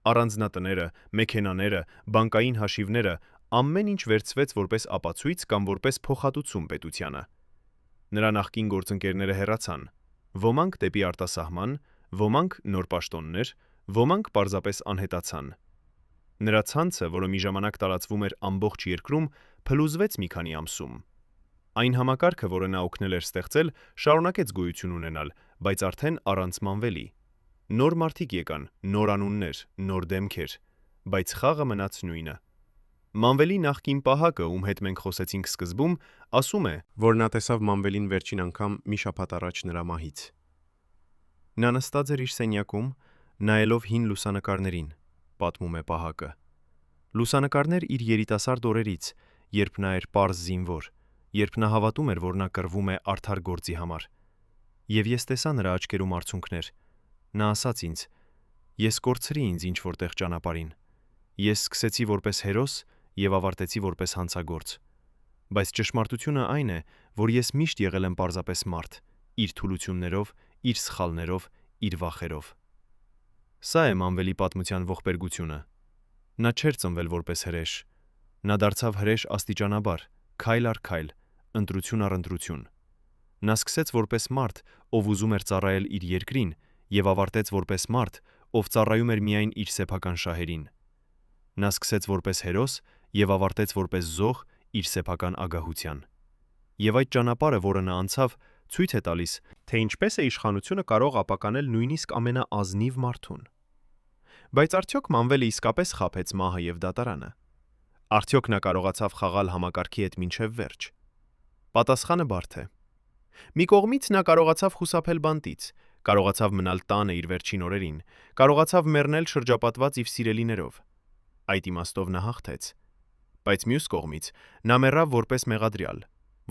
Առանձնատները, մեքենաները, բանկային հաշիվները, ամեն ինչ վերցվեց որպես ապացույց կամ որպես փոխհատուցում պետությանը։ Նրա նախկին գործընկերները հեռացան, ոմանք դեպի արտասահման, ոմանք նոր պաշտոններ, ոմանք պարզապես անհետացան։ Նրա ցանցը, որը մի ժամանակ տարածվում էր ամբողջ երկրում, փլուզվեց մի քանի ամսում։ Այն համակարգը, որը նա օգնել էր ստեղծել, շարունակեց գոյություն ունենալ, բայց արդեն առանց Մանվելի։ Նոր մարդիկ եկան, նոր անուններ, նոր դեմքեր, բայց խաղը մնաց նույնը։ Մանվելի նախկին պահակը, ում հետ մենք խոսեցինք սկզբում, ասում է, որ նա տեսավ Մանվելին վերջին անգամ մի շաբաթ առաջ նրա մահից։ Նա նստած էր իր սենյակում, նայելով հին լուսանկարներին, պատմում է պահակը։ Լուսանկարներ իր երիտասարդ օրերից, երբ նա էր պարզ զինվոր, երբ նա հավատում էր, որ նա կռվում է արդար գործի համար։ Եվ ես տեսա նրա աչքերում արցունքներ։ Նա ասաց ինձ. «Ես կորցրի ինձ ինչ-որ տեղ ճանապարհին։ Ես սկսեցի որպես հերոս եւ ավարտեցի որպես հանցագործ։ Բայց ճշմարտությունը այն է, որ ես միշտ եղել եմ պարզապես մարդ, իր թուլություններով, իր սխալներով, իր վախերով»։ Սա է Մանվելի պատմության ողբերգությունը։ Նա չէր ծնվել որպես հրեշ։ Նա դարձավ հրեշ աստիճանաբար, քայլ առ քայլ, ընտրություն առ ընտրություն։ Նա սկսեց որպես մարդ, ով ուզում էր ծառայել իր երկրին, եւ ավարտեց որպես մարդ, ով ծառայում էր միայն իր սեփական շահերին։ Նա սկսեց որպես հերոս եւ ավարտեց որպես զոհ իր սեփական ագահության։ Եվ այդ ճանապարհը, որը նա անցավ, ցույց է տալիս, թե ինչպես է իշխանությունը կարող ապականել նույնիսկ ամենաազնիվ մարդուն։ Բայց արդյոք Մանվելը իսկապես խաբեց մահը եւ դատարանը։ Արդյոք նա կարողացավ խաղալ համակարգի հետ մինչև վերջ։ Պատասխանը բարդ է։ Մի կողմից նա կարողացավ խուսափել բանտից, կարողացավ մնալ տանը իր վերջին օրերին, կարողացավ մեռնել շրջապատված իր սիրելիներով։ Այդ իմաստով նա հաղթեց։ բայց մյուս կողմից նա մեռավ որպես մեղադրյալ,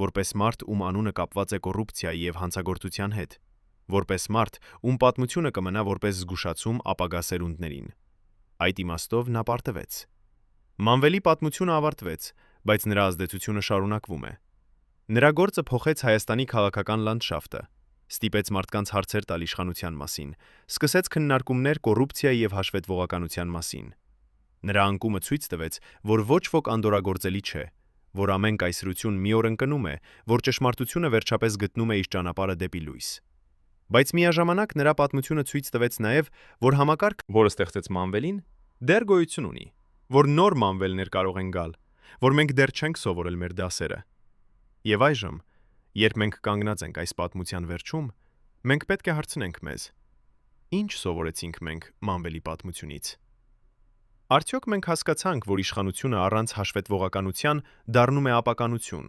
որպես մարդ, ում անունը կապված է կոռուպցիայի եւ հանցագործության հետ, որպես մարդ, ում պատմությունը կմնա որպես զգուշացում ապագա սերունդներին։ Այդ իմաստով նա պարտվեց։ Մանվելի պատմությունը ավարտվեց, բայց նրա ազդեցությունը շարունակվում է։ Նրա գործը փոխեց Հայաստանի քաղաքական լանդշաֆտը, ստիպեց մարդկանց հարցեր տալ իշխանության մասին, սկսեց քննարկումներ կոռուպցիայի եւ հաշվետվողականության մասին։ Նրա անկումը ցույց տվեց, որ ոչ ոք անդորրագործելի չէ, որ ամեն կայսրություն մի օր ընկնում է, որ ճշմարտությունը վերջապես գտնում է իր ճանապարհը դեպի լույս։ Բայց միաժամանակ նրա պատմությունը ցույց տվեց նաև, որ համակարգ, որը ստեղծեց Մանվելին, դեռ գոյություն ունի, որ նոր Մանվելներ կարող են գալ, որ մենք դեռ չենք սովորել մեր դասերը։ Եվ այժմ, երբ մենք կանգնած ենք այս պատմության վերջում, մենք պետք է հարցնենք մեզ. ինչ սովորեցինք մենք Մանվելի պատմությունից։ Արդյոք մենք հասկացանք, որ իշխանությունը առանց հաշվետվողականության դառնում է ապականություն։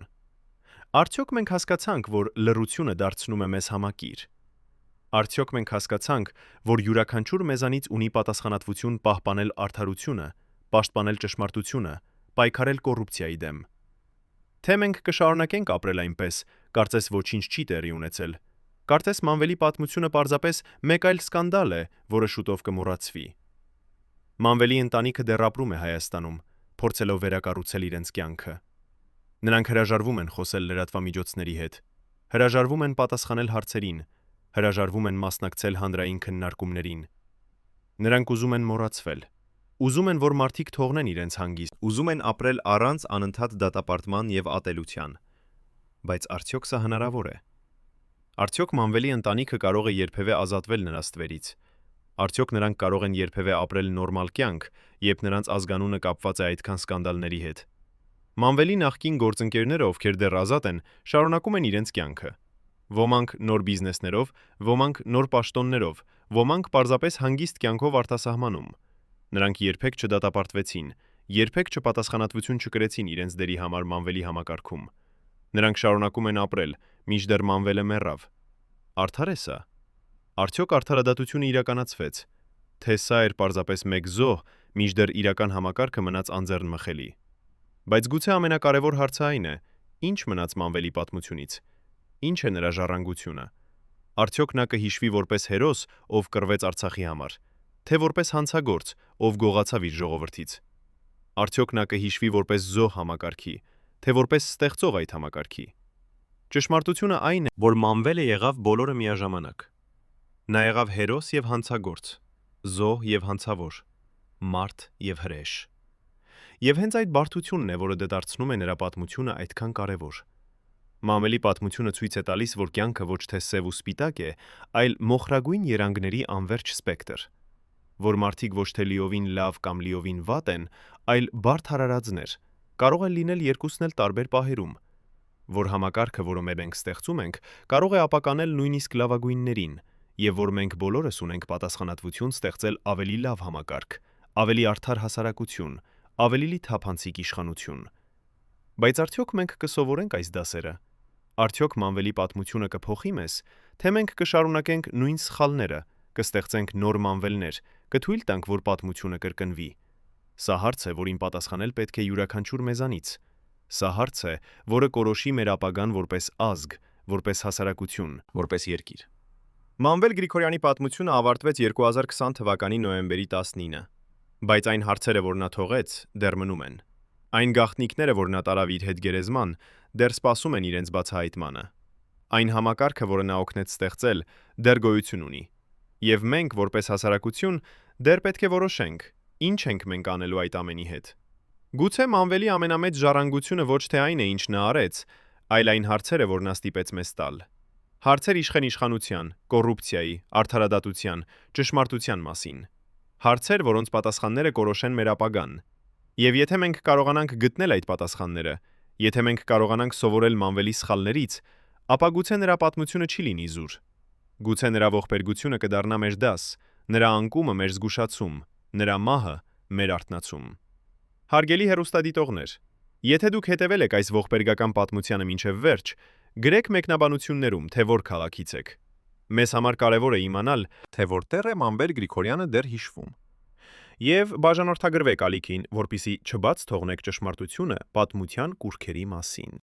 Արդյոք մենք հասկացանք, որ լռությունը դարձնում է մեզ համակիր։ Արդյոք մենք հասկացանք, որ յուրաքանչյուր մեզանից ունի պատասխանատվություն պահպանել արդարությունը, պաշտպանել ճշմարտությունը, պայքարել կոռուպցիայի դեմ։ Թե մենք կշարունակենք ապրել այնպես, կարծես ոչինչ չի տեղի ունեցել։ Կարծես Մանվելի պատմությունը պարզապես մեկ այլ սկանդալ է, որը շուտով կմոռացվի։ Մանվելի ընտանիքը դեռ ապրում է Հայաստանում, փորձելով վերակառուցել իրենց կյանքը։ Նրանք հրաժարվում են խոսել լրատվամիջոցների հետ, հրաժարվում են պատասխանել հարցերին, հրաժարվում են մասնակցել հանրային քննարկումներին։ Նրանք ուզում են մոռացվել, ուզում են, որ մարդիկ թողնեն իրենց հանգիստ, Ուզում են ապրել առանց անընդհատ դատապարտման եւ ատելության։ բայց արդյոք սա հնարավոր է։ Արդյոք Մանվելի ընտանիքը կարող է երբևէ ազատվել նրանց թվերից։ Արդյոք նրանք կարող են երբևէ ապրել նորմալ կյանք, երբ նրանց ազգանունը կապված է այդքան սկանդալների հետ։ Մանվելի նախկին գործընկերները, ովքեր դեռ ազատ են, շարունակում են իրենց կյանքը։ Ոմանք նոր բիզնեսներով, ոմանք նոր պաշտոններով, ոմանք պարզապես հանգիստ կյանքով արտասահմանում։ Նրանք երբեք չդատապարտվեցին, երբեք չպատասխանատվություն չկրեցին իրենց դերի համար Մանվելի համակարգում։ Նրանք շարունակում են ապրել, մինչդեռ Մանվելը մեռավ։ Արդար է սա։ Արդյոք արդարադատությունը իրականացվեց, թե սա էր պարզապես մեկ զոհ, մինչդեռ իրական համակարգը մնաց անձեռնմխելի։ Բայց գուցե ամենակարևոր հարցը այն է. ինչ մնաց Մանվելի պատմությունից։ Ինչ է նրա ժառանգությունը։ Արդյոք նա կհիշվի որպես հերոս, ով կռվեց Արցախի համար, թե որպես հանցագործ, ով գողացավ իր ժողովրդից։ Արդյոք նա կհիշվի որպես զոհ համակարգի, թե որպես ստեղծող այդ համակարգի։ Ճշմարտությունը այն է, որ Մանվելը եղավ բոլորը միաժամանակ։ Նա եղավ հերոս եւ հանցագործ, զոհ եւ հանցավոր, մարդ եւ հրեշ։ Եվ հենց այդ բարդությունն է, որը դարձնում է նրա պատմությունը այդքան կարևոր։ Մանվելի պատմությունը ցույց է տալիս, որ կյանքը ոչ թե սև ու սպիտակ է, այլ մոխրագույն երանգների անվերջ սպեկտր, որ մարդիկ ոչ թե լիովին լավ կամ լիովին վատ են, այլ բարդ հարարածներ, կարող են լինել երկուսն էլ տարբեր պահերում, որ համակարգը, որը մենք ստեղծում ենք, կարող է ապականել նույնիսկ լավագույններին, եւ որ մենք բոլորս ունենք պատասխանատվություն ստեղծել ավելի լավ համակարգ, ավելի արդար հասարակություն, ավելի լի թափանցիկ իշխանություն։ Բայց արդյոք մենք կսովորենք այս դասերը։ Արդյոք Մանվելի պատմությունը կփոխի մեզ, թե մենք կշարունակենք նույն սխալները, կստեղծենք նոր Մանվելներ, կթույլ տանք, որ պատմությունը կրկնվի։ Սա հարց է, որին պատասխանել պետք է յուրաքանչյուր մեզանից։ Սա հարց է, որը կորոշի մեր ապագան որպես ազգ, որպես հասարակություն, որպես երկիր։ Մանվել Գրիգորյանի պատմությունը ավարտվեց 2020 թվականի նոյեմբերի 19-ը, բայց այն հարցերը, որ նա թողեց, դեռ մնում են։ Այն գաղտնիքները, որ նա տարավ իր հետ գերեզման, դեռ սպասում են իրենց բացահայտմանը։ Այն համակարգը, որը նա օգնեց ստեղծել, դեռ գոյություն ունի։ Եվ մենք, որպես հասարակություն, դեռ պետք է որոշենք, ինչ ենք մենք անելու այդ ամենի հետ։ Գուցե Մանվելի ամենամեծ ժառանգությունը ոչ թե այն է, ինչ նա արեց, այլ այն հարցերը, որ նա ստիպեց մեզ տալ։ Հարցեր իշխանության, կոռուպցիայի, արդարադատության, ճշմարտության մասին։ Հարցեր, որոնց պատասխանները կորոշեն մեր ապագան։ Եվ եթե մենք կարողանանք գտնել այդ պատասխանները, եթե մենք կարողանանք սովորել Մանվելի սխալներից, ապա գուցե նրա պատմությունը չի լինի զուր։ Գուցե նրա ողբերգությունը կդառնա մեր դաս, նրա անկումը մեր զգուշացում, նրա մահը մեր արթնացում։ Հարգելի հեռուստադիտողներ, եթե դուք հետևել եք այս ողբերգական պատմությանը մինչև վերջ, գրեք մեկնաբանություններում, թե որ քաղաքից եք։ Մեզ համար կարևոր է իմանալ, Թե որտեղ է Մանվել Գրիգորյանը դեռ հիշվում։ եւ բաժանորդագրվեք ալիքին, որpիսի չբաց թողնեք ճշմարտությունը պատմության կուռքերի մասին։